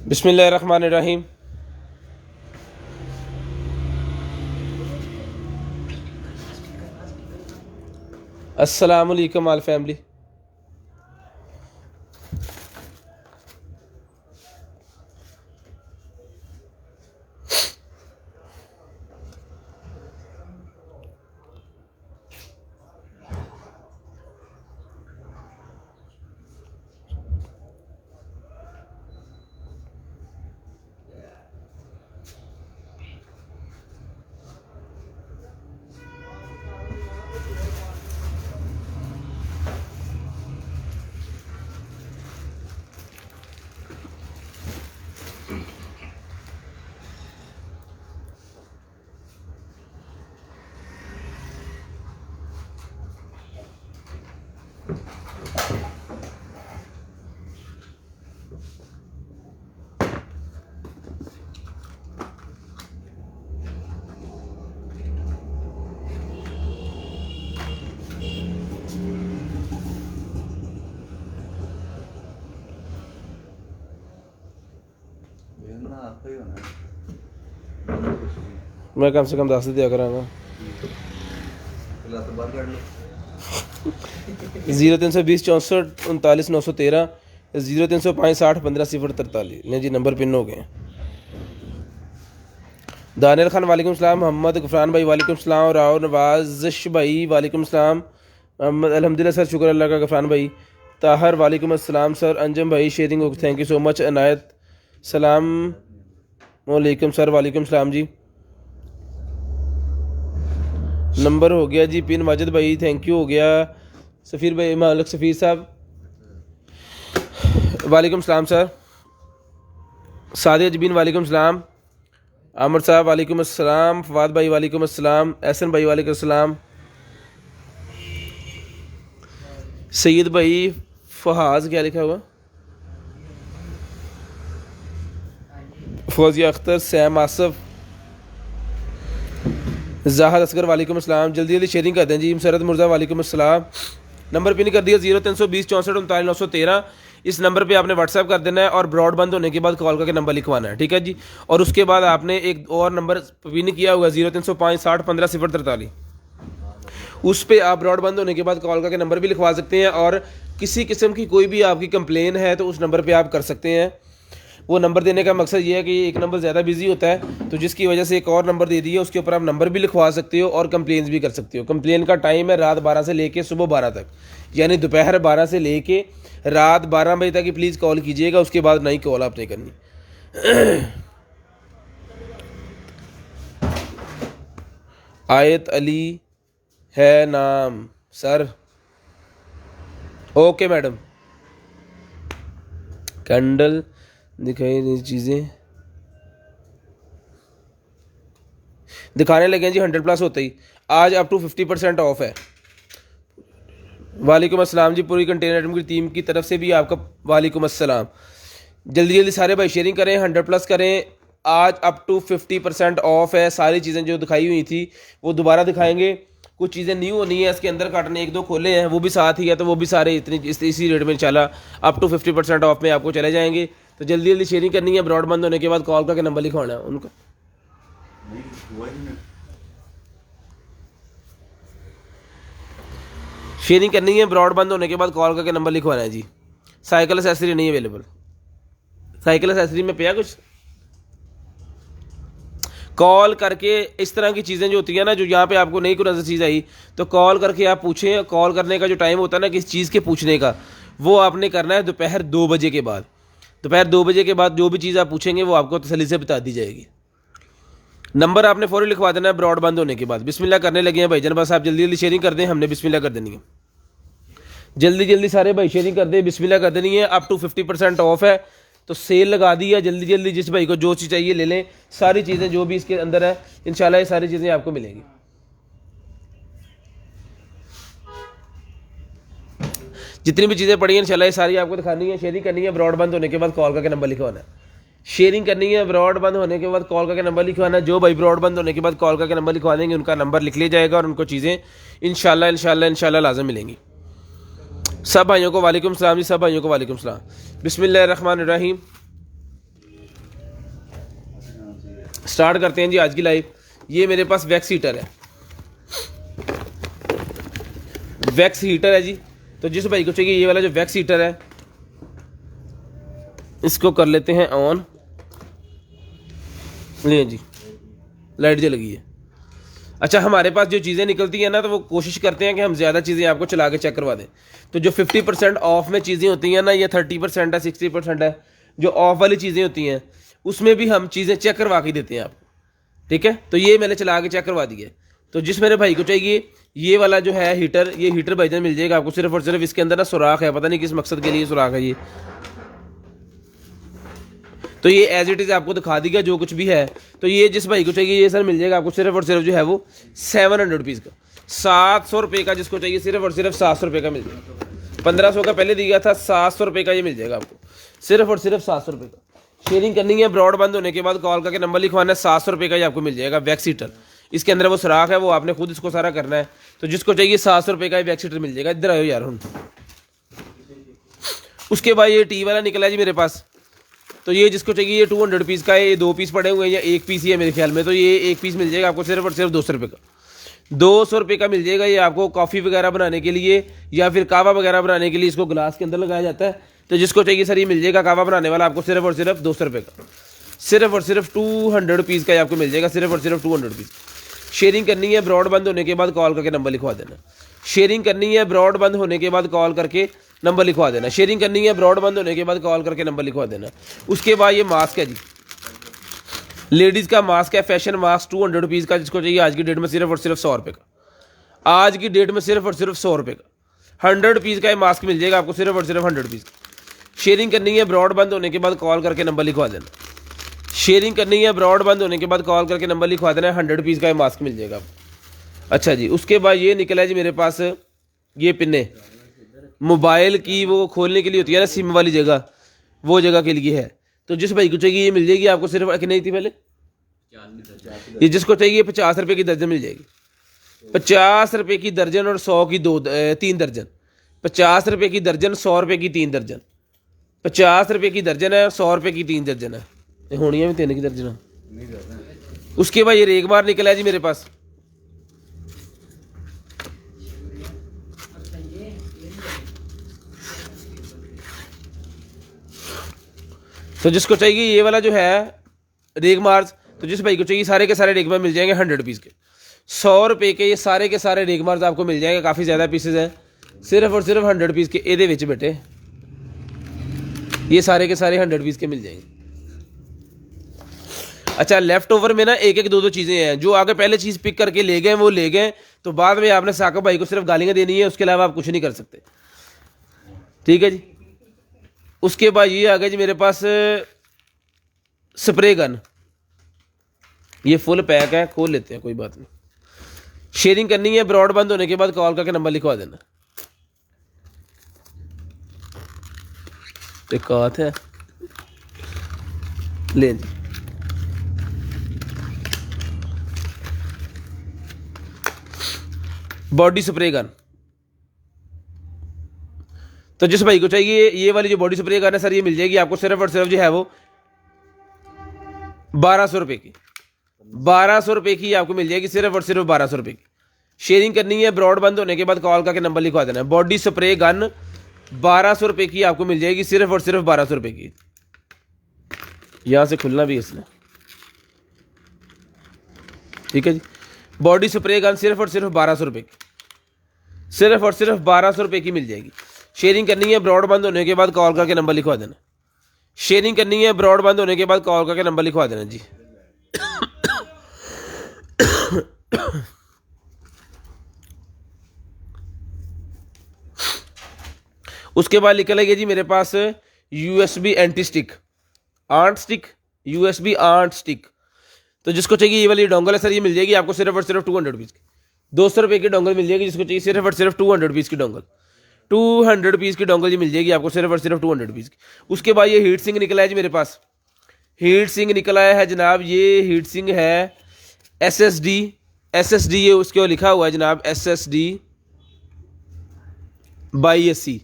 बिस्मिल्लाहिर्रहमानिर्रहीम। अस्सलाम वालेकुम आल फैमिली। मैं कम से कम 10 दिया करांगा। 0320 64 39 913 0305 60 15 043। लें जी, नंबर पिन हो गए। दानियल खान वालेकुम सलाम। मोहम्मद गफरान भाई वालेकुम सलाम। राव नवाज़ भाई वालेकुम सलाम। मोहम्मद अल्हम्दुलिल्लाह सर, शुक्र अल्लाह का। गफरान भाई ताहर वालेकुम अस्सलाम सर। अंजम भाई sharing, thank you so much. Inayat सलाम वालेकुम सर। वालेकुम सलाम जी। नंबर हो गया जी पिन। माजिद भाई थैंक यू, हो गया। सफ़ीर भाई मालिक सफ़ीर साहब वालेकुम सलाम सर। सादिया जबीन वालेकुम सलाम। आमर साहब वालेकुम अस्सलाम। फवाद भाई वालेकुम अस्सलाम। एहसन भाई वालेकुम अस्सलाम। सैयद भाई फहाज, क्या लिखा हुआ? फौजिया अख्तर, सैम आसफ, जाहद असगर वालेकुम अस्सलाम। जल्दी जल्दी शेयरिंग कर दें जी। मसरत मुर्जा वालेकुम अस्सलाम। नंबर पिन कर दिया 0320 64 39 913। इस नंबर पे आपने व्हाट्सएप कर देना है और ब्रॉड बंद होने के बाद कॉल करके नंबर लिखवाना है, ठीक है जी। और उसके बाद आपने एक और नंबर पिन किया हुआ 0305 60 15 043। उस पर आप ब्रॉड बंद होने के बाद कॉल करके नंबर भी लिखवा सकते हैं। और किसी किस्म की कोई भी आपकी कंप्लेन है तो उस नंबर पर आप कर सकते हैं। वो नंबर देने का मकसद ये है कि एक नंबर ज़्यादा बिजी होता है, तो जिसकी वजह से एक और नंबर दे दिया, उसके ऊपर आप नंबर भी लिखवा सकते हो और कंप्लेन भी कर सकते हो। कंप्लेन का टाइम है रात 12 से लेके सुबह 12 तक, यानी दोपहर 12 से लेके रात 12 बजे तक ही प्लीज़ कॉल कीजिएगा। उसके बाद नई कॉल आपने करनी। आयत अली है नाम सर। Okay madam. कैंडल दिखाई नहीं, चीज़ें दिखाने लगे जी 100+ होते ही। आज अप टू 50% ऑफ है। वालेकुम अस्सलाम जी। पूरी कंटेनर आइटम की टीम की तरफ से भी आपका वालेकुम अस्सलाम। जल्दी जल्दी सारे भाई शेयरिंग करें, 100+ करें। आज अप टू 50% ऑफ है। सारी चीज़ें जो दिखाई हुई थी वो दोबारा दिखाएंगे। कुछ चीज़ें न्यू होनी है इसके अंदर, काटने एक दो खोले हैं, वो भी साथ ही है, तो वो भी सारे इसी रेट में चला अप टू 50% ऑफ में आपको चले जाएंगे। तो जल्दी जल्दी शेयरिंग करनी है। ब्रॉड बंद होने के बाद कॉल करके नंबर लिखवाना है उनका। शेयरिंग करनी है, ब्रॉड बंद होने के बाद कॉल करके नंबर लिखवाना है जी। साइकिल एसेसरी नहीं अवेलेबल। साइकिल एसेसरी में पे कुछ कॉल करके इस तरह की चीज़ें जो होती है ना, जो यहाँ पे आपको नहीं कोई नजर चीज़ आई तो कॉल करके आप पूछें। कॉल करने का जो टाइम होता है ना किस चीज़ के पूछने का, वो आपने करना है दोपहर 2 बजे के बाद। दोपहर 2 बजे के बाद जो भी चीज़ आप पूछेंगे वो आपको तसल्ली से बता दी जाएगी। नंबर आपने फौरी लिखवा देना है ब्रॉड बंद होने के बाद। बिस्मिल्लाह करने लगे हैं भाईजान, बस आप जल्दी जल्दी शेयरिंग कर दें, हमने बिस्मिल्लाह कर देनी है। जल्दी जल्दी सारे भाई शेयरिंग कर दें, बिस्मिल्लाह कर देनी है। अप टू 50% ऑफ है, तो सेल लगा दी है। जल्दी जल्दी जिस भाई को जो चीज़ चाहिए ले लें। सारी चीज़ें जो भी इसके अंदर है इंशाल्लाह ये सारी चीज़ें आपको मिलेंगी। जितनी भी चीज़ें पड़ी हैं इंशाल्लाह ये सारी आपको दिखानी है। शेयरिंग करनी है, ब्रॉड बंद होने के बाद कॉल करके नंबर लिखवाना है। शेयरिंग करनी है, ब्रॉड बंद होने के बाद कॉल करके नंबर लिखवाना है। जो भाई ब्रॉड बंद होने के बाद कॉल करके नंबर लिखवा देंगे उनका नंबर लिख लिया जाएगा और उनको चीज़ें इंशाल्लाह इंशाल्लाह इंशाल्लाह लाजम मिलेंगी। सब भाइयों को वालेकुम सलाम जी। सब भाइयों को वालेकुम सलाम। बिस्मिल्लाहिर्रहमानिर्रहीम। स्टार्ट करते हैं जी आज की लाइव। ये मेरे पास वैक्स हीटर है, वैक्स हीटर है जी। तो जिस भाई को चाहिए ये वाला जो वैक्स हीटर है, इसको कर लेते हैं ऑन। ले जी, लाइट जल गई है। अच्छा, हमारे पास जो चीज़ें निकलती हैं ना, तो वो कोशिश करते हैं कि हम ज़्यादा चीज़ें आपको चला के चेक करवा दें। तो जो 50% ऑफ में चीज़ें होती हैं ना, या 30% है, 60% है, जो ऑफ वाली चीज़ें होती हैं उसमें भी हम चीज़ें चेक करवा के देते हैं आपको। ठीक है, तो ये मैंने चला के चेक करवा दिया है। तो जिस मेरे भाई को चाहिए ये वाला जो है हीटर, ये हीटर भाईजान मिल जाएगा आपको सिर्फ और सिर्फ, इसके अंदर ना सुराख है, पता नहीं किस मकसद के लिए सुराख है ये। तो ये एज इट इज़ आपको दिखा देगा जो कुछ भी है। तो ये जिस भाई को चाहिए ये सर मिल जाएगा आपको सिर्फ और सिर्फ जो है वो 700 रुपीज़ का, 700 रुपये का। जिसको चाहिए सिर्फ और सिर्फ 700 रुपये का मिल जाएगा। 1500 का पहले दिया था, 700 रुपये का ये मिल जाएगा आपको सिर्फ और सिर्फ 700 रुपये का। शेयरिंग करनी है, ब्रॉड बंद होने के बाद कॉल करके नंबर लिखवाना है, 700 रुपये का ही आपको मिल जाएगा वैक्स हीटर। इसके अंदर वो सुराख है, वो आपने खुद इसको सारा करना है। तो जिसको चाहिए 700 रुपये का ही वैक्स हीटर मिल जाएगा। इधर आयो यार हूँ। उसके बाद ये टी वाला निकला है जी मेरे पास। तो ये जिसको चाहिए ये 200 रुपीज़ का है। ये 2 पीस पड़े हुए हैं या 1 पीस ही है मेरे ख्याल में। तो ये 1 पीस मिल जाएगा आपको सिर्फ और सिर्फ 200 रुपये का। 200 रुपये का मिल जाएगा। ये आपको कॉफ़ी वगैरह बनाने के लिए या फिर कावा वगैरह बनाने के लिए इसको ग्लास के अंदर लगाया जाता है। तो जिसको चाहिए सर ये मिल जाएगा कावा बनाने वाला आपको सिर्फ और सिर्फ 200 रुपये का। सिर्फ और सिर्फ 200 रुपीज़ का आपको मिल जाएगा, सिर्फ और सिर्फ 200 रुपीज़। शेयरिंग करनी है, ब्रॉड बंद होने के बाद कॉल करके नंबर लिखवा देना। शेयरिंग करनी है, ब्रॉड बंद होने के बाद कॉल करके नंबर लिखवा देना। शेयरिंग करनी है, ब्रॉड बंद होने के बाद कॉल करके नंबर लिखवा देना। उसके बाद ये मास्क है जी, लेडीज़ का मास्क है, फैशन मास्क 200 रुपीज़ का। जिसको चाहिए आज की डेट में सिर्फ और सिर्फ 100 रुपये का। आज की डेट में सिर्फ और सिर्फ 100 रुपये का 100 रुपीज़ का ये मास्क मिल जाएगा आपको सिर्फ और सिर्फ 100 रुपीज़ का। शेयरिंग करनी है, ब्रॉड बंद होने के बाद कॉल करके नंबर लिखवा देना। शेयरिंग करनी है, ब्रॉड बंद होने के बाद कॉल करके नंबर लिखवा देना है। 100 रुपीज़ का ये मास्क मिल जाएगा आपको। अच्छा जी, उसके बाद ये निकला है जी मेरे पास, ये पिन्ने मोबाइल की वो खोलने के लिए होती है ना, सिम वाली जगह, वो जगह के लिए है। तो जिस भाई को चाहिए ये मिल जाएगी आपको सिर्फ, कि नहीं थी पहले, ये जिसको चाहिए 50 रुपये की दर्जन मिल जाएगी। 50 रुपये की दर्जन और 100 की 3 दर्जन। 50 रुपये की दर्जन, 100 रुपये की 3 दर्जन। 50 रुपये की दर्जन है, 100 रुपये की 3 दर्जन है। ये होनी है 3 की दर्जन। उसके बाद ये रेगमार निकला है जी मेरे पास। तो जिसको चाहिए ये वाला जो है रेगमार्स, तो जिस भाई को चाहिए सारे के सारे रेगमार मिल जाएंगे 100 रुपीज़ के। 100 रुपये के ये सारे के सारे रेगमार्स आपको मिल जाएंगे। काफ़ी ज़्यादा पीसेज हैं, सिर्फ और सिर्फ 100 रुपीज़ के। एदे विच बेटे ये सारे के सारे 100 रुपीज़ के मिल जाएंगे। अच्छा, लेफ्ट ओवर में ना एक एक दो दो चीज़ें हैं। जो आगे पहले चीज़ पिक करके ले गए वो ले गए, तो बाद में आपने साकिब भाई को सिर्फ गालियाँ देनी है, उसके अलावा आप कुछ नहीं कर सकते। ठीक है जी। उसके बाद ये आ गया जी मेरे पास स्प्रे गन। ये फुल पैक है, खोल लेते हैं, कोई बात नहीं। शेयरिंग करनी है, ब्रॉड बंद होने के बाद कॉल करके नंबर लिखवा देना। एक बात है, ले जी। Body spray gun. तो जिस भाई को चाहिए ये वाली जो बॉडी स्प्रे गन है सर, ये मिल जाएगी आपको सिर्फ और सिर्फ जो है वो 1200 रुपये की। 1200 रुपये की आपको मिल जाएगी, सिर्फ और सिर्फ 1200 रुपये की। शेयरिंग करनी है, ब्रॉड बंद होने के बाद कॉल करके नंबर लिखवा देना है। बॉडी स्प्रे गन 1200 रुपये की आपको मिल जाएगी, सिर्फ और सिर्फ 1200 रुपये की। यहां से खुलना भी इसने, ठीक है जी। बॉडी स्प्रे गन सिर्फ और सिर्फ 1200 रुपये की, सिर्फ और सिर्फ 1200 रुपये की मिल जाएगी। शेयरिंग करनी है, ब्रॉड बंद होने के बाद कॉल करके नंबर लिखवा देना। शेयरिंग करनी है, ब्रॉड बंद होने के बाद कॉल करके नंबर लिखवा देना जी। उसके बाद निकल गया जी मेरे पास USB anti stick, anti stick, USB anti stick. तो जिसको चाहिए ये वाली डोंगल है सर, ये मिल जाएगी आपको सिर्फ और सिर्फ 200 रुपीज़ की। 200 रुपये की डोंगल मिल जाएगी। जिसको चाहिए सिर्फ और सिर्फ 200 रुपीज़ की डोंगल, 200 रुपीज़ की डोंगल जी मिल जाएगी आपको सिर्फ और सिर्फ 200 रुपीज़ की। उसके बाद ये हीट सिंग निकला है जी मेरे पास। हीट सिंग निकला है जनाब, ये हीट सिंग है SSD ये उसके लिखा हुआ है जनाब, SSD बाई 80,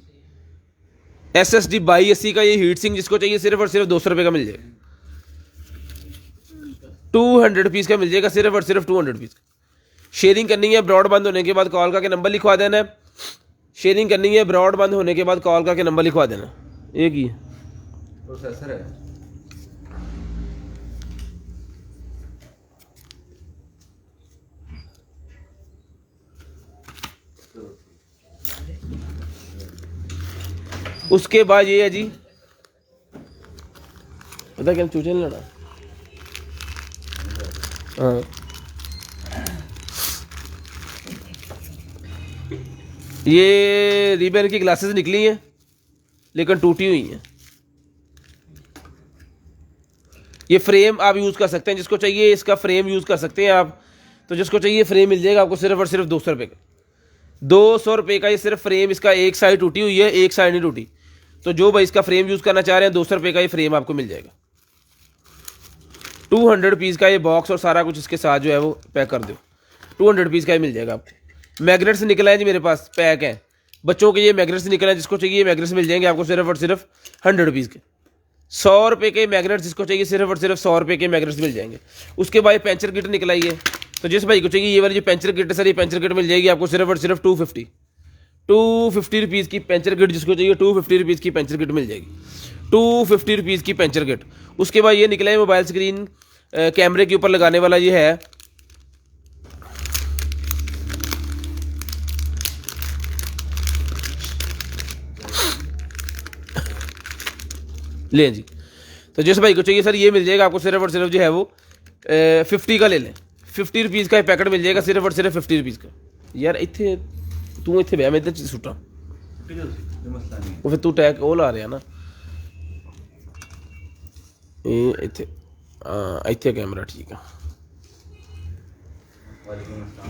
SSD बाई 80 का ये हीट सिंग। जिसको चाहिए सिर्फ और सिर्फ 200 रुपये का मिल जाएगा। 200 पीस का मिल जाएगा सिर्फ और सिर्फ 200 पीस का। शेयरिंग करनी है ब्रॉड बंद होने के बाद कॉल करके नंबर लिखवा देना है। शेयरिंग करनी है ब्रॉड बंद होने के बाद कॉल करके नंबर लिखवा देना। एक ही प्रोसेसर है। उसके बाद ये है जी, पता क्या चूचे नहीं लड़ा। हाँ, ये रीबेन की ग्लासेस निकली हैं लेकिन टूटी हुई हैं। ये फ्रेम आप यूज़ कर सकते हैं, जिसको चाहिए इसका फ्रेम यूज़ कर सकते हैं आप। तो जिसको चाहिए फ्रेम मिल जाएगा आपको सिर्फ और सिर्फ 200 रुपये का। 200 रुपये का ये सिर्फ फ्रेम, इसका एक साइड टूटी हुई है, एक साइड नहीं टूटी। तो जो भाई इसका फ्रेम यूज़ करना चाह रहे हैं 200 रुपये का ये फ्रेम आपको मिल जाएगा। 200 पीस का ये बॉक्स और सारा कुछ इसके साथ जो है वो पैक कर दो। 200 पीस का ही मिल जाएगा आपको। मैग्नेट्स निकला है जी मेरे पास, पैक है बच्चों के। ये मैग्नेट्स निकला है, जिसको चाहिए मैग्नेट्स मिल जाएंगे आपको सिर्फ और सिर्फ 100 रुपीज़ के। 100 रुपये के मैग्नेट्स, जिसको चाहिए सिर्फ और सिर्फ 100 रुपये के मैग्नेट्स मिल जाएंगे। उसके बाद पेंचर किट निकलाई है, तो जिस भाई को चाहिए ये वाली जो पेंचर किट है सर, ये पेंचर किट मिल जाएगी आपको सिर्फ और सिर्फ 250 रुपीज़ की पेंचर किट। जिसको चाहिए 250 रुपीज़ की पेंचर किट मिल जाएगी। 250 रुपीज़ की पेंचर किट। उसके बाद ये निकला है मोबाइल स्क्रीन कैमरे के ऊपर लगाने वाला, ये है ले जी। तो जिस भाई को चाहिए सर ये मिल जाएगा आपको सिर्फ और सिर्फ जो है वो 50 का ले लें। 50 रुपीज़ का पैकेट मिल जाएगा सिर्फ और सिर्फ 50 रुपीज़ का। यार इतने तू इतने बह मैं इधर सुटा वो फिर तू टैग वो ला रहा ना ये इतने। इतने कैमरा ठीक है।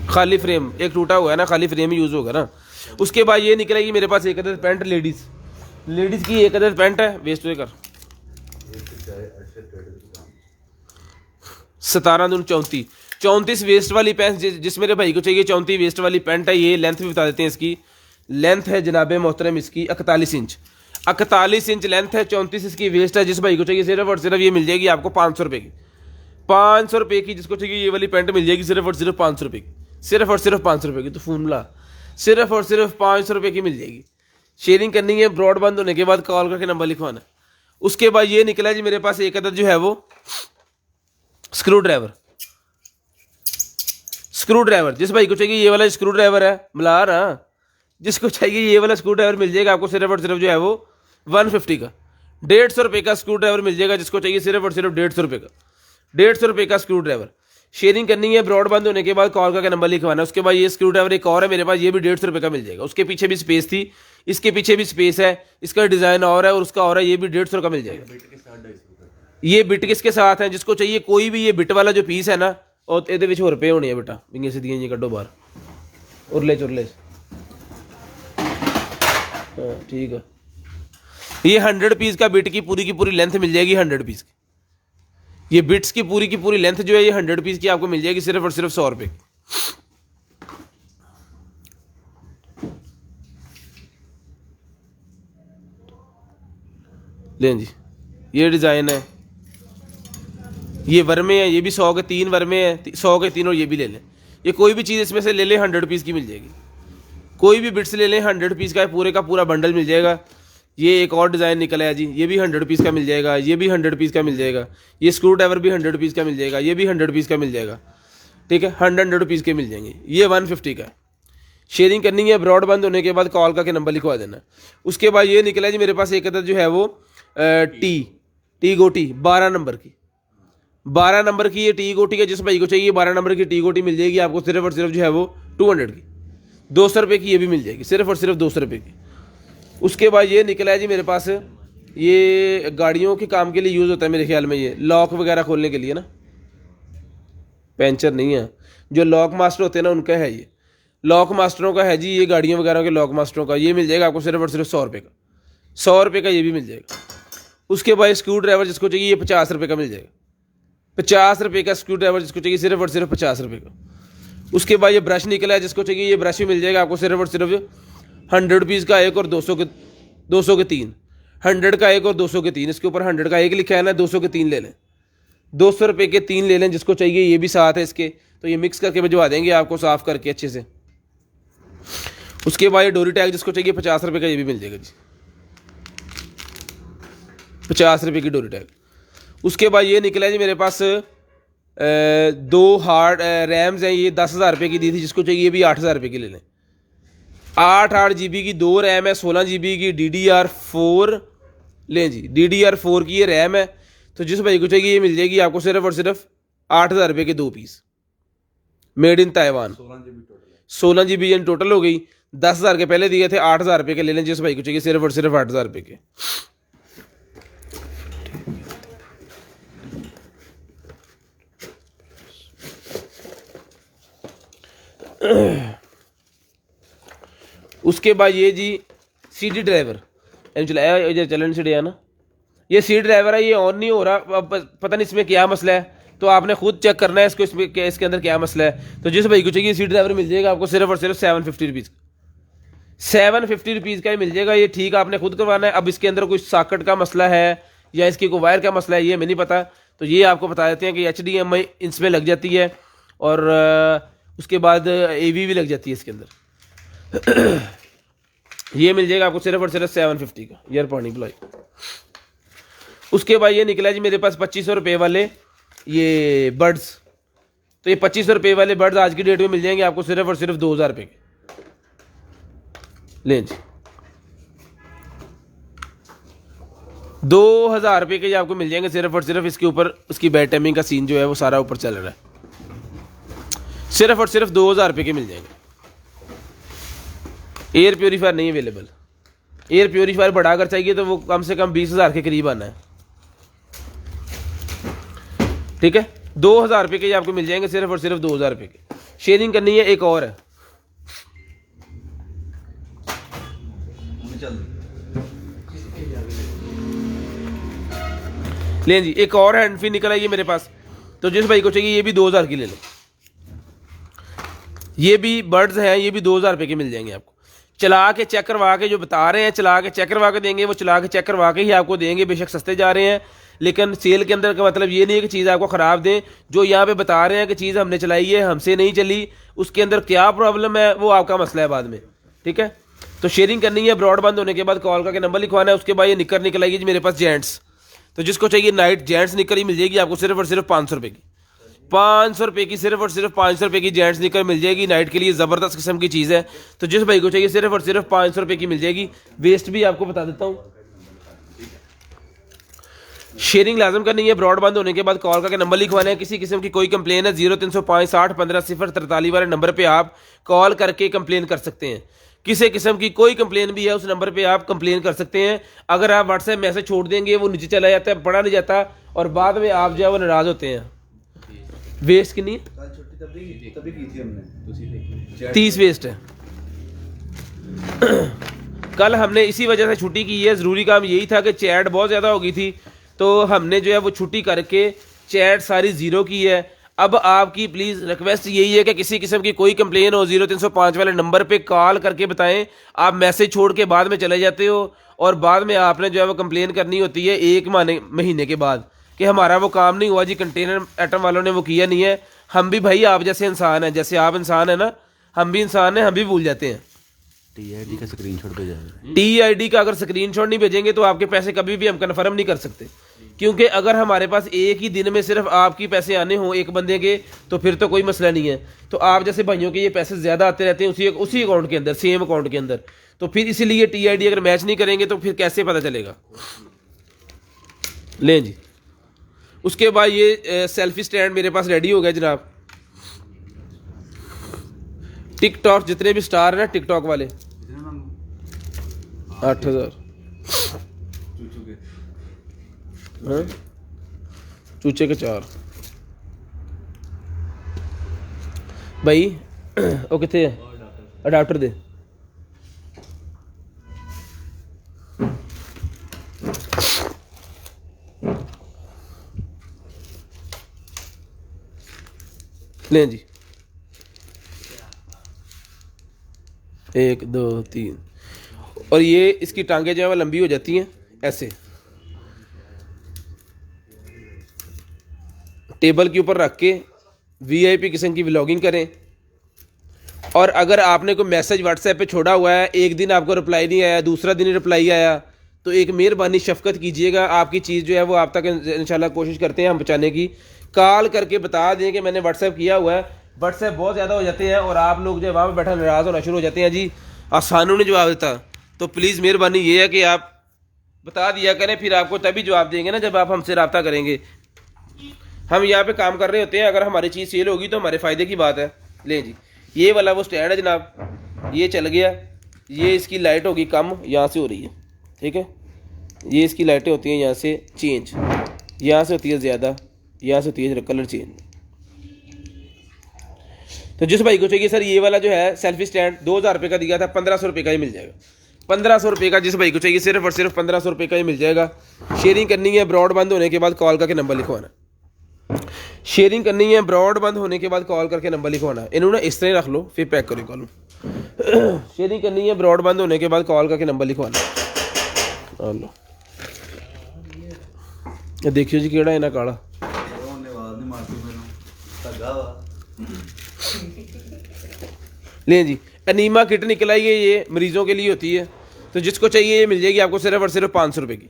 खाली फ्रेम एक टूटा हुआ है ना, खाली फ्रेम ही यूज़ होगा ना। उसके बाद ये निकलेगी मेरे पास एक अदर पैंट लेडीज़ की एक अदर पैंट है, वेस्ट वे कर 17×34 वेस्ट वाली पैंट। जिस मेरे भाई को चाहिए 34 वेस्ट वाली पैंट है। ये लेंथ भी बता देते हैं इसकी। लेंथ है जनाबे मोहतरम इसकी 41 इंच। 41 इंच लेंथ है, 34 इसकी वेस्ट है। जिस भाई को चाहिए सिर्फ और सिर्फ ये मिल जाएगी आपको 500 रुपये की। 500 रुपये की जिसको चाहिए ये वाली पैंट मिल जाएगी सिर्फ और सिर्फ 500 रुपये की। सिर्फ और सिर्फ 500 रुपये की। तो फॉर्मूला सिर्फ और सिर्फ 500 रुपये की मिल जाएगी। शेयरिंग करनी है ब्रॉड बंद होने के बाद कॉल करके नंबर लिखवाना। उसके बाद ये निकला जी मेरे पास एक अदद जो है वो स्क्रू ड्राइवर। जिस भाई को चाहिए ये वाला स्क्रू ड्राइवर है मिला रहा, जिसको चाहिए ये वाला स्क्रू ड्राइवर मिल जाएगा आपको सिर्फ और सिर्फ जो है वो 150 का। 150 रुपये का स्क्रू ड्राइवर मिल जाएगा। जिसको चाहिए सिर्फ और सिर्फ 150 रुपये का। 150 रुपये का स्क्रू ड्राइवर। शेयरिंग करनी है ब्रॉड बंद होने के बाद कॉल करके नंबर लिखवाना। उसके बाद ये स्क्रू ड्राइवर एक और है मेरे पास, ये भी 150 रुपये का मिल जाएगा। उसके पीछे भी स्पेस थी, इसके पीछे भी स्पेस है, इसका डिज़ाइन और है और उसका और है। ये भी 150 का मिल जाएगा। ये बिट किसके साथ है, जिसको चाहिए कोई भी ये बिट वाला जो पीस है ना, और ਇਹਦੇ ਵਿੱਚ ਹੋਰ ਪਏ ਹੋਣੇ ਆ बेटा विंगे सीधियां ये कड्डो बाहर उरले चुरले। हाँ ठीक है। ये 100 पीस का बिट की पूरी लेंथ मिल जाएगी 100 पीस की। ये बिट्स की पूरी लेंथ जो है ये 100 पीस की आपको मिल जाएगी सिर्फ और सिर्फ 100 रुपये की। लें जी, ये डिज़ाइन है, ये वर्मे है, ये भी 100 के 3 वर्मे हैं, 100 के 3 और ये भी ले लें। ये कोई भी चीज़ इसमें से ले लें 100 पीस की मिल जाएगी। कोई भी बिट्स ले लें 100 पीस का पूरे का पूरा बंडल मिल जाएगा। ये एक और डिज़ाइन निकला है जी, ये भी 100 पीस का मिल जाएगा। ये भी 100 पीस का मिल जाएगा। ये स्क्रू ड्राइवर भी 100 पीस का मिल जाएगा। ये भी 100 पीस का मिल जाएगा। ठीक है, 100 पीस के मिल जाएंगे। ये 150 का है। शेयरिंग करनी है ब्रॉड बंद होने के बाद कॉल करके नंबर लिखवा देना। उसके बाद ये निकला है जी मेरे पास एक अदर जो है वो टी गोटी 12 नंबर की। 12 नंबर की ये टी गोटी है। जिस भाई को चाहिए 12 नंबर की टी गोटी मिल जाएगी आपको सिर्फ और सिर्फ जो है वो 200 की। 200 रुपये की ये भी मिल जाएगी सिर्फ और सिर्फ 200 रुपये की। उसके बाद ये निकला है जी मेरे पास, ये गाड़ियों के काम के लिए यूज़ होता है मेरे ख्याल में। ये लॉक वगैरह खोलने के लिए ना, पेंचर नहीं है, जो लॉक मास्टर होते हैं ना उनका है। ये लॉक मास्टरों का है जी, ये गाड़ियों वगैरह के लॉक मास्टरों का। ये मिल जाएगा आपको सिर्फ और सिर्फ 100 रुपये का। 100 रुपये का ये भी मिल जाएगा। उसके बाद स्क्रू ड्राइवर जिसको चाहिए ये 50 रुपये का मिल जाएगा। 50 रुपये का स्क्रू ड्राइवर जिसको चाहिए सिर्फ और सिर्फ 50 रुपये का। उसके बाद ये ब्रश निकला है, जिसको चाहिए ये ब्रश भी मिल जाएगा आपको सिर्फ और सिर्फ 100 पीस का एक और 200 के 3। 100 का एक और 200 के 3। इसके ऊपर 100 का एक लिखा है ना, 200 के 3 ले लें। 200 रुपये के 3 ले लें, जिसको चाहिए ये भी साथ है इसके, तो ये मिक्स करके भिजवा देंगे आपको साफ़ करके अच्छे से। उसके बाद ये डोरी टैग जिसको चाहिए 50 रुपये का, ये भी मिल जाएगा जी, 50 रुपये की डोरी टैग। उसके बाद ये निकला है जी मेरे पास 2 हार्ड रैम्स हैं, ये 10,000 रुपये की दी थी, जिसको चाहिए ये भी 8,000 रुपये की ले लें। 8 GB की 2 रैम है, 16 GB की DDR4 लें जी, DDR4 की ये रैम है। तो जिस भाई को चाहिए ये मिल जाएगी आपको सिर्फ और सिर्फ 8,000 रुपये के 2 पीस, made in Taiwan. 16 GB in total हो गई, 10,000 के पहले दिए थे, 8,000 रुपये के ले लें जिस भाई को चाहिए सिर्फ और सिर्फ 8,000 रुपये के। उसके बाद ये जी CD ड्राइवर चलाया, चलन से ना, ये CD ड्राइवर है, ये ऑन नहीं हो रहा, अब पता नहीं इसमें क्या मसला है, तो आपने खुद चेक करना है इसको, इसके अंदर क्या मसला है। तो जिस भाई को चाहिए CD ड्राइवर मिल जाएगा आपको सिर्फ और सिर्फ 750 रुपीज़, 750 रुपीज़ का ही मिल जाएगा। ये ठीक आपने खुद करवाना है। अब इसके अंदर कोई सॉकेट का मसला है या इसकी कोई वायर का मसला है, ये हमें नहीं पता, तो ये आपको बता देते हैं कि HDMI इसमें लग जाती है, और उसके बाद AV भी लग जाती है इसके अंदर। ये मिल जाएगा आपको सिर्फ और सिर्फ 750 का ईयर पानी अप्लाई। उसके बाद ये निकला जी मेरे पास 2500 रुपये वाले ये बर्ड्स, तो ये 2500 रुपये वाले बर्ड्स आज की डेट में मिल जाएंगे आपको सिर्फ और सिर्फ 2,000 रुपये के, लें जी 2,000 रुपये के आपको मिल जाएंगे सिर्फ और सिर्फ। इसके ऊपर उसकी बैड टाइमिंग का सीन जो है वो सारा ऊपर चल रहा है, सिर्फ और सिर्फ 2,000 रुपये के मिल जाएंगे। एयर प्योरीफायर नहीं अवेलेबल, एयर प्योरीफायर बड़ा अगर चाहिए तो वो कम से कम 20,000 के करीब आना है, ठीक है। 2,000 रुपये के आपको मिल जाएंगे सिर्फ और सिर्फ 2,000 रुपये के। शेयरिंग करनी है, एक और है, लें जी एक और हैंड फ्री निकल आई है मेरे पास, तो जिस भाई को चाहिए ये भी 2,000 की ले लें। ये भी बर्ड्स हैं, ये भी 2,000 रुपये के मिल जाएंगे आपको। चला के चेक करवा के जो बता रहे हैं, चला के चेक करवा के देंगे, वो चला के चेक करवा के ही आपको देंगे। बेशक सस्ते जा रहे हैं, लेकिन सेल के अंदर का मतलब ये नहीं है कि चीज़ आपको ख़राब दें। जो यहाँ पे बता रहे हैं कि चीज़ हमने चलाई है, हमसे नहीं चली, उसके अंदर क्या प्रॉब्लम है वो आपका मसला है बाद में, ठीक है। तो शेयरिंग करनी है, ब्रॉड बंद होने के बाद कॉल करके नंबर लिखवाना है। उसके बाद ये निकर निकल आएगी मेरे पास जेंट्स, तो जिसको चाहिए नाइट जेंट्स निकर ही मिल जाएगी आपको सिर्फ और सिर्फ 500 रुपये की, 500 रुपये की, सिर्फ और सिर्फ 500 रुपये की जेंट्स निकर मिल जाएगी। नाइट के लिए ज़बरदस्त किस्म की चीज़ है, तो जिस भाई को चाहिए सिर्फ और सिर्फ 500 रुपये की मिल जाएगी। वेस्ट भी आपको बता देता हूँ, शेयरिंग लाजम करनी है। ब्रॉड बंद होने के बाद कॉल करके नंबर लिखवाना है। किसी किस्म की कोई कंप्लेन है 0305 60 15 043 वाले नंबर पे आप कॉल करके कंप्लेन कर सकते हैं। किसी किस्म की कोई कंप्लेन भी है उस नंबर पे आप कंप्लेन कर सकते हैं। अगर आप व्हाट्सएप मैसेज छोड़ देंगे वो नीचे चला जाता है, पढ़ा नहीं जाता, और बाद में आप जो है वो नाराज होते हैं। वेस्ट कितनी है? 30 वेस्ट है। कल हमने इसी वजह से छुट्टी की है। ज़रूरी काम यही था कि चैट बहुत ज़्यादा हो गई थी, तो हमने जो है वो छुट्टी करके चैट सारी ज़ीरो की है। अब आपकी प्लीज़ रिक्वेस्ट यही है कि किसी किस्म की कोई कंप्लेन हो 0305 वाले नंबर पे कॉल करके बताएं। आप मैसेज छोड़ के बाद में चले जाते हो, और बाद में आपने जो है वो कंप्लेन करनी होती है 1 महीने के बाद कि हमारा वो काम नहीं हुआ जी, कंटेनर एटम वालों ने वो किया नहीं है। हम भी भाई आप जैसे इंसान हैं, जैसे आप इंसान हैं ना, हम भी इंसान हैं, हम भी भूल जाते हैं। TID का स्क्रीनशॉट भेजा, TID का अगर स्क्रीनशॉट नहीं भेजेंगे तो आपके पैसे कभी भी हम कन्फर्म नहीं कर सकते, क्योंकि अगर हमारे पास एक ही दिन में सिर्फ आपकी पैसे आने हों एक बंदे के, तो फिर तो कोई मसला नहीं है। तो आप जैसे भाइयों के ये पैसे ज़्यादा आते रहते हैं उसी अकाउंट के अंदर, सेम अकाउंट के अंदर, तो फिर इसीलिए TID अगर मैच नहीं करेंगे तो फिर कैसे पता चलेगा। लें जी, उसके बाद ये सेल्फी स्टैंड मेरे पास रेडी हो गया जनाब। टिकटॉक जितने भी स्टार हैं टिकटॉक वाले 8,000 चूचे के 4 भाई वो कितने है अडाप्टर दे। लें जी 1 2 3, और ये इसकी टांगे जो है वो लंबी हो जाती हैं ऐसे, टेबल के ऊपर रख के वीआईपी किस्म की व्लॉगिंग करें। और अगर आपने कोई मैसेज व्हाट्सएप पे छोड़ा हुआ है, एक दिन आपको रिप्लाई नहीं आया, दूसरा दिन रिप्लाई आया, तो एक मेहरबानी शफकत कीजिएगा, आपकी चीज़ जो है वो आप तक इंशाल्लाह कोशिश करते हैं हम पहुँचाने की। कॉल करके बता दें कि मैंने व्हाट्सएप किया हुआ है। व्हाट्सएप बहुत ज़्यादा हो जाते हैं और आप लोग जो है वहाँ पर बैठा नाराज़ होना शुरू हो जाते हैं, जी आसानों ने जवाब देता। तो प्लीज़ मेहरबानी ये है कि आप बता दिया करें, फिर आपको तभी जवाब देंगे ना जब आप हमसे रब्ता करेंगे। हम यहाँ पे काम कर रहे होते हैं, अगर हमारी चीज़ सेल होगी तो हमारे फ़ायदे की बात है। लें जी, ये वाला वो स्टैंड है जनाब, ये चल गया, ये इसकी लाइट होगी कम, यहाँ से हो रही है, ठीक है। ये इसकी लाइटें होती हैं यहाँ से चेंज, यहाँ से होती है ज़्यादा, यहाँ से होती है कलर चेंज। तो जिस भाई को चाहिए सर ये वाला जो है सेल्फी स्टैंड 2000 रुपये का दिया था, 1500 रुपये का ही मिल जाएगा। 1500 रुपये का जिस भाई को चाहिए सिर्फ और सिर्फ 1500 रुपये का ही मिल जाएगा। शेयरिंग करनी है, ब्रॉड बंद होने के बाद कॉल करके नंबर लिखवाना। शेयरिंग करनी है, ब्रॉड बंद होने के बाद कॉल करके नंबर लिखवाना। इन्होंने इस तरह रख लो, फिर पैक करो कॉल। शेयरिंग करनी है, ब्रॉड बंद होने के बाद कॉल करके नंबर लिखवाना। लो देखियो जी केड़ा है ना काला। लें जी, अनीमा किट निकल आई है, ये मरीजों के लिए होती है। तो जिसको चाहिए ये मिल जाएगी आपको सिर्फ और सिर्फ 500 रुपये की।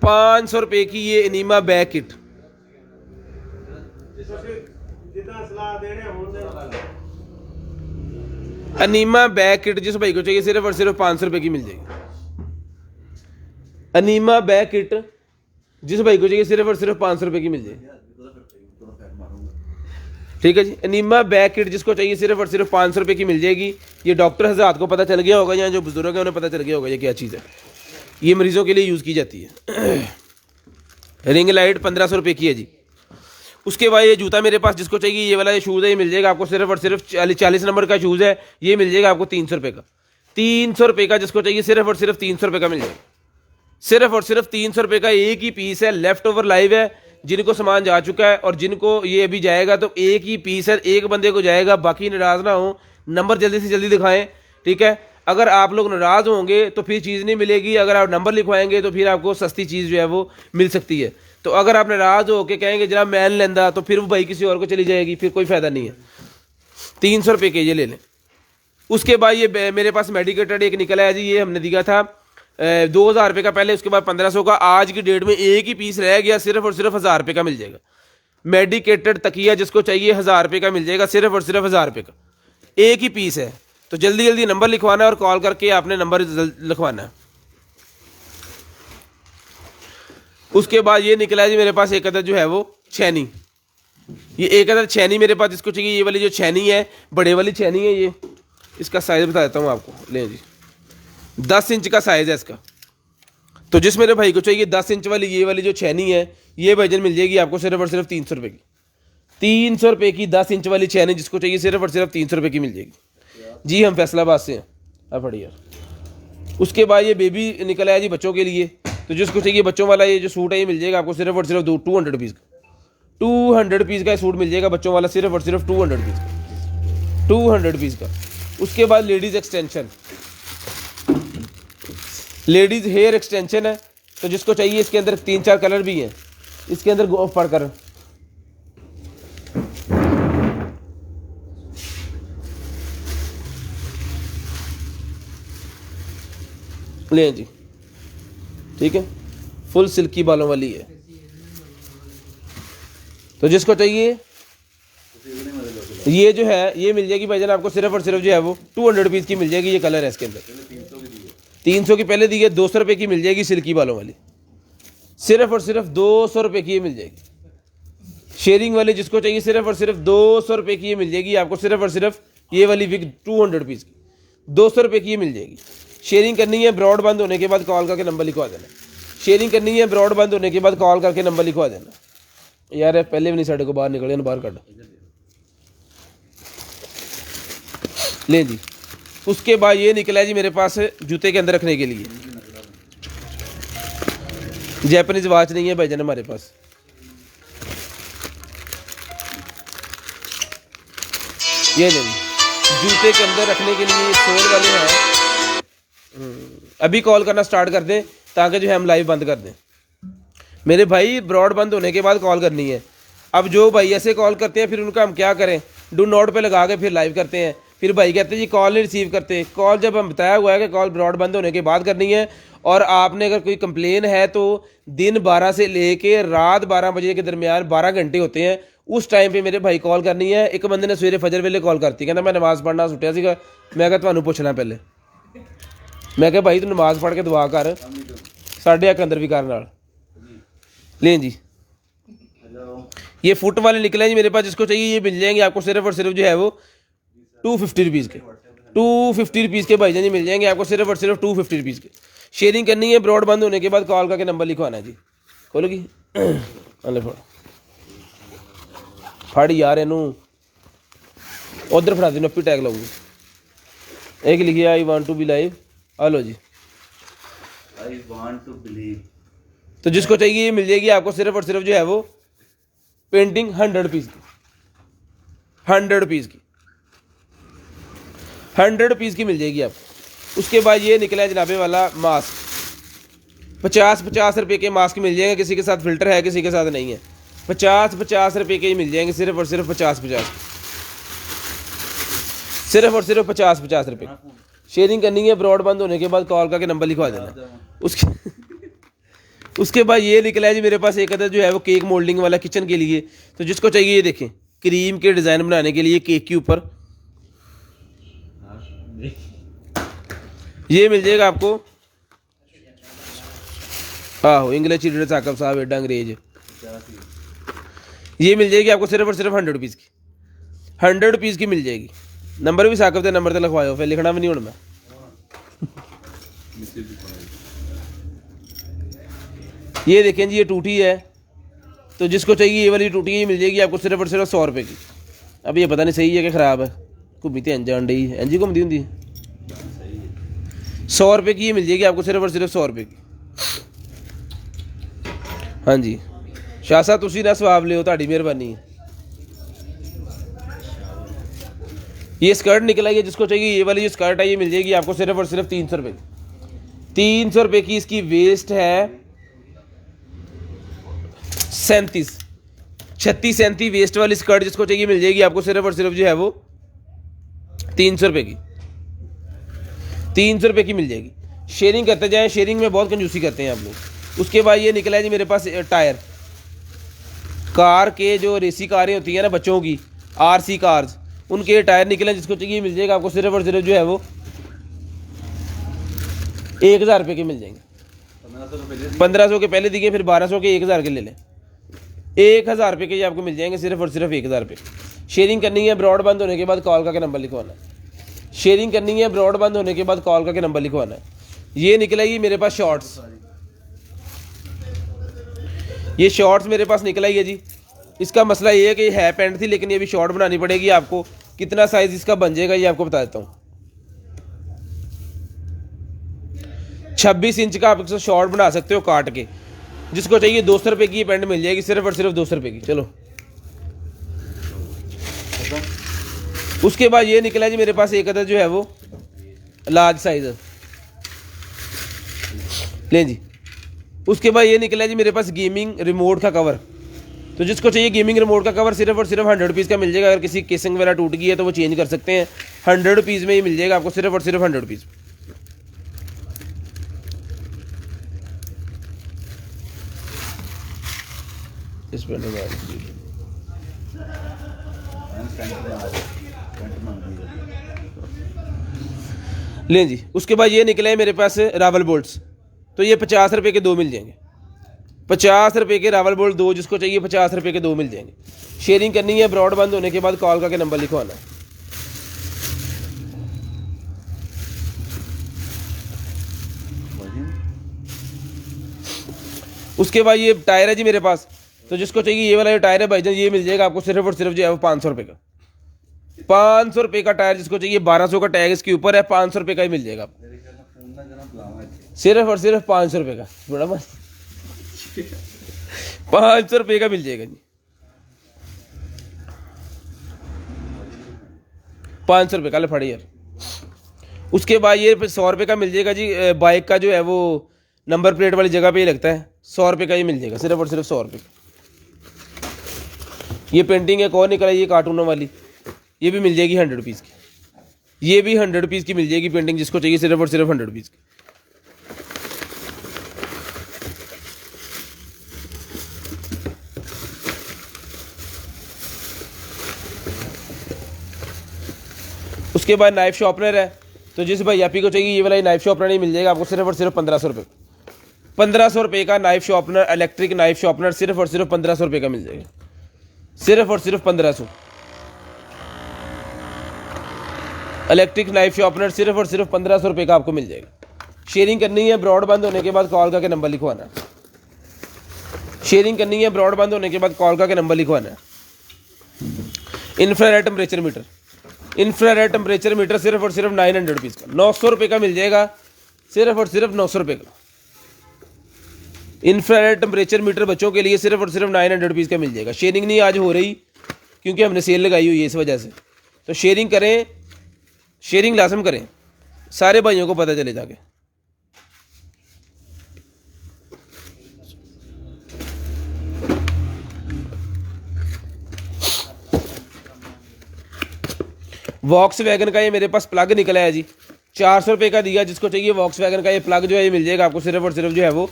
500 रुपये की ये enema bag kit. Enema bag kit जिस भाई को चाहिए सिर्फ और सिर्फ 500 रुपये की मिल जाएगी। अनीमा बैग किट जिस भाई को चाहिए सिर्फ और सिर्फ 500 रुपये की मिल जाएगी, ठीक है जी। अनीमा बैग किट जिसको चाहिए सिर्फ और सिर्फ 500 रुपये की मिल जाएगी। ये डॉक्टर हज़रात को पता चल गया होगा, या जो बुजुर्ग है उन्हें पता चल गया होगा ये क्या चीज़ है। ये मरीजों के लिए यूज़ की जाती है। रिंग लाइट 1500 रुपये की है जी। उसके बाद ये जूता मेरे पास जिसको चाहिए ये वाला ये शूज़ है, ये मिल जाएगा आपको सिर्फ और सिर्फ 40 नंबर का शूज़ है, ये मिल जाएगा आपको 300 रुपये का। 300 रुपये का जिसको चाहिए सिर्फ और सिर्फ 300 रुपये का मिल जाएगा। सिर्फ और सिर्फ 300 रुपये का एक ही पीस है, लेफ्ट ओवर लाइव है। जिनको सामान जा चुका है और जिनको ये अभी जाएगा तो एक ही पीस है, एक बंदे को जाएगा, बाकी नाराज़ ना हो। नंबर जल्दी से जल्दी दिखाएं, ठीक है। अगर आप लोग नाराज़ होंगे तो फिर चीज़ नहीं मिलेगी, अगर आप नंबर लिखवाएंगे तो फिर आपको सस्ती चीज़ जो है वो मिल सकती है। तो अगर आप नाराज़ हो के कहेंगे जनाब मैं नहीं लेंदा, तो फिर वो भाई किसी और को चली जाएगी, फिर कोई फ़ायदा नहीं है। 300 रुपये के ये ले लें। उसके बाद ये मेरे पास मेडिकेटेड एक निकला है जी, ये हमने दिया था 2000 रुपये का पहले, उसके बाद 1500 का। आज की डेट में एक ही पीस रह गया, सिर्फ और सिर्फ 1000 रुपये का मिल जाएगा। मेडिकेटेड तकिया जिसको चाहिए 1000 रुपये का मिल जाएगा, सिर्फ और सिर्फ 1000 रुपये का एक ही पीस है। तो जल्दी जल्दी नंबर लिखवाना है और कॉल करके आपने नंबर लिखवाना है। उसके बाद ये निकला है जी मेरे पास एक अदर जो है वो छैनी, ये एक अदर छैनी मेरे पास जिसको चाहिए। ये वाली जो छैनी है बड़े वाली छैनी है, ये इसका साइज़ बता देता हूँ आपको। लें जी, 10 इंच का साइज़ है इसका। तो जिस मेरे भाई को चाहिए 10 इंच वाली ये वाली जो छैनी है, ये भाईजान मिल जाएगी आपको सिर्फ और सिर्फ 300 रुपये की। 300 रुपये की 10 इंच वाली छैनी जिसको चाहिए सिर्फ और सिर्फ 300 रुपये की मिल जाएगी जी। हम फैसलाबाद से हैं, अब फड़ी यार। उसके बाद ये बेबी निकला है जी बच्चों के लिए। तो जिसको चाहिए बच्चों वाला ये जो सूट है ये मिल जाएगा आपको सिर्फ और सिर्फ 200 रुपीज़ का। 200 रुपीज़ का सूट मिल जाएगा बच्चों वाला, सिर्फ और सिर्फ 200 रुपीज़ का। 200 रुपीज़ का। उसके बाद ladies extension, ladies hair extension है। तो जिसको चाहिए इसके अंदर 3-4 कलर भी हैं, इसके अंदर गो पढ़ कर लें जी, ठीक है। फुल सिल्की बालों वाली है। तो जिसको चाहिए ये जो है ये मिल जाएगी भाईजान आपको सिर्फ और सिर्फ जो है वो 200 रुपीज़ की मिल जाएगी। ये कलर है इसके अंदर, 300 की पहले दी है, 200 रुपये की मिल जाएगी सिल्की बालों वाली, सिर्फ और सिर्फ 200 रुपये की ये मिल जाएगी। शेयरिंग वाली जिसको चाहिए सिर्फ और सिर्फ 200 रुपये की ये मिल जाएगी आपको, सिर्फ और सिर्फ ये वाली विग 200 रुपीज़ की 200 रुपये की ये मिल जाएगी। शेयरिंग करनी है, ब्रॉड बंद होने के बाद कॉल करके नंबर लिखवा देना। शेयरिंग करनी है, ब्रॉड बंद होने के बाद कॉल करके नंबर लिखवा देना। यार पहले भी नहीं साढ़े को बाहर निकले, बाहर काट लें जी। उसके बाद ये निकला है जी मेरे पास जूते के अंदर रखने के लिए। जैपनीज वॉच नहीं है भाईजान हमारे पास, ये नहीं, जूते के अंदर रखने के लिए सोल वाले हैं। अभी कॉल करना स्टार्ट कर दें ताकि जो है हम लाइव बंद कर दें। मेरे भाई ब्रॉड बंद होने के बाद कॉल करनी है। अब जो भाई ऐसे कॉल करते हैं फिर उनका हम क्या करें, डू नोट पे लगा के फिर लाइव करते हैं, फिर भाई कहते हैं जी कॉल नहीं रिसीव करते। कॉल जब हम बताया हुआ है कि कॉल ब्रॉड बंद होने के बाद करनी है, और आपने अगर कोई कंप्लेन है तो दिन 12 से लेके रात 12 बजे के दरमियान 12 घंटे होते हैं, उस टाइम पे मेरे भाई कॉल करनी है। एक बंदे ने सवेरे फजर वेले कॉल करती, कहता मैं नमाज पढ़ना सुटिया सीगा, मैं कहा ਤੁਹਾਨੂੰ ਪੁੱਛਣਾ ਪਹਿਲੇ, मैं कहा भाई तू नमाज पढ़ के दुआ कर, साढ़े अक अंदर भी कर नाल लें जी। ये फुट वाले निकले हैं जी मेरे पास, जिसको चाहिए ये मिल जाएंगे आपको सिर्फ और सिर्फ जो है वो 250 रुपीज़ के, 250 रुपीज़ के भाईजान जी मिल जाएंगे आपको सिर्फ और सिर्फ 250 रुपीज़ के। शेयरिंग करनी है, ब्रॉड बंद होने के बाद कॉल करके नंबर लिखवाना है जी। खोलोगी फड़ यार इनू उधर फड़ा दी, नप्पी टैग लाऊंगी। एक लिखिए I want to be live, hello जी, आई वांट टू बिलीव। तो जिसको चाहिए ये मिल जाएगी आपको सिर्फ और सिर्फ जो है वो पेंटिंग 100 रुपीज़ की, 100 रुपीज़ की, 100 रुपीज़ की मिल जाएगी आपको। उसके बाद ये निकला है जनाबे वाला मास्क, 50 रुपये के मास्क मिल जाएंगे, किसी के साथ फ़िल्टर है किसी के साथ नहीं है, 50 रुपये के ही मिल जाएंगे सिर्फ और सिर्फ 50, सिर्फ और सिर्फ 50 रुपये। शेयरिंग करनी है, ब्रॉड बंद होने के बाद कॉल करके नंबर लिखवा देना। उसके बाद ये निकला है जी मेरे पास एक अदर जो है वो केक मोल्डिंग वाला किचन के लिए। तो जिसको चाहिए ये देखें, क्रीम के डिज़ाइन बनाने के लिए केक के ऊपर ये मिल जाएगा आपको। आहो इंग्लिश चीटर साकब साहब एडा अंग्रेज, ये मिल जाएगी आपको सिर्फ और सिर्फ 100 रुपीज़ की, 100 रुपीज़ की मिल जाएगी। नंबर भी साकब के नंबर से लिखवाओ, फिर लिखना भी नहीं हूँ मैं। ये देखें जी ये टूटी है, तो जिसको चाहिए ये वाली टूटी ही मिल जाएगी आपको सिर्फ और सिर्फ 100 रुपये की। अब ये पता नहीं सही है कि ख़राब है, घूमी तो इंज आंडी इंजी घूमती होंगी। 100 रुपये की ये मिल जाएगी आपको सिर्फ और सिर्फ 100 रुपये की। हाँ जी शाह साहब तुसी ना सवाब लियो, ताड़ी मेहरबानी है। ये स्कर्ट निकला है, जिसको चाहिए ये वाली जो स्कर्ट है ये मिल जाएगी आपको सिर्फ और सिर्फ 300 रुपये की, 300 रुपये की। इसकी वेस्ट है 36 वेस्ट वाली स्कर्ट, जिसको चाहिए मिल जाएगी आपको सिर्फ और सिर्फ जो है वो 300 रुपये की, 300 रुपये की मिल जाएगी। शेयरिंग करते जाएं, शेयरिंग में बहुत कंजूसी करते हैं आप लोग। उसके बाद ये निकला है जी मेरे पास टायर, कार के जो रेसी कारें होती हैं ना बच्चों की, RC कार्स, उनके टायर निकले, जिसको चाहिए मिल जाएगा आपको सिर्फ और सिर्फ जो है वो 1000 रुपये के मिल जाएंगे। 1500 के पहले दिए, फिर 1200 के 1000 के ले लें, 1000 रुपये के ये आपको मिल जाएंगे सिर्फ और सिर्फ 1000 रुपये। शेयरिंग करनी है, ब्रॉड बंद होने के बाद कॉल करके नंबर लिखवाना है। शेयरिंग करनी है, ब्रॉड बंद होने के बाद कॉल करके नंबर लिखवाना है। ये निकलेगी मेरे पास शॉर्ट्स, ये शॉर्ट्स मेरे पास निकला ही है जी। इसका मसला ये है कि है पैंट थी, लेकिन ये भी शॉर्ट बनानी पड़ेगी आपको। कितना साइज इसका बन जाएगा ये आपको बता देता हूँ। 26 इंच का आप इसको शॉर्ट बना सकते हो काट के। जिसको चाहिए 200 रुपये की ये पैंट मिल जाएगी सिर्फ और सिर्फ 200 रुपये की। चलो उसके बाद ये निकला जी मेरे पास एक अदर जो है वो लार्ज साइज, लें जी। उसके बाद ये निकला जी मेरे पास गेमिंग रिमोट का कवर। तो जिसको चाहिए गेमिंग रिमोट का कवर सिर्फ और सिर्फ 100 रुपीज़ का मिल जाएगा। अगर किसी केसिंग वगैरह टूट गई है तो वो चेंज कर सकते हैं, 100 रुपीज़ में ही मिल जाएगा आपको सिर्फ और सिर्फ 100 रुपीज़। इस पे लें जी। उसके बाद ये निकले मेरे पास रावल बोल्ट्स, तो ये 50 रुपये के 2 मिल जाएंगे, 50 रुपये के रावल बोल्ट 2, जिसको चाहिए 50 रुपये के 2 मिल जाएंगे। शेयरिंग करनी है, ब्रॉड बंद होने के बाद कॉल करके नंबर लिखवाना है। उसके बाद ये टायर है जी मेरे पास, तो जिसको चाहिए ये वाला जो टायर है भाईजान ये मिल जाएगा आपको सिर्फ और सिर्फ जो है वो 500 रुपये का, 500 रुपये का टायर। जिसको चाहिए 1200 का टैग इसके ऊपर है, 500 रुपये का ही मिल जाएगा सिर्फ और सिर्फ 500 रुपये का। बड़ा मस्त 500 रुपये का मिल जाएगा जी, 500 रुपये का। ले फड़ी यार। उसके बाद ये 100 रुपये का मिल जाएगा जी। बाइक का जो है वो नंबर प्लेट वाली जगह पे ही लगता है, 100 रुपये का ही मिल जाएगा सिर्फ और सिर्फ 100 रुपये का। ये पेंटिंग एक और निकला है, ये कार्टूनों वाली, ये भी मिल जाएगी 100 रुपीज़ की। ये भी 100 रुपीज़ की मिल जाएगी पेंटिंग, जिसको चाहिए सिर्फ और सिर्फ 100 रुपीज़ की। उसके बाद नाइफ शॉर्पनर है, तो जिस भाई आपी को चाहिए ये वाला नाइफ शॉर्पनर नहीं मिल जाएगा आपको सिर्फ और सिर्फ 1500 रुपये। 1500 रुपये का knife sharpener, electric knife sharpener सिर्फ और सिर्फ 1500 रुपये का मिल जाएगा, सिर्फ और सिर्फ 1500। इलेक्ट्रिक नाइफ शॉर्पनर सिर्फ और सिर्फ 1500 रुपये का आपको मिल जाएगा। शेयरिंग करनी है, ब्रॉड बंद होने के बाद कॉल करके नंबर लिखवाना है। शेयरिंग करनी है, ब्रॉड बंद होने के बाद कॉल करके नंबर लिखवाना है। Infrared temperature metre, infrared temperature metre सिर्फ और सिर्फ 900 रुपीज़ का, 900 रुपये का मिल जाएगा, सिर्फ और सिर्फ 900 रुपये का। इंफ्रारेड टेम्परेचर मीटर बच्चों के लिए सिर्फ और सिर्फ 900 रुपीज़ का मिल जाएगा। शेयरिंग नहीं आज हो रही क्योंकि हमने सेल लगाई हुई है इस वजह से, तो शेयरिंग करें, शेयरिंग लाजम करें, सारे भाइयों को पता चले जाके। वॉक्स वैगन का ये मेरे पास प्लग निकला है जी, 400 रुपये का दिया। जिसको चाहिए वॉक्स वैगन का ये प्लग जो है ये मिल जाएगा आपको सिर्फ और सिर्फ जो है वो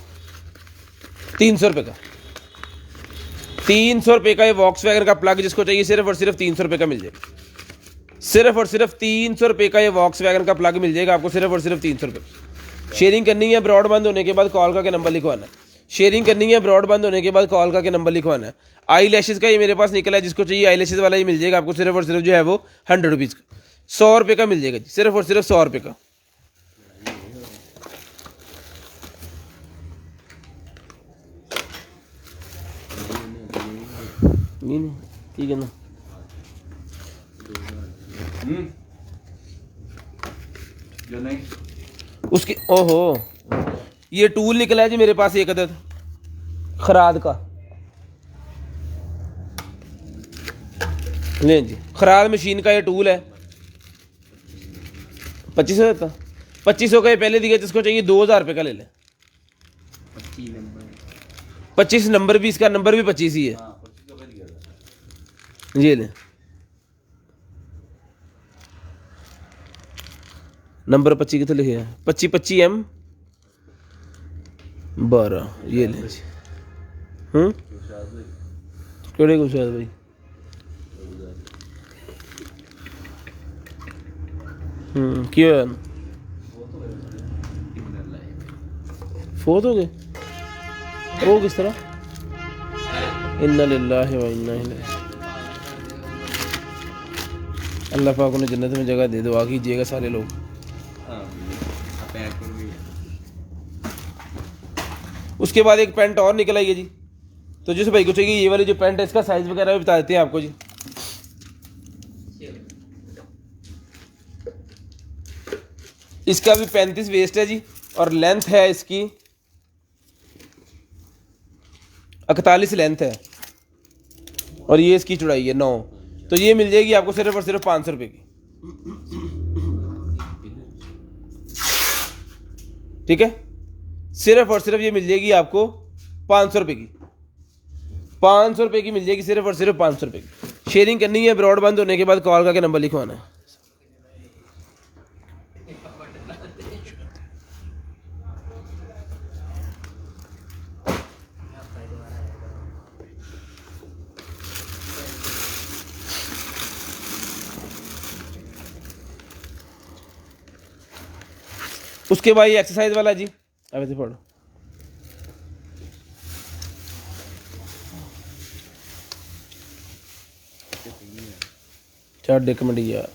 300 रुपये का। 300 रुपये का ये वॉक्स वैगन का प्लग जिसको चाहिए सिर्फ और सिर्फ 300 रुपये का मिल जाएगा, सिर्फ और सिर्फ 300 रुपये का ये वॉक्स वैगन का प्लग मिल जाएगा आपको सिर्फ और सिर्फ 300 रुपये। शेयरिंग करनी है, ब्रॉड बंद होने के बाद कॉल करके नंबर लिखवाना है। शेयरिंग करनी है, ब्रॉड बंद होने के बाद कॉल करके नंबर लिखवाना है। आई लैशेज़ का ये मेरे पास निकला है, जिसको चाहिए आई लैशेज़ वाला ही मिल जाएगा आपको सिर्फ और सिर्फ जो है वो 100 रुपीज़ का, 100 रुपये का मिल जाएगा जी, सिर्फ और सिर्फ 100 रुपये का। नहीं ठीक है ना। जो नहीं उसके ओहो, ये टूल निकला है जी मेरे पास एक अदद खराद का, ले जी, खराद मशीन का ये टूल है। 2500 देता, 2500 का ये पहले दिया, जिसको चाहिए 2000 रुपये का ले लें। 25 नंबर भी, इसका नंबर भी 25 ही है। हाँ 25 का पहले दिया था। ये ले नंबर 25 कितने लिखे हैं, 25 M12, ये ले जी। केड़े को शायद भाई क्यों है? फोत हो गए वो किस तरह? इन्ना लिल्लाहि व इन्ना इलैहि। अल्लाह पाक उन्हें जन्नत में जगह दे, दुआ कीजिएगा सारे लोग। उसके बाद एक पेंट और निकल आई है जी, तो जिस भाई को चाहिए ये वाली जो पेंट है इसका साइज वगैरह भी बता देते हैं आपको जी। इसका भी 35 वेस्ट है जी, और लेंथ है इसकी 41 लेंथ है, और ये इसकी चौड़ाई है 9। तो ये मिल जाएगी आपको सिर्फ और सिर्फ 500 रुपये की, ठीक है। सिर्फ और सिर्फ ये मिल जाएगी आपको 500 रुपये की, 500 रुपये की मिल जाएगी, सिर्फ और सिर्फ 500 रुपये की। शेयरिंग करनी है, ब्रॉड बंद होने के बाद कॉल करके नंबर लिखवाना है। उसके बाद ये एक्सरसाइज वाला जी, अब ऐसे पढ़ो। चार डेक मंडी यार,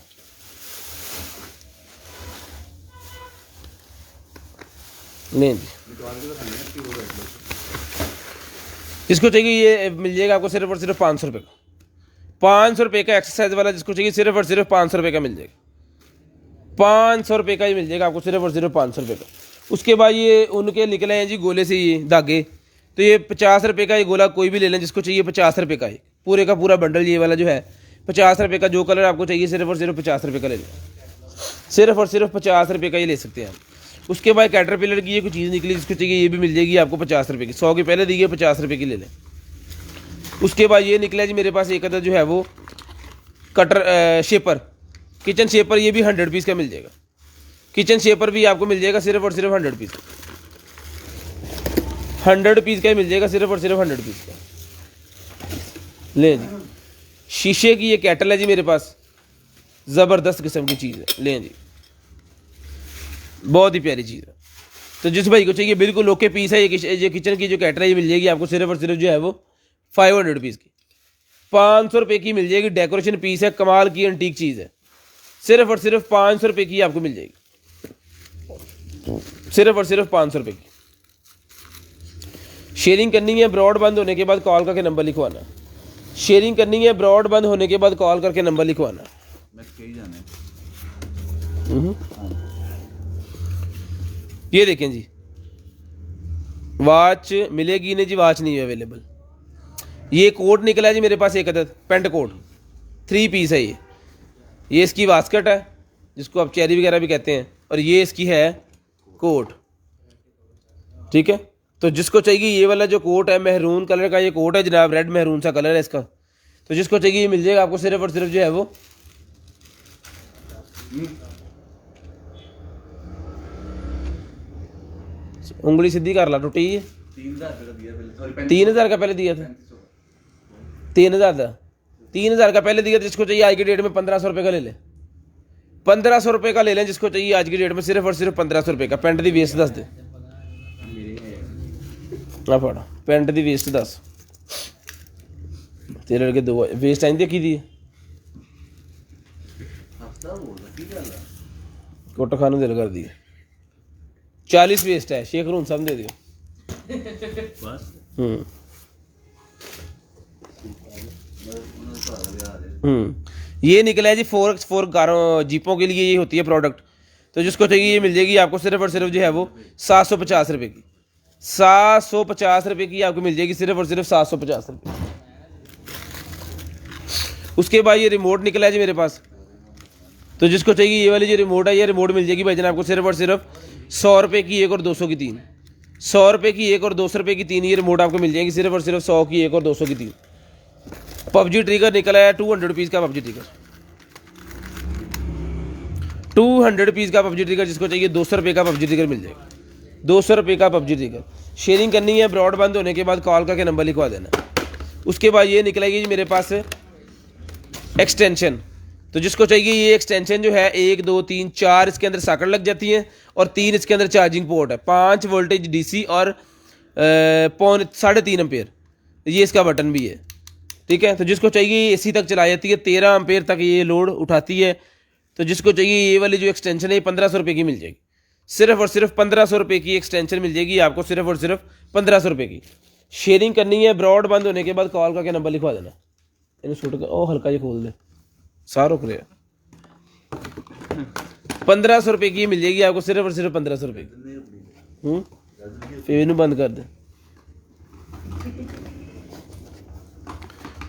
नहीं जी, जिसको चाहिए ये मिल जाएगा आपको सिर्फ और सिर्फ 500 रुपये का। 500 रुपये का एक्सरसाइज वाला जिसको चाहिए सिर्फ और सिर्फ 500 रुपये का मिल जाएगा। 500 रुपये का ही मिल जाएगा आपको सिर्फ और सिर्फ 500 रुपये का। उसके बाद ये उनके निकले हैं जी गोले से ये धागे, तो ये 50 रुपये का ये गोला कोई भी ले लें, जिसको चाहिए 50 रुपये का, ये पूरे का पूरा बंडल ये वाला जो है 50 रुपये का, जो कलर आपको चाहिए सिर्फ और सिर्फ 50 रुपये का ले लें, सिर्फ और सिर्फ 50 रुपये का ही ले सकते हैं आप। उसके बाद कैटरपिलर की ये कोई चीज़ निकली जिसको चाहिए ये भी मिल जाएगी आपको 50 रुपये की, 100 की पहले दी है, 50 रुपये की ले लें। उसके बाद ये निकला जी मेरे पास एक अदर जो है वो कटर शेपर, किचन शेपर, ये भी 100 पीस का मिल जाएगा। किचन शेपर भी आपको मिल जाएगा सिर्फ और सिर्फ 100 पीस, 100 पीस का ही मिल जाएगा, सिर्फ और सिर्फ 100 पीस का। ले जी, शीशे की ये कैटल है जी मेरे पास, ज़बरदस्त किस्म की चीज़ है। लें जी, बहुत ही प्यारी चीज़ है। तो जिस भाई को चाहिए बिल्कुल ओके पीस है, ये किचन की जो कैटल है ये मिल जाएगी आपको सिर्फ और सिर्फ जो है वो 500 पीस की, 500 रुपये की मिल जाएगी। डेकोरेशन पीस है, कमाल की एंटीक चीज़ है, सिर्फ और सिर्फ 500 रुपये की आपको मिल जाएगी, सिर्फ और सिर्फ 500 रुपये की। शेयरिंग करनी है, ब्रॉड बंद होने के बाद कॉल करके नंबर लिखवाना। शेयरिंग करनी है, ब्रॉड बंद होने के बाद कॉल करके नंबर लिखवाना। मैं कहीं जाना है। ये देखें जी, वॉच मिलेगी नहीं जी, वॉच नहीं है अवेलेबल। ये कोट निकला है जी मेरे पास एक अदद, पेंट कोट 3 पीस है ये इसकी वास्कट है जिसको आप चेरी वगैरह भी कहते हैं, और ये इसकी है कोट। ठीक है, तो जिसको चाहिए ये वाला जो कोट है, मेहरून कलर का ये कोट है जनाब, रेड मेहरून सा कलर है इसका, तो जिसको चाहिए ये मिल जाएगा आपको सिर्फ और सिर्फ जो है वो उंगली सीधी कर ला, टूटी है। 3000 रुपये का दिया पहले, सॉरी 3000 का पहले दिया था, 3000 का 3000 का पहले दिया था। जिसको चाहिए आज की डेट में 1500 रुपये का ले ले, 1500 रुपये का ले लें जिसको चाहिए आज की डेट में, सिर्फ और सिर्फ 1500 रुपये का। पेंट दी वेस्ट दस दे ना पड़ा, पेंट दी वेस्ट दस तेरे लड़के दो वेस्ट आई देखी दी हफ्ता बोल रहा ठीक है। कोटा खाने दिल कर दिए, 40 वेस्ट है, शेख रून सब दे दियो। बस ये निकला है जी 4x4 कारों जीपों के लिए ये होती है प्रोडक्ट। तो जिसको चाहिए ये मिल जाएगी आपको सिर्फ और सिर्फ जो है वो 750 रुपये की, 750 रुपये की आपको मिल जाएगी, सिर्फ और सिर्फ 750 रुपये। उसके बाद ये रिमोट निकला है जी मेरे पास, तो जिसको चाहिए ये वाली जो रिमोट है, ये रिमोट मिल जाएगी भाईजान आपको सिर्फ और सिर्फ 100 रुपये की एक और 200 की 3, 100 रुपये की एक और 200 रुपये की 3 ये रिमोट आपको मिल जाएगी, सिर्फ और सिर्फ 100 की एक और 200 की 3। पबजी ट्रिगर निकला है 200 पीस का पबजी ट्रिगर, 200 पीस का पबजी ट्रिगर। जिसको चाहिए 200 रुपये का पबजी ट्रिगर मिल जाएगा, 200 रुपये का पबजी ट्रिगर। शेयरिंग करनी है, ब्रॉड बंद होने के बाद कॉल करके नंबर लिखवा देना। उसके बाद ये निकलेगी मेरे पास एक्सटेंशन, तो जिसको चाहिए ये एक्सटेंशन जो है 1 2 3 4 इसके अंदर साकट लग जाती है, और 3 इसके अंदर चार्जिंग पोर्ट है, 5 वोल्टेज डीसी और 3.5 एम्पेयर ये इसका बटन भी है। ठीक है, तो जिसको चाहिए एसी तक चलाई जाती है, 13 एम्पेयर तक ये लोड उठाती है। तो जिसको चाहिए ये वाली जो एक्सटेंशन है ये 1500 रुपये की मिल जाएगी, सिर्फ और सिर्फ 1500 रुपये की एक्सटेंशन मिल जाएगी आपको, सिर्फ और सिर्फ 1500 रुपये की। शेयरिंग करनी है, ब्रॉड बंद होने के बाद कॉल करके नंबर लिखवा देना। इन सूट का ओ हल्का ये खोल दे, सारो करे 1500 रुपये की मिल जाएगी आपको, सिर्फ और सिर्फ 1500 रुपये की। फिर इन्हें बंद कर दे।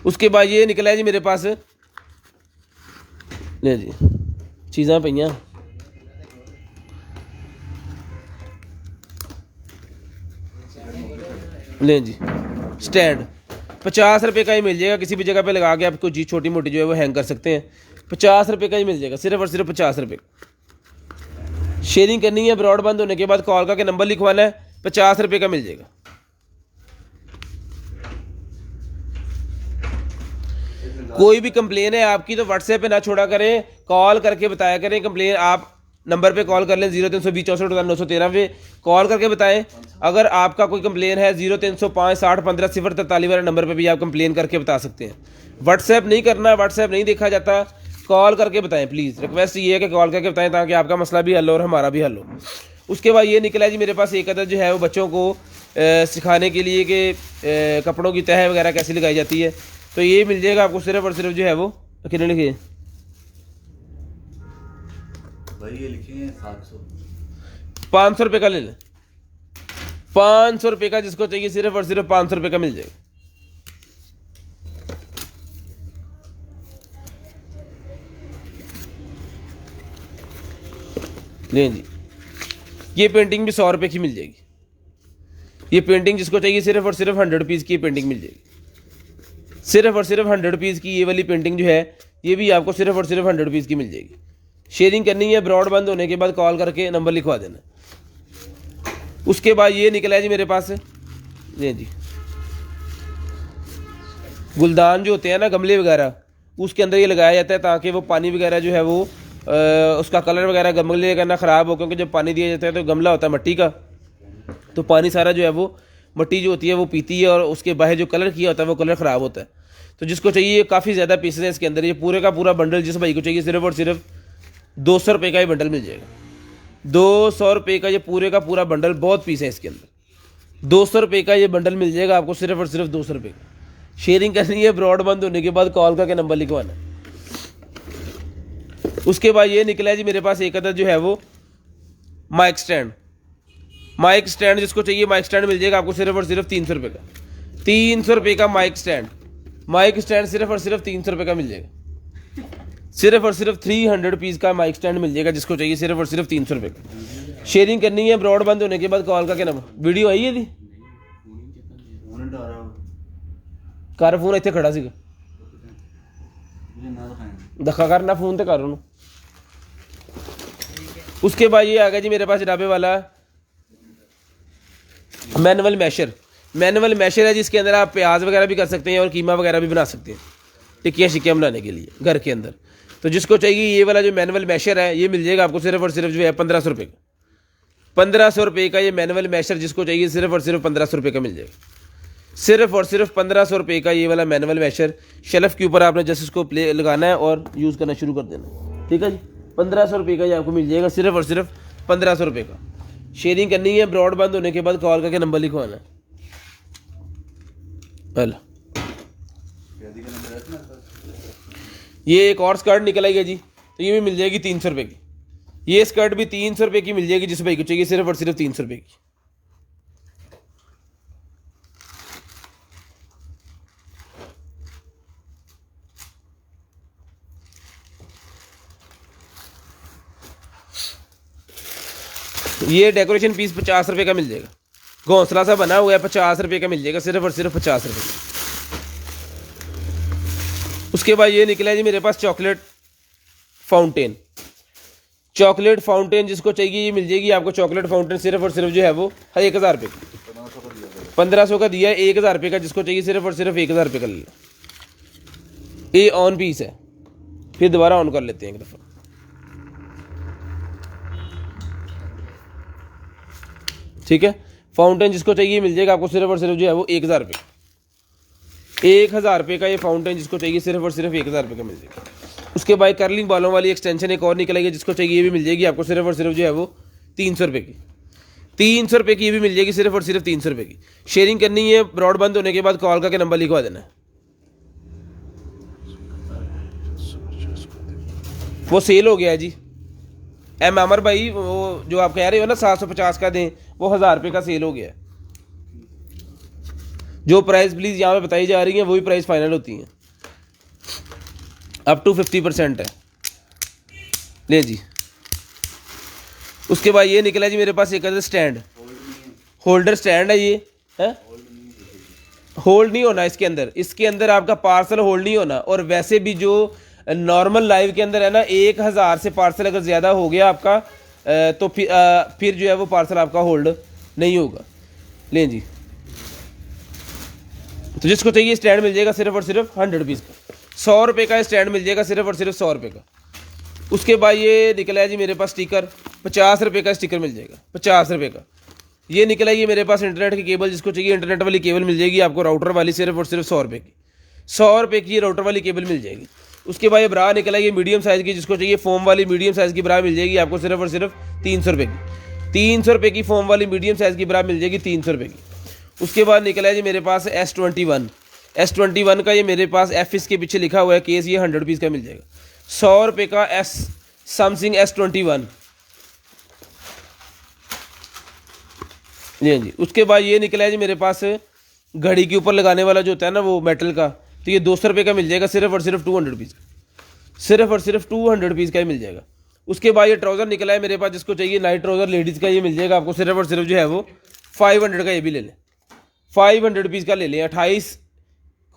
उसके बाद ये निकला है जी मेरे पास, ले जी चीज़ां पईयां, ले जी स्टैंड 50 रुपये का ही मिल जाएगा, किसी भी जगह पे लगा के आपको जी छोटी मोटी जो है वो हैंग कर सकते हैं, 50 रुपये का ही मिल जाएगा, सिर्फ और सिर्फ 50 रुपये। शेयरिंग करनी है, ब्रॉड बंद होने के बाद कॉल करके नंबर लिखवाना है, 50 रुपये का मिल जाएगा। कोई भी कंप्लेन है आपकी तो व्हाट्सएप पे ना छोड़ा करें, कॉल करके बताया करें। कंप्लेन आप नंबर पे कॉल कर लें 0320 64 913 पे कॉल करके बताएं। अगर आपका कोई कंप्लेन है 0305 60 15 043 वाले नंबर पे भी आप कंप्लेन करके बता सकते हैं। व्हाट्सएप नहीं करना, व्हाट्सएप नहीं देखा जाता, कॉल करके बताएं प्लीज़। रिक्वेस्ट ये है कि कॉल करके बताएं ताकि आपका मसला भी हल हो और हमारा भी हल हो। उसके बाद ये निकला है जी मेरे पास एक अदर जो है वो बच्चों को सिखाने के लिए कि कपड़ों की तह वगैरह कैसी लगाई जाती है, तो ये मिल जाएगा आपको सिर्फ और सिर्फ जो है वो कितने लिखे भाई, ये लिखे हैं 700, 500 रुपये का ले लें, 500 रुपये का जिसको चाहिए सिर्फ और सिर्फ 500 रुपये का मिल जाएगा। लें जी, ये पेंटिंग भी 100 रुपये की मिल जाएगी। ये पेंटिंग जिसको चाहिए सिर्फ और सिर्फ 100 पीस की पेंटिंग मिल जाएगी। सिर्फ और सिर्फ 100 रुपीज़ की ये वाली पेंटिंग जो है ये भी आपको सिर्फ और सिर्फ 100 रुपीज़ की मिल जाएगी। शेयरिंग करनी है, ब्रॉड बंद होने के बाद कॉल करके नंबर लिखवा देना। उसके बाद ये निकला है जी मेरे पास, ये जी गुलदान जो होते हैं ना, गमले वगैरह, उसके अंदर ये लगाया जाता है ताकि वो पानी वगैरह जो है वो उसका कलर वगैरह गमले का ना ख़राब हो, क्योंकि जब पानी दिया जाता है तो गमला होता है मिट्टी का, तो पानी सारा जो है वो मिट्टी जो होती है वो पीती है और उसके बाहर जो कलर किया होता है वो कलर ख़राब होता है। तो जिसको चाहिए, काफ़ी ज़्यादा पीसेस हैं इसके अंदर, ये पूरे का पूरा बंडल जिस भाई को चाहिए सिर्फ और सिर्फ 200 रुपये का ये बंडल मिल जाएगा। 200 रुपये का ये पूरे का पूरा बंडल, बहुत पीस है इसके अंदर। 200 रुपये का ये बंडल मिल जाएगा आपको सिर्फ और सिर्फ 200 रुपये का। शेयरिंग करनी है, ब्रॉड बंद होने के बाद कॉल करके नंबर लिखवाना। उसके बाद ये निकला है जी मेरे पास एक अदर जो है वो माइक स्टैंड। माइक स्टैंड जिसको चाहिए माइक स्टैंड मिल जाएगा आपको सिर्फ और सिर्फ 300 रुपये का। 300 रुपये का माइक स्टैंड, माइक स्टैंड सिर्फ और सिर्फ 300 रुपये का मिल जाएगा। सिर्फ और सिर्फ 300 रुपीज़ का माइक स्टैंड मिल जाएगा जिसको चाहिए सिर्फ और सिर्फ 300 रुपये का। शेयरिंग करनी है, ब्रॉड बंद होने के बाद कॉल करके नंबर। वीडियो आई है जी कर फोन इतने खड़ा सीगा धक्का करना फोन तो कर उन्होंने। उसके बाद ये आ गया जी मेरे पास जनाबे वाला मैनुअल मैशर। मैनुअल मैशर है जिसके अंदर आप प्याज वगैरह भी कर सकते हैं और कीमा वगैरह भी बना सकते हैं, टिक्कियाँ शिक्कियाँ बनाने के लिए घर के अंदर। तो जिसको चाहिए ये वाला जो मैनुअल मैशर है ये मिल जाएगा आपको सिर्फ और सिर्फ जो है 1500 रुपये का। 1500 रुपये का ये मैनुअल मैशर जिसको चाहिए सिर्फ और सिर्फ 1500 रुपये का मिल जाएगा। सिर्फ और सिर्फ 1500 रुपये का ये वाला मैनुअल मैशर। शेल्फ के ऊपर आपने जस्ट इसको प्ले लगाना है और यूज़ करना शुरू कर देना, ठीक है जी। 1500 रुपये का ये आपको मिल जाएगा सिर्फ और सिर्फ 1500 रुपये का। शेयरिंग करनी है, ब्रॉड बंद होने के बाद कॉल करके नंबर लिखवाना है। हेलो, ये एक और स्कर्ट निकल आई है जी, तो ये भी मिल जाएगी 300 रुपये की। ये स्कर्ट भी 300 रुपये की मिल जाएगी जिस भाई को चाहिए सिर्फ और सिर्फ 300 रुपये की। ये डेकोरेशन पीस 50 रुपये का मिल जाएगा, घोंसला सा बना हुआ है, 50 रुपये का मिल जाएगा सिर्फ और सिर्फ 50 रुपये। उसके बाद ये निकला है जी मेरे पास चॉकलेट फाउंटेन। चॉकलेट फाउंटेन जिसको चाहिए ये मिल जाएगी आपको। चॉकलेट फाउंटेन सिर्फ और सिर्फ जो है वो 1000 रुपये का, 1500 का दिया है, 1000 रुपये का जिसको चाहिए सिर्फ और सिर्फ 1000 रुपये का ले लो। ये ऑन पीस है, फिर दोबारा ऑन कर लेते हैं एक दफ़ा। ठीक है, फाउंटेन जिसको चाहिए मिल जाएगा आपको सिर्फ और सिर्फ जो है वो 1000 रुपये। 1000 रुपये का ये फाउंटेन जिसको चाहिए सिर्फ और सिर्फ 1000 रुपये का मिल जाएगा। उसके बाद कर्लिंग बालों वाली एक्सटेंशन एक और निकल आई है जिसको चाहिए ये भी मिल जाएगी आपको सिर्फ और सिर्फ जो है वो 300 रुपये की। 300 रुपये की ये भी मिल जाएगी सिर्फ और सिर्फ 300 रुपये की। शेयरिंग करनी है, ब्रॉड बंद होने के बाद कॉल करके नंबर लिखवा देना है। वो सेल हो गया है जी। एम अमर भाई, वो जो आप कह रहे हो ना 750 का दें, वो 1000 रुपये का सेल हो गया है। जो प्राइस प्लीज़ यहाँ पे बताई जा रही है वही प्राइस फाइनल होती हैं, अप टू 50% है। ले जी, उसके बाद ये निकला जी मेरे पास एक अदर स्टैंड, होल्डर स्टैंड है ये है। होल्ड नहीं होना इसके अंदर, इसके अंदर आपका पार्सल होल्ड नहीं होना। और वैसे भी जो नॉर्मल लाइव के अंदर है ना, 1000 से पार्सल अगर ज़्यादा हो गया आपका तो फिर जो है वो पार्सल आपका होल्ड नहीं होगा। लें जी, तो जिसको चाहिए स्टैंड मिल जाएगा सिर्फ और सिर्फ 100 रुपीज़ का। 100 रुपये का स्टैंड मिल जाएगा सिर्फ और सिर्फ 100 रुपये का। उसके बाद ये निकला है जी मेरे पास स्टिकर, 50 रुपये का स्टिकर मिल जाएगा, 50 रुपये का। ये निकला है ये मेरे पास इंटरनेट की केबल, जिसको चाहिए इंटरनेट वाली केबल मिल जाएगी आपको राउटर वाली सिर्फ और सिर्फ 100 रुपये की। 100 रुपये की ये राउटर वाली केबल मिल जाएगी। उसके बाद ये ब्रा निकला है ये मीडियम साइज़ की, जिसको चाहिए फोम वाली मीडियम साइज़ की ब्रा मिल जाएगी आपको सिर्फ और सिर्फ 300 रुपये की। 300 रुपये की फोम वाली मीडियम साइज़ की ब्रा मिल जाएगी 300 रुपये की। उसके बाद निकला है जी मेरे पास S21। S21 का ये मेरे पास एफ इसके पीछे लिखा हुआ है केस, ये 100 रुपीज़ का मिल जाएगा। 100 रुपये का सैमसंग S21। जी जी। उसके बाद ये निकला है जी मेरे पास घड़ी के ऊपर लगाने वाला जो होता है ना वो मेटल का, तो ये 200 रुपये का मिल जाएगा सिर्फ और सिर्फ 200 रुपीज़ का। सिर्फ और सिर्फ 200 रुपीज़ का ही मिल जाएगा। उसके बाद ये ट्राउज़र निकला है मेरे पास, जिसको चाहिए नाइट ट्राउज़र लेडीज़ का, ये मिल जाएगा आपको सिर्फ और सिर्फ जो है वो 500 का। ये भी ले लें, 500 रुपीज़ का ले लें। 28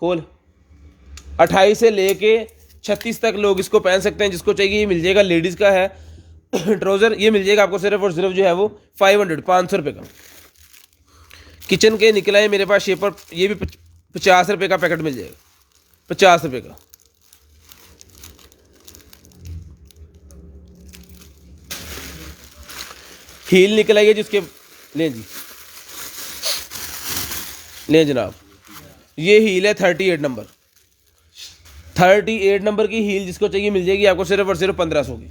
खोल 28 से लेके 36 तक लोग इसको पहन सकते हैं। जिसको चाहिए ये मिल जाएगा। लेडीज़ का है ट्राउज़र, ये मिल जाएगा आपको सिर्फ और सिर्फ जो है वो 500 रुपये का। किचन के निकला है मेरे पास शेपर, ये भी 50 रुपये का पैकेट मिल जाएगा, 50 रुपये का। हील निकल आई है जिसके, लें जी, लें जनाब, ये हील है 38 नंबर, 38 नंबर की हील जिसको चाहिए मिल जाएगी आपको सिर्फ और सिर्फ 1500 की,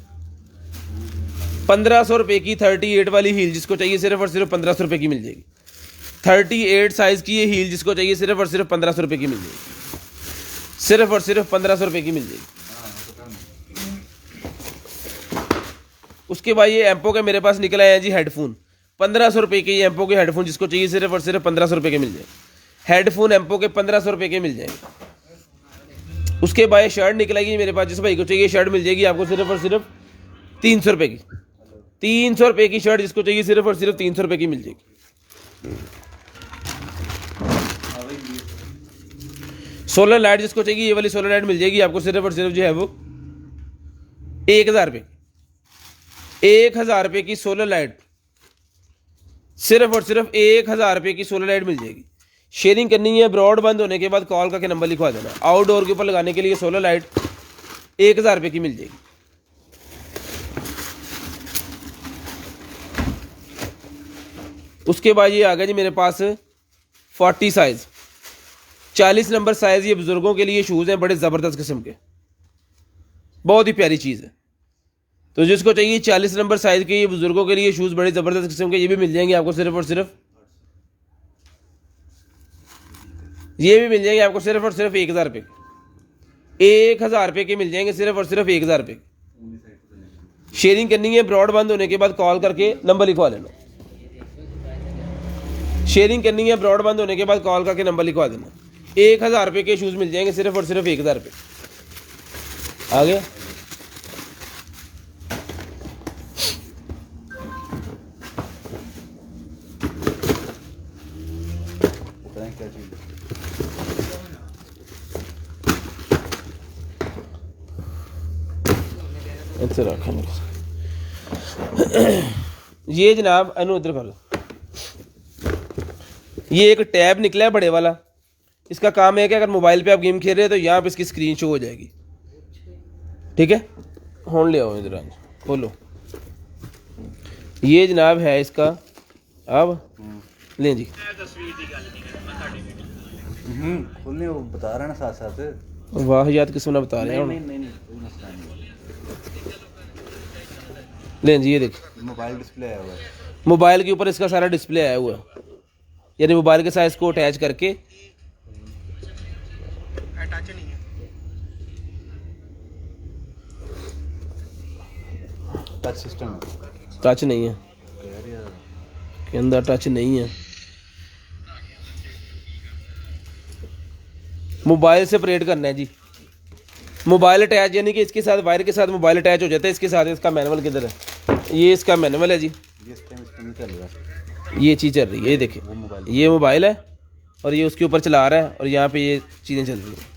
1500 रुपये की 38 वाली हील जिसको चाहिए सिर्फ और सिर्फ 1500 रुपये की मिल जाएगी। 38 साइज़ की ये हील जिसको चाहिए सिर्फ और सिर्फ 1500 रुपये की मिल जाएगी, सिर्फ और सिर्फ 1500 रुपये की मिल जाएगी। उसके बाद ये एम्पो के मेरे पास निकला है जी हेडफोन, 1500 रुपये के, ये एम्पो के हेडफोन जिसको चाहिए सिर्फ और सिर्फ 1500 रुपये के मिल जाए। हेडफोन एम्पो के 1500 रुपये के मिल जाएंगे। उसके बाद शर्ट निकलेगी मेरे पास, जिस भाई को चाहिए शर्ट मिल जाएगी आपको सिर्फ और सिर्फ 300 रुपये की, 300 रुपये की शर्ट जिसको चाहिए सिर्फ और सिर्फ 300 रुपये की मिल जाएगी। सोलर लाइट जिसको चाहिए ये वाली सोलर लाइट मिल जाएगी आपको सिर्फ और सिर्फ जो है वो 1000 रुपये, 1000 रुपये की सोलर लाइट, सिर्फ और सिर्फ 1000 रुपये की सोलर लाइट मिल जाएगी। शेयरिंग करनी है, ब्रॉड बंद होने के बाद कॉल करके नंबर लिखवा देना। आउटडोर के ऊपर लगाने के लिए सोलर लाइट 1000 रुपये की मिल जाएगी। उसके बाद ये आ गया जी मेरे पास 40 साइज, 40 नंबर साइज, ये बुजुर्गों के लिए शूज़ हैं, बड़े ज़बरदस्त किस्म के, बहुत ही प्यारी चीज़ है। तो जिसको चाहिए 40 नंबर साइज़ के ये बुजुर्गों के लिए शूज़ बड़े ज़बरदस्त किस्म के, ये भी मिल जाएंगे आपको सिर्फ और सिर्फ, ये भी मिल जाएंगे आपको सिर्फ और सिर्फ 1000 रुपये, 1000 रुपये के मिल जाएंगे सिर्फ और सिर्फ 1000 रुपये। शेयरिंग करनी है, ब्रॉड बंद होने के बाद कॉल करके नंबर लिखवा लेना। शेयरिंग करनी है, ब्रॉड बंद होने के बाद कॉल करके नंबर लिखवा देना। 1000 रुपये के शूज़ मिल जाएंगे सिर्फ और सिर्फ 1000 रुपये। आ गया। क्या चीज़ इधर रखा मेरे, ये जनाब अनु उधर कर लो, ये एक टैब निकला है बड़े वाला। इसका काम है कि अगर मोबाइल पे आप गेम खेल रहे हैं तो यहाँ पे इसकी स्क्रीन शो हो जाएगी। ठीक है, होन ले आओ इधर, खोलो। ये जनाब है इसका, अब लें जी, खोलने वो बता रहा है ना साथ साथ। वाह याद किस्म ना बता रहे हैं। नहीं कोई मसला नहीं। लें जी, ये देखिए मोबाइल डिस्प्ले आया हुआ है, मोबाइल के ऊपर इसका सारा डिस्प्ले आया हुआ है, यानी मोबाइल के साथ इसको अटैच करके, टच नहीं है, टच सिस्टम है, टच नहीं है यार यार के अंदर, टच नहीं है। मोबाइल से ऑपरेट करना है जी। मोबाइल अटैच, यानी कि इसके साथ वायर के साथ मोबाइल अटैच हो जाता है। इसके साथ इसका मैनुअल किधर है, ये इसका मैनुअल है जी। ये इस टाइम नहीं चल रहा, ये चीज़ चल रही है, ये देखिए, वो मोबाइल ये मोबाइल है और ये उसके ऊपर चला रहा है और यहाँ पे ये चीज़ें चल रही हैं।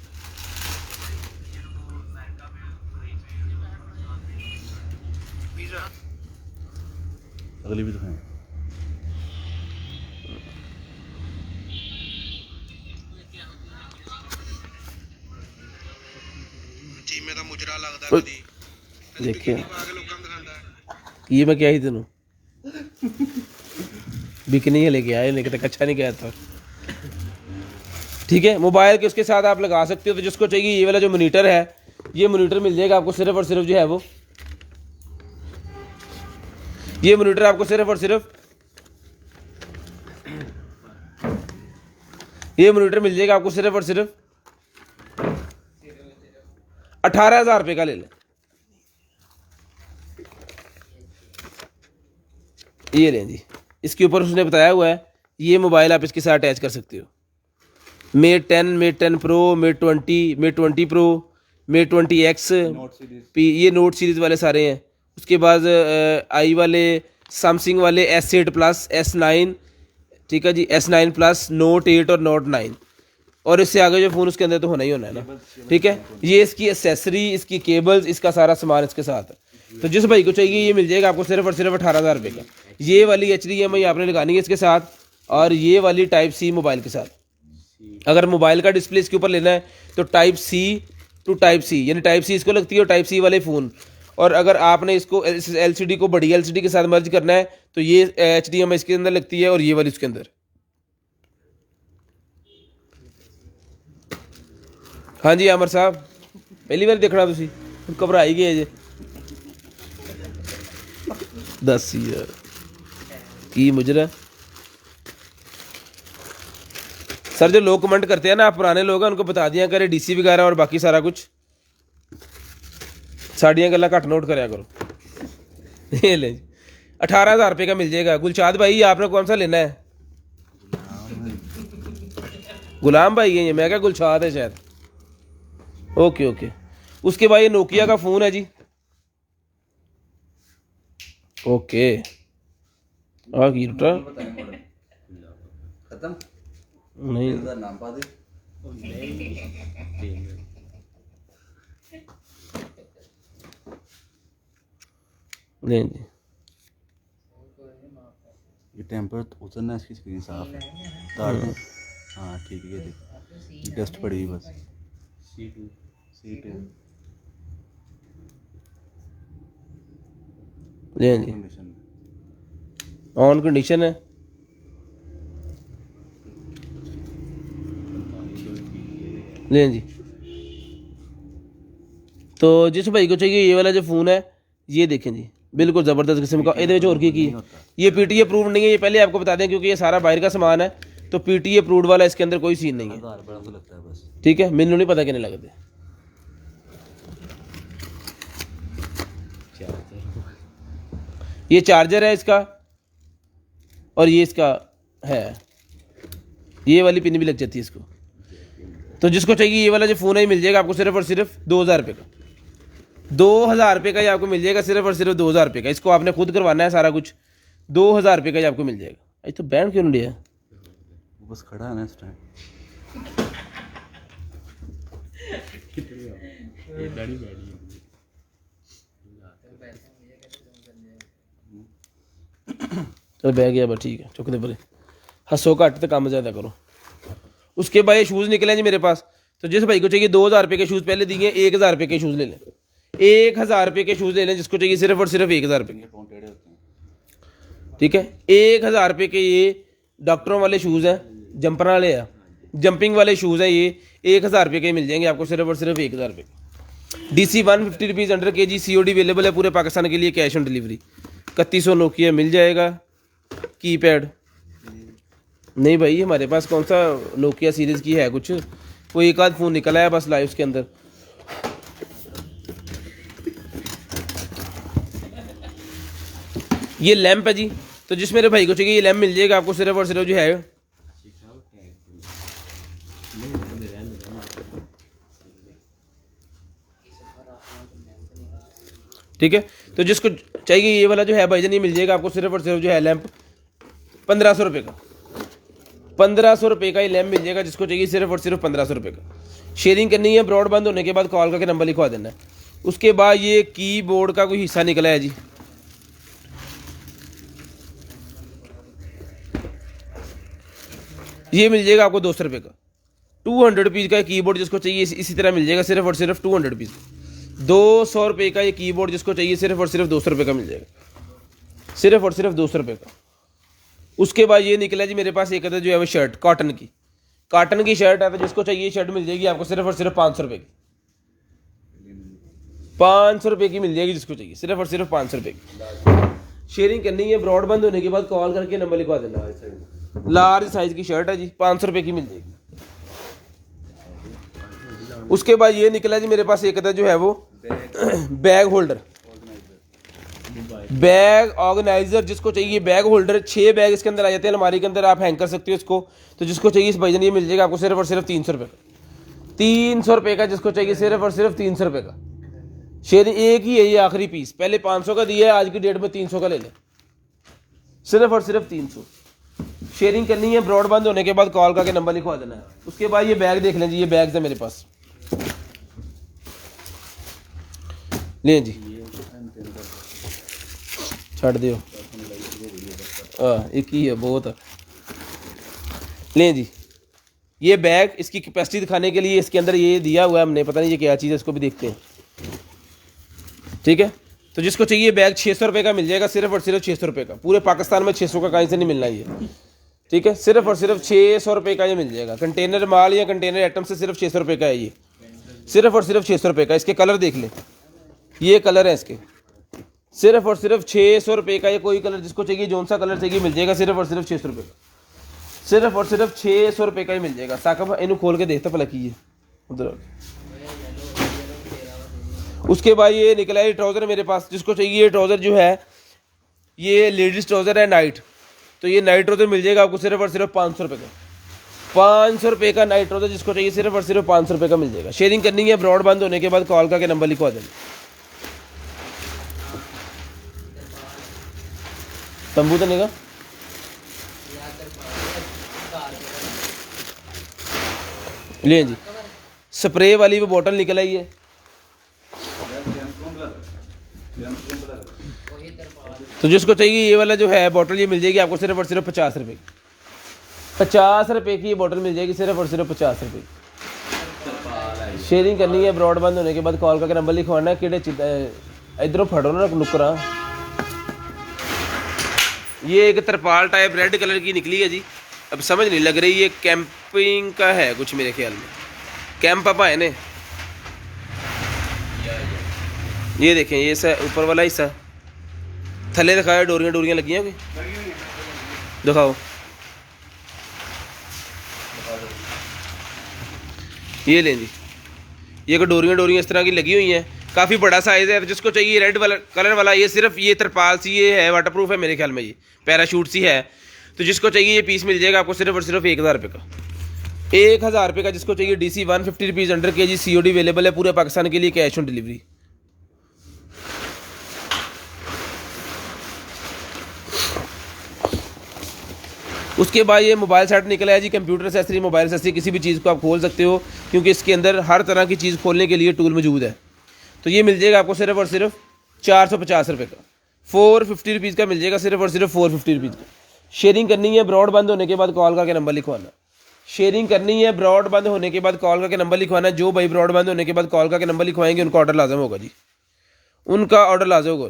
अगली भी तो है। जी मैं तो मुजरा लगता है कदी देखिए आगे लोगों को दिखाता है। ये मैं क्या ही तेनों बिकनी है लेके आए, लेकिन तक अच्छा नहीं गया था। ठीक है, मोबाइल के उसके साथ आप लगा सकते हो। तो जिसको चाहिए ये वाला जो मॉनिटर है, ये मॉनिटर मिल जाएगा आपको सिर्फ और सिर्फ जो है वो, ये मॉनिटर आपको सिर्फ और सिर्फ, ये मॉनिटर मिल जाएगा आपको सिर्फ और सिर्फ 18,000 रुपये का। ले लें, ये लें जी। इसके ऊपर उसने बताया हुआ है, ये मोबाइल आप इसके साथ अटैच कर सकते हो। Mate 10, Mate 10 Pro, Mate 20, Mate 20 Pro, Mate 20X, Note series, ये नोट सीरीज़ वाले सारे हैं। उसके बाद आई वाले, सैमसंग वाले S8 प्लस, S9, ठीक है जी, S9 प्लस, नोट 8 और नोट 9, और इससे आगे जो फ़ोन उसके अंदर तो होना ही होना है ना, ठीक है। ये इसकी एसेसरी, इसकी केबल्स, इसका सारा सामान इसके साथ है। तो जिस भाई को चाहिए ये मिल जाएगा आपको सिर्फ और सिर्फ 18,000 रुपये का। ये वाली HDMI आपने लगानी है इसके साथ, और ये वाली टाइप C मोबाइल के साथ। अगर मोबाइल का डिस्प्ले इसके ऊपर लेना है तो type C to type C, यानी टाइप C इसको लगती है और टाइप C वाले फ़ोन। और अगर आपने इसको LCD को बड़ी LCD के साथ मर्ज करना है तो ये HDMI इसके अंदर लगती है और ये वाली उसके अंदर। हाँ जी आमर साहब, पहली बार देखना तुसी घबरा ही गए जे। दस यार की मुजरा सर, जो लोग कमेंट करते हैं ना, आप पुराने लोग हैं, उनको बता दिया करे DC वगैरह और बाकी सारा कुछ साड़ियाँ गल्ला घट नोट कराया करो। ये ले 18,000 रुपये का मिल जाएगा। गुलशाद भाई आपने कौन सा लेना है? गुलाम भाई है ये, मैं क्या गुलशाद है शायद। Okay okay. उसके बाद ये नोकिया का फ़ोन है जी। ओके आ की रुटा खत्म नहीं इसका नाम पा दे। नहीं जी, ये टेम्पर उतरना, इसकी स्क्रीन साफ है, तार दे। हाँ ठीक है, देख टेस्ट पड़ी बस। C2 ले जी कंडीशन में। ऑन कंडीशन है। ले जी, तो जिस भाई को चाहिए ये वाला जो फ़ोन है, ये देखें जी, बिल्कुल ज़बरदस्त किस्म का। ये और की ये PTA अप्रूव्ड नहीं है, ये पहले आपको बता दें, क्योंकि ये सारा बाहर का सामान है, तो PTA अप्रूव्ड वाला इसके अंदर कोई सीन नहीं है, आधार बड़ा तो लगता है बस। ठीक है। मैनू नहीं पता कितने लगते। ये चार्जर है इसका, और ये इसका है, ये वाली पिन भी लग जाती है इसको। तो जिसको चाहिए ये वाला जो फ़ोन है, मिल जाएगा आपको सिर्फ और सिर्फ 2,000 रुपये का। 2,000 रुपये का ये आपको मिल जाएगा, सिर्फ और सिर्फ 2,000 रुपये का। इसको आपने खुद करवाना है सारा कुछ। 2,000 रुपये का ये आपको मिल जाएगा। ये तो बैंड क्यों नहीं लिया? वो बस खड़ा है ना इस टाइम। चल बह गया बस, ठीक है, चुक दे परे। हंसो घट तो काम ज़्यादा करो। उसके बाद ये शूज़ निकले जी मेरे पास। तो जिस भाई को चाहिए 2,000 रुपये के शूज़ पहले दिए, 1,000 रुपये के शूज़ ले लें। 1,000 रुपये के शूज़ ले लें जिसको चाहिए, सिर्फ और सिर्फ 1,000 रुपये के, ठीक है। 1,000 रुपये के ये डॉक्टरों वाले शूज़ हैं, जंपर वाले हैं, जंपिंग वाले शूज़ हैं। ये 1,000 रुपये के मिल जाएंगे आपको, सिर्फ और सिर्फ 1,000 रुपये। DC 150 rupees under KG COD available है पूरे पाकिस्तान के लिए, कैश ऑन डिलीवरी। 3100 नोकिया मिल जाएगा। कीपैड नहीं भाई, हमारे पास कौन सा नोकिया सीरीज़ की है, कुछ कोई एक आध फ़ोन निकला है बस लाइव के अंदर। ये लैंप है जी, तो जिस मेरे भाई को चाहिए ये लैंप मिल जाएगा आपको, सिर्फ और सिर्फ जो है, ठीक है। तो जिसको चाहिए ये वाला जो है भाईजान, ये मिल जाएगा आपको सिर्फ और सिर्फ जो है लैंप 1,500 रुपये का। 1,500 रुपये का ये लैंप मिल जाएगा जिसको चाहिए, सिर्फ और सिर्फ 1,500 रुपये का। शेयरिंग करनी है, ब्रॉड बंद होने के बाद कॉल करके नंबर लिखवा देना है। उसके बाद ये कीबोर्ड का कोई हिस्सा निकला है जी, ये मिल जाएगा आपको 200 रुपये का। 200 रुपीज़ का कीबोर्ड जिसको चाहिए इसी तरह मिल जाएगा, सिर्फ और सिर्फ 200 रुपीज़। 200 रुपये का ये कीबोर्ड जिसको चाहिए, सिर्फ और सिर्फ 200 रुपये का मिल जाएगा, सिर्फ और सिर्फ 200 रुपये का। उसके बाद ये निकला जी मेरे पास एक अदर जो है वो शर्ट, कॉटन की शर्ट है, तो जिसको चाहिए शर्ट मिल जाएगी आपको सिर्फ और सिर्फ 500 रुपये की। 500 रुपये की मिल जाएगी जिसको चाहिए, सिर्फ और सिर्फ 500 रुपये की। शेयरिंग करनी है, ब्रॉड बंद होने के बाद कॉल करके नंबर लिखवा देना। लार्ज साइज की शर्ट है जी, 500 रुपये की मिल जाएगी। उसके बाद ये निकला जी मेरे पास एक अदर जो है वो बैग होल्डर, बैग ऑर्गेनाइजर जिसको चाहिए, बैग होल्डर। 6 बैग इसके अंदर आ जाते हैं अलमारी के अंदर, आप हैंग कर सकते हो इसको। तो जिसको चाहिए इस भाईजान ये मिल जाएगा आपको सिर्फ और सिर्फ 300 रुपये का। 300 रुपये का जिसको चाहिए, सिर्फ और सिर्फ 300 रुपये का। शेयरिंग एक ही है ये आखिरी पीस, पहले 500 का दिया है, आज की डेट में 300 का ले लें, सिर्फ और सिर्फ 300। शेयरिंग करनी है, ब्रॉडबैंड होने के बाद कॉल करके नंबर लिखवा देना है। उसके बाद ये बैग देख लें जी, ये बैग है मेरे पास, लें जी छड़ दियो, एक ही है बहुत है। लें जी ये बैग, इसकी कैपेसिटी दिखाने के लिए इसके अंदर ये दिया हुआ है हमने, पता नहीं ये क्या चीज़ है, इसको भी देखते हैं। ठीक है, तो जिसको चाहिए बैग 600 रुपये का मिल जाएगा, सिर्फ और सिर्फ 600 रुपये का। पूरे पाकिस्तान में 600 का कहीं से नहीं मिलना ये। ठीक है, सिर्फ और सिर्फ 600 रुपये का ये मिल जाएगा। कंटेनर माल या कंटेनर आइटम से सिर्फ 600 रुपये का है ये, सिर्फ और सिर्फ 600 रुपये का। इसके कलर देख लें, ये कलर है इसके, सिर्फ और सिर्फ 600 रुपये का। ये कोई कलर जिसको चाहिए, जौन सा कलर चाहिए मिल जाएगा, सिर्फ और सिर्फ 600 रुपये का, सिर्फ और सिर्फ 600 रुपये का ही मिल जाएगा। साकब इन्हू खोल के देखता भला की है उधर। उसके बाद ये निकला है ट्राउज़र मेरे पास, जिसको चाहिए ये ट्राउज़र जो है ये लेडीज़ ट्राउज़र है नाइट, तो ये नाइट ट्राउज़र मिल जाएगा आपको सिर्फ और सिर्फ 500 रुपये का। 500 रुपये का नाइट ट्राउज़र जिसको चाहिए सिर्फ और सिर्फ 500 रुपये का मिल जाएगा। शेयरिंग करनी है, ब्रॉडबैंड होने के बाद कॉल करके नंबर लिखवा देना। तंबू तो नहीं, ले जी स्प्रे वाली वो बोतल निकल आई है। तो जिसको चाहिए ये वाला जो है बोतल, ये मिल जाएगी आपको सिर्फ और सिर्फ 50 रुपये की। 50 रुपये की ये बोतल मिल जाएगी सिर्फ और सिर्फ 50 रुपये की। शेयरिंग करनी है, ब्रॉडबैंड होने के बाद कॉल करके नंबर लिखवाना है। किड़े इधरों फटो ना नुकरा। ये एक तरपाल टाइप रेड कलर की निकली है जी, अब समझ नहीं लग रही, ये कैंपिंग का है कुछ मेरे ख्याल में, कैंप पापा है ने। ये देखें, ये ऊपर वाला हिस्सा थले दिखाया, डोरियां डोरियां लगी हैं, दिखाओ। ये लें जी, ये को डोरियां डोरियां इस तरह की लगी हुई हैं, काफ़ी बड़ा साइज़ है। जिसको चाहिए रेड वाला कलर वाला, ये सिर्फ ये तरपाल सी ये है, वाटरप्रूफ है मेरे ख्याल में, ये पैराशूट सी है। तो जिसको चाहिए ये पीस मिल जाएगा आपको सिर्फ और सिर्फ 1000 रुपये का। 1000 रुपये का जिसको चाहिए। DC 150 rupees under KG COD available है पूरे पाकिस्तान के लिए, कैश ऑन डिलीवरी। उसके बाद ये मोबाइल सेट निकला है जी, कंप्यूटर एसेसरी, मोबाइल एसेसरी, किसी भी चीज़ को आप खोल सकते हो क्योंकि इसके अंदर हर तरह की चीज़ खोलने के लिए टूल मौजूद है। तो ये मिल जाएगा आपको सिर्फ और सिर्फ 450 रुपये का। 450 रुपीज़ का मिल जाएगा, सिर्फ और सिर्फ 450 रुपीज़ का। शेयरिंग करनी है, ब्रॉडबैंड होने के बाद कॉल करके नंबर लिखवाना। शेयरिंग करनी है, ब्रॉडबैंड होने के बाद कॉल करके नंबर लिखवाना। जो भाई ब्रॉडबैंड होने के बाद कॉल करके नंबर लिखवाएंगे उनका ऑर्डर लाजम होगा जी, उनका ऑर्डर लाजम होगा।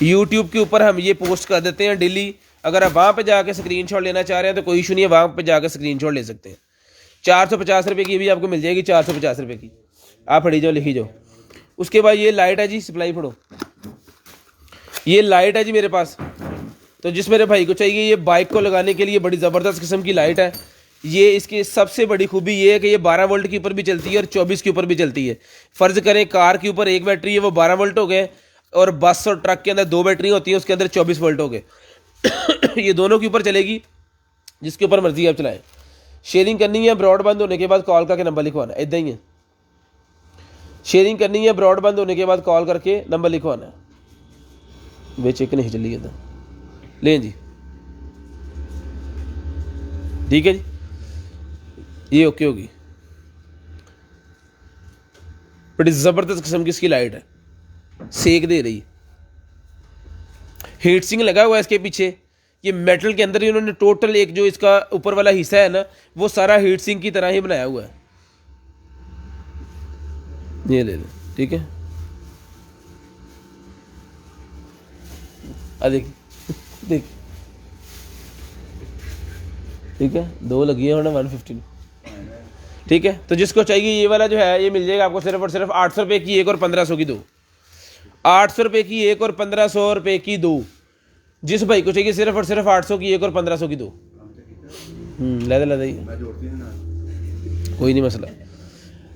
YouTube के ऊपर हम ये पोस्ट कर देते हैं डेली। अगर आप वहाँ पे जाके स्क्रीनशॉट लेना चाह रहे हैं तो कोई इशू नहीं है, वहाँ पे जाकर स्क्रीनशॉट ले सकते हैं। 450 रुपये की भी आपको मिल जाएगी, 450 रुपये की। आप पढ़ी जाओ, लिखी जाओ। उसके बाद ये लाइट है जी, सप्लाई पढ़ो। ये लाइट है जी मेरे पास, तो जिस मेरे भाई को चाहिए, ये बाइक को लगाने के लिए बड़ी ज़बरदस्त किस्म की लाइट है। ये इसकी सबसे बड़ी खूबी ये है कि ये 12 वोल्ट के ऊपर भी चलती है और 24 के ऊपर भी चलती है। फ़र्ज़ करें कार के ऊपर एक बैटरी है, वो 12 वोल्ट हो गए, और बस और ट्रक के अंदर 2 बैटरी होती है, उसके अंदर 24 वोल्ट हो गए। ये दोनों के ऊपर चलेगी, जिसके ऊपर मर्जी आप चलाएं। शेयरिंग करनी है, ब्रॉडबैंड होने के बाद कॉल करके नंबर लिखवाना, इतना ही है। शेयरिंग करनी है, ब्रॉडबैंड होने के बाद कॉल करके नंबर लिखवाना। वे चेक नहीं चली है, लें जी, ठीक है जी, ये ओके होगी। बड़ी ज़बरदस्त किस्म की इसकी लाइट है, सेक दे रही। हीट सिंक लगा हुआ है इसके पीछे। ये मेटल के अंदर ही उन्होंने टोटल एक जो इसका ऊपर वाला हिस्सा है ना, वो सारा हीट सिंक की तरह ही बनाया हुआ है। ये ले लो, ठीक है। देख देख, ठीक है, 2 लगी है उन्होंने 150, ठीक है। तो जिसको चाहिए ये वाला जो है, ये मिल जाएगा आपको सिर्फ और सिर्फ 800 रुपये की एक और 1500 की 2। 800 रुपये की एक और 1500 रुपये की 2। जिस भाई को चाहिए सिर्फ और सिर्फ 800 की एक और 1500 की 2। ले कोई नहीं मसला।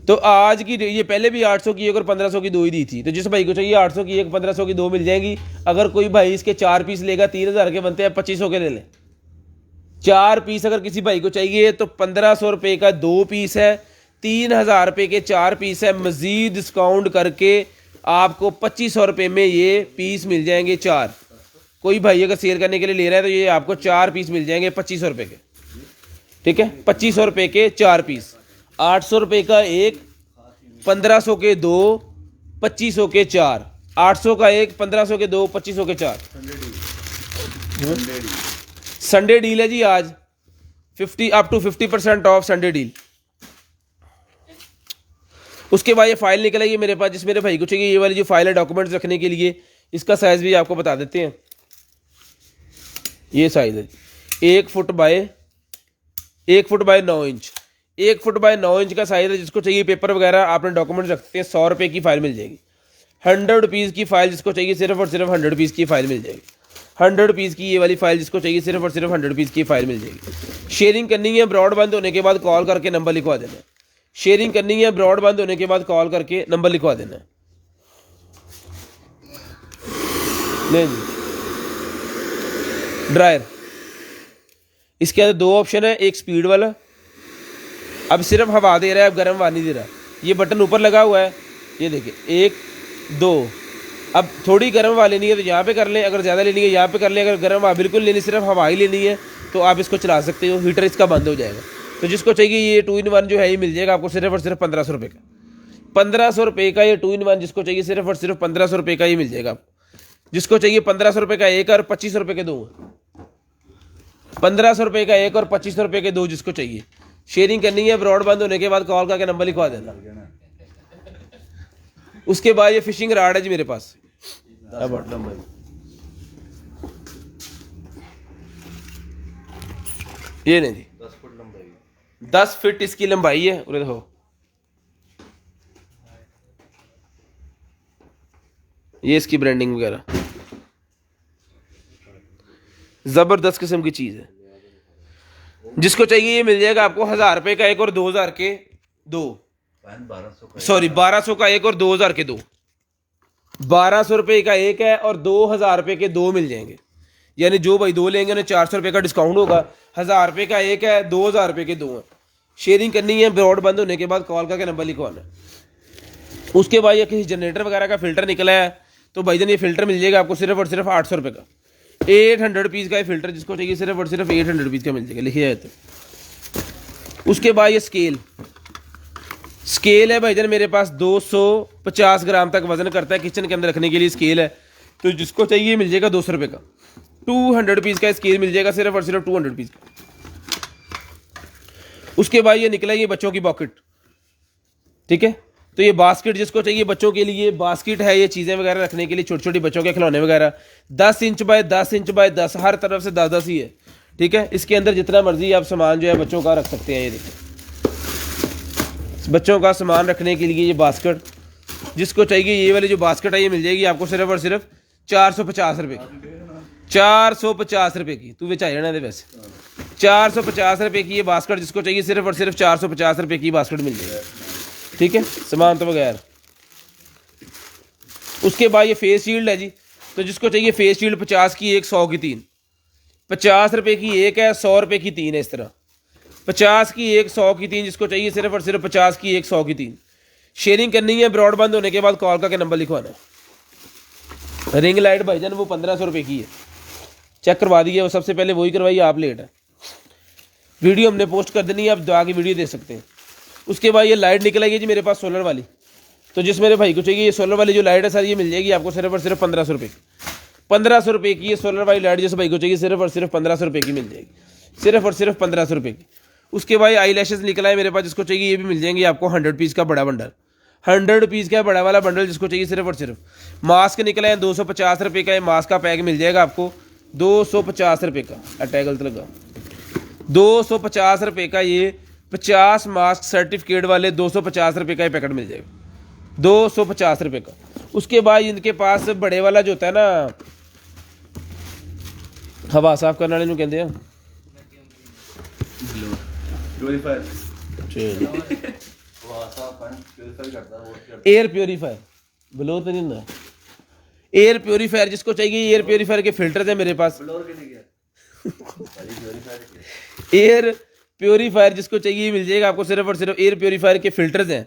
तो आज की ये पहले भी 800 की एक और 1500 की 2 ही दी थी। तो जिस भाई को चाहिए 800 की एक 1500 की 2 मिल जाएंगी। अगर कोई भाई इसके 4 पीस लेगा, 3000 के बनते हैं, 2500 के ले लें। 4 पीस अगर किसी भाई को चाहिए तो 1500 रुपये का 2 पीस है, 3,000 रुपये के 4 पीस है, मज़ीद डिस्काउंट करके आपको 2500 रुपये में ये पीस मिल जाएंगे 4। कोई भाई अगर सेल करने के लिए ले रहा है तो ये आपको 4 पीस मिल जाएंगे 2500 रुपये के, ठीक है। 2500 रुपये के 4 पीस, 800 रुपये का एक, 1500 के 2, 2500 के 4, 800 का एक, 1500 के 2, 2500 के 4। संडे डील है जी आज, 50 up to 50% off Sunday deal. उसके बाद ये फाइल निकल आई है मेरे पास, जिस मेरे भाई को चाहिए ये वाली जो फाइल है डॉक्यूमेंट्स रखने के लिए, इसका साइज़ भी आपको बता देते हैं। ये साइज़ है 1 foot by 9 inch, 1 foot by 9 inch का साइज़ है। जिसको चाहिए पेपर वगैरह आपने डॉक्यूमेंट्स रखते हैं, 100 रुपये की फाइल मिल जाएगी। 100 रुपीज़ की फाइल जिसको चाहिए सिर्फ और सिर्फ 100 रुपीज़ की फाइल मिल जाएगी। 100 रुपीज़ की ये वाली फाइल जिसको चाहिए सिर्फ और सिर्फ 100 रुपीज़ की फाइल मिल जाएगी। शेयरिंग करनी है, ब्रॉड बंद होने के बाद कॉल करके नंबर लिखवा देना है। शेयरिंग करनी है, ब्रॉड बंद होने के बाद कॉल करके नंबर लिखवा देना है। नहीं जी, ड्रायर इसके अंदर 2 ऑप्शन है, एक स्पीड वाला, अब सिर्फ हवा दे रहा है, अब गर्म हवा नहीं दे रहा। ये बटन ऊपर लगा हुआ है, ये देखिए 1 2। अब थोड़ी गर्म हवा लेनी है तो यहाँ पे कर लें, अगर ज़्यादा लेनी है यहाँ पे कर लें। अगर गर्म हवा बिल्कुल लेनी, सिर्फ हवा ही लेनी है तो आप इसको चला सकते हो, हीटर इसका बंद हो जाएगा। तो जिसको चाहिए ये 2 in 1 जो है ये मिल जाएगा आपको सिर्फ और सिर्फ 1500 रुपये का। 1500 रुपये का ये 2 in 1 जिसको चाहिए सिर्फ और सिर्फ 1500 रुपये का ये मिल जाएगा आपको। जिसको चाहिए 1500 रुपये का एक और 2500 रुपये के 2, 1500 रुपये का एक और 2500 रुपये के 2 जिसको चाहिए। शेयरिंग करनी है, ब्रॉड बंद होने के बाद कॉल करके नंबर लिखवा देना। उसके बाद ये फिशिंग राड है जी मेरे पास, ये नहीं जी 10 फीट इसकी लंबाई है। और देखो ये इसकी ब्रांडिंग वगैरह जबरदस्त किस्म की चीज है। जिसको चाहिए ये मिल जाएगा आपको 1000 रुपये का एक और 2000 के 2, सॉरी 1200 का एक और 2000 के 2। 1200 रुपये का एक है और 2000 रुपये के 2 मिल जाएंगे। यानी जो भाई 2 लेंगे उन्हें 400 रुपये का डिस्काउंट होगा। 1000 रुपये का एक है, 2000 रुपये के 2 हैं। शेयरिंग करनी है, ब्रॉड बंद होने के बाद कॉल करके नंबर लिखवाना है। उसके बाद ये किसी जनरेटर वगैरह का फिल्टर निकला है तो भाईजान ये फिल्टर मिल जाएगा आपको सिर्फ और सिर्फ 800 रुपये का। 800 रुपीज़ का ये फिल्टर जिसको चाहिए सिर्फ और सिर्फ 800 रुपीज़ का मिल जाएगा, लिखिए जाए तो। उसके बाद ये स्केल है भाईजान मेरे पास 250 ग्राम तक वजन करता है, किचन के अंदर रखने के लिए स्केल है। तो जिसको चाहिए मिल जाएगा 200 रुपये का। 200 रुपीज़ का स्केल मिल जाएगा सिर्फ और सिर्फ 200 रुपीज़ का। उसके बाद ये निकला ये बच्चों की पॉकेट, ठीक है। तो ये बास्केट जिसको चाहिए बच्चों के लिए बास्केट है, ये चीज़ें वगैरह रखने के लिए, छोटी छोटी बच्चों के खिलौने वगैरह। 10 इंच बाय 10 इंच बाय 10, हर तरफ से 10-10 ही है, ठीक है। इसके अंदर जितना मर्जी आप सामान जो है बच्चों का रख सकते हैं। ये देखिए बच्चों का सामान रखने के लिए ये बास्केट जिसको चाहिए ये वाली जो बास्केट है ये मिल जाएगी आपको सिर्फ और सिर्फ 450 रुपये की। 450 रुपये की, तू बेचा जाना दे वैसे। 450 रुपये की ये बास्केट जिसको चाहिए सिर्फ और सिर्फ 450 रुपये की बास्केट मिल जाएगी, ठीक है, सामान तो बगैर। उसके बाद ये फेस शील्ड है जी। तो जिसको चाहिए फेस शील्ड 50 की एक, 100 की 3। 50 रुपये की एक है, 100 रुपये की 3 है। इस तरह 50 की एक, 100 की 3 जिसको चाहिए सिर्फ और सिर्फ 50 की एक, 100 की 3। शेयरिंग करनी है, ब्रॉड बंद होने के बाद कॉल करके नंबर लिखवाना है। रिंग लाइट भाईजान वो 1500 रुपये की है, चेक करवा दी है वो, सबसे पहले वही करवाई, आप लेट है। वीडियो हमने पोस्ट कर देनी है, आप दुआ की वीडियो दे सकते हैं। उसके बाद ये लाइट निकल आई है जी मेरे पास सोलर वाली। तो जिस मेरे भाई को चाहिए ये सोलर वाली जो लाइट है सर ये मिल जाएगी आपको सिर्फ और सिर्फ 1500 रुपये की। 1500 रुपये की ये सोलर वाली लाइट जिस भाई को चाहिए सिर्फ और सिर्फ 1500 रुपये की मिल जाएगी, सिर्फ और सिर्फ 1500 रुपये की। उसके बाद आई लैशेज निकला है मेरे पास, जिसको चाहिए ये भी मिल जाएंगे आपको 100 पीस का बड़ा बंडल। 100 पीस का बड़ा वाला बंडल जिसको चाहिए सिर्फ और सिर्फ। मास्क निकला है 250 रुपये का, ये मास्क का पैक मिल जाएगा आपको 250 रुपये का। अटैक गलत लगा, 250 रुपये का ये 50 मास्क सर्टिफिकेट वाले 250 रुपये का ये पैकेट मिल जाएगा, 250 रुपये का। उसके बाद इनके पास बड़े वाला जो होता है ना हवा साफ करने वाले कहते हैं एयर प्योरीफायर, ब्लो तो नहीं ना, एयर प्योरीफायर जिसको चाहिए एयर प्योरीफायर के फिल्टर है मेरे पास। एयर प्योरीफायर जिसको चाहिए मिल जाएगा आपको सिर्फ और सिर्फ। एयर प्योरीफायर के फिल्टर्स हैं,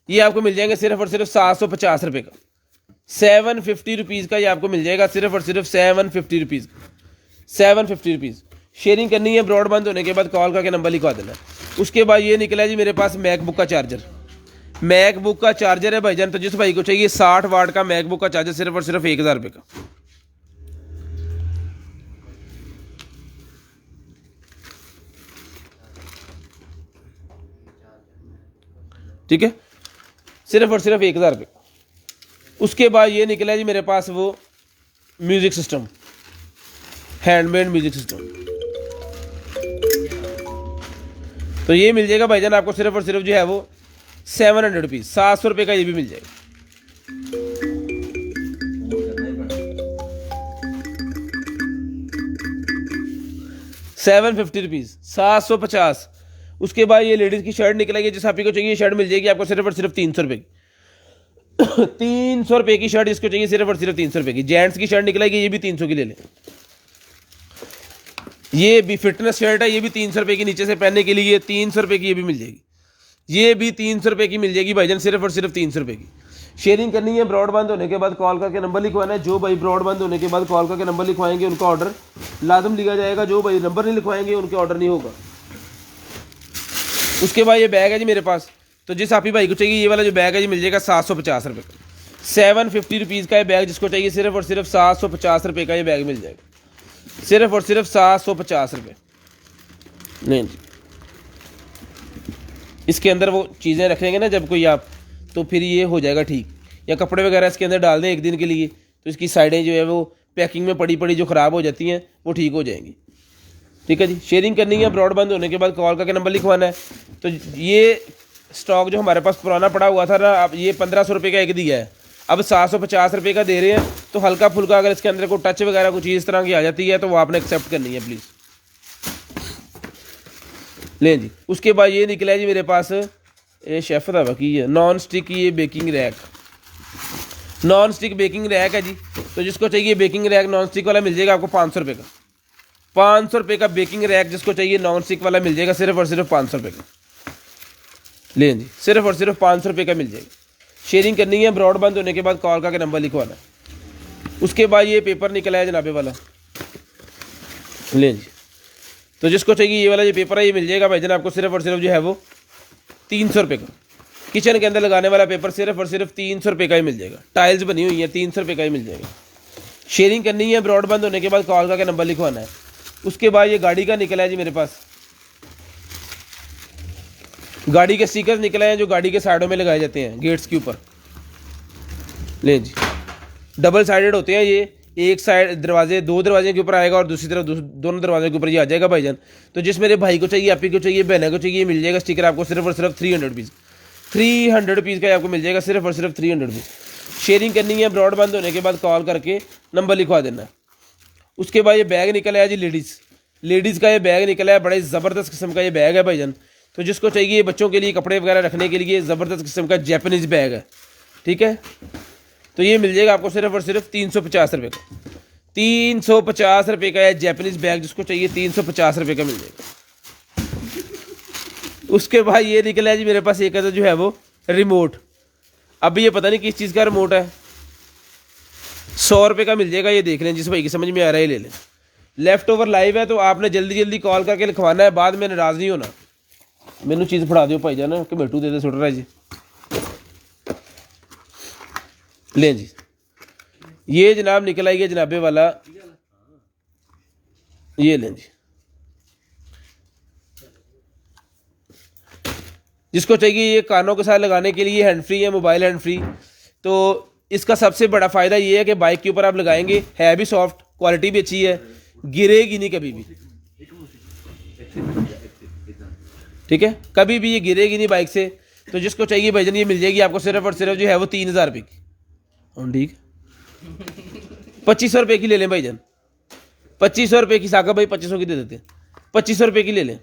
ये आपको मिल जाएंगे सिर्फ और सिर्फ 750 रुपये का। 750 रुपीज़ का ये आपको मिल जाएगा सिर्फ और सिर्फ 750 रुपीज़, 750 रुपीज़। शेयरिंग करनी है, ब्रॉडबैंड होने के बाद कॉल करके नंबर लिखवा देना। उसके बाद ये निकला है जी मेरे पास मैकबुक का चार्जर। मैकबुक का चार्जर है भाईजान, तो जिस भाई को चाहिए 60 वाट का मैकबुक का चार्जर सिर्फ और सिर्फ 1000 रुपये का। ठीक है, सिर्फ और सिर्फ 1000 रुपये। उसके बाद ये निकला है जी मेरे पास वो music system, handmade music system. तो ये मिल जाएगा भाईजान आपको सिर्फ और सिर्फ जो है वो 700 रुपीज़, 700 रुपये का ये भी मिल जाएगा। 750 रुपीज़, 750। उसके बाद ये लेडीज़ की शर्ट निकलेगी, जिस आप ही को चाहिए शर्ट मिल जाएगी आपको सिर्फ और सिर्फ 300 रुपये की। 300 रुपये की शर्ट जिसको चाहिए सिर्फ और सिर्फ 300 रुपये की। जेंट्स की शर्ट निकलेगी, ये भी 300 की ले लें। ये भी फिटनेस शर्ट है, ये भी 300 रुपये की नीचे से पहनने के लिए 300 रुपये की ये भी मिल जाएगी। ये भी 300 रुपये की मिल जाएगी भाईजान, सिर्फ और सिर्फ 300 रुपये की। शेयरिंग करनी है, ब्रॉडबैंड होने के बाद कॉल करके नंबर लिखवाना है। जो भाई ब्रॉडबैंड होने के बाद कॉल करके नंबर लिखवाएंगे उनका ऑर्डर लाजम लिखा जाएगा। जो भाई नंबर नहीं लिखवाएंगे उनके ऑर्डर नहीं होगा। उसके बाद ये बैग है जी मेरे पास, तो जिस आप ही भाई को चाहिए ये वाला जो बैग है जी मिल जाएगा 750 रुपये का। 750 रुपीज़ का ये बैग जिसको चाहिए सिर्फ और सिर्फ 750 रुपये का ये बैग मिल जाएगा, सिर्फ और सिर्फ 750 रुपये। नहीं जी, इसके अंदर वो चीज़ें रखेंगे ना जब कोई आप, तो फिर ये हो जाएगा ठीक। या कपड़े वगैरह इसके अंदर डाल दें एक दिन के लिए, तो इसकी साइडें जो है वो पैकिंग में पड़ी पड़ी जो ख़राब हो जाती हैं वो ठीक हो जाएंगी। ठीक है जी, शेयरिंग करनी है, ब्रॉडबैंड होने के बाद कॉल करके नंबर लिखवाना है। तो ये स्टॉक जो हमारे पास पुराना पड़ा हुआ था ना, अब ये 1500 रुपये का एक दिया है, अब 750 रुपये का दे रहे हैं। तो हल्का फुल्का अगर इसके अंदर कोई टच वगैरह कुछ चीज़ इस तरह की आ जाती है तो वो आपने एक्सेप्ट करनी है प्लीज़। लें जी, उसके बाद ये निकला है जी मेरे पास, ये शेफ था बाकी है नॉन स्टिक, ये baking rack, non stick baking rack है जी। तो जिसको चाहिए बेकिंग रैक नॉन स्टिक वाला मिल जाएगा आपको 500 रुपये का। 500 रुपये का बेकिंग रैक जिसको चाहिए नॉन स्टिक वाला मिल जाएगा सिर्फ और सिर्फ 500 रुपये का। लें जी, सिर्फ और सिर्फ 500 रुपये का मिल जाएगा। शेयरिंग करनी है, ब्रॉडबैंड होने के बाद कॉल करके नंबर लिखवाना है। उसके बाद ये पेपर निकला है जनाबे वाला, लें जी। तो जिसको चाहिए ये वाला जो पेपर है ये मिल जाएगा भाईजान आपको सिर्फ और सिर्फ जो है वो 300 रुपये का। किचन के अंदर लगाने वाला पेपर सिर्फ और सिर्फ 300 रुपये का ही मिल जाएगा। टाइल्स बनी हुई है, 300 रुपये का ही मिल जाएगा। शेयरिंग करनी है, ब्रॉडबैंड होने के बाद कॉल करके नंबर लिखवाना है। उसके बाद ये गाड़ी का निकला है जी मेरे पास, गाड़ी के स्टिकर्स निकले हैं जो गाड़ी के साइडों में लगाए जाते हैं गेट्स के ऊपर। ले जी, डबल साइडेड होते हैं ये, एक साइड दरवाजे, दो दरवाजे के ऊपर आएगा और दूसरी तरफ दोनों दरवाजे के ऊपर ये आ जाएगा भाईजान। तो जिस मेरे भाई को चाहिए, आप ही को चाहिए, बहना को चाहिए, मिल जाएगा स्टिकर आपको सिर्फ और सिर्फ 300 रुपीज़। 300 रुपीज़ का आपको मिल जाएगा सिर्फ और सिर्फ 300 रुपीज़। शेयरिंग करनी है, ब्रॉडबैंड होने के बाद कॉल करके नंबर लिखवा देना है। उसके बाद ये बैग निकला है जी लेडीज़ का ये बैग निकला है, बड़ा ज़बरदस्त किस्म का ये बैग है भाईजान। तो जिसको चाहिए बच्चों के लिए कपड़े वगैरह रखने के लिए ज़बरदस्त किस्म का जैपनीज़ बैग है, ठीक है। तो ये मिल जाएगा आपको सिर्फ और सिर्फ 350 रुपये का। 350 रुपये का है जैपनीज़ बैग, जिसको चाहिए 350 रुपये का मिल जाएगा। उसके बाद ये निकला है जी मेरे पास एक जो है वो रिमोट। अब ये पता नहीं किस चीज़ का रिमोट है, 100 रुपये का मिल जाएगा। ये देख लें, जिस भाई की समझ में आ रहा है ले लें। लेफ्ट ओवर लाइव है, तो आपने जल्दी जल्दी कॉल करके लिखवाना है, बाद में नाराज़ नहीं होना। मैनू चीज़ फड़ा दियो भाई जान, कि मेटू दे सुट रहा है जी। लें जी, ये जनाब निकल आई है जनाबे वाला, ये लें जी। जिसको चाहिए ये कानों के साथ लगाने के लिए हैंड फ्री है, मोबाइल हैंड फ्री। तो इसका सबसे बड़ा फ़ायदा ये है कि बाइक के ऊपर आप लगाएंगे, है भी सॉफ्ट, क्वालिटी भी अच्छी है, गिरेगी नहीं कभी भी, ठीक है, कभी भी ये गिरेगी नहीं बाइक से। तो जिसको चाहिए भाईजान ये मिल जाएगी आपको सिर्फ और सिर्फ जो है वो 3000 रुपये की। ठीक, 2500 रुपये की ले लें भाईजान, 2500 रुपये की। साका भाई 2500 की दे देते हैं, 2500 रुपये की ले लें,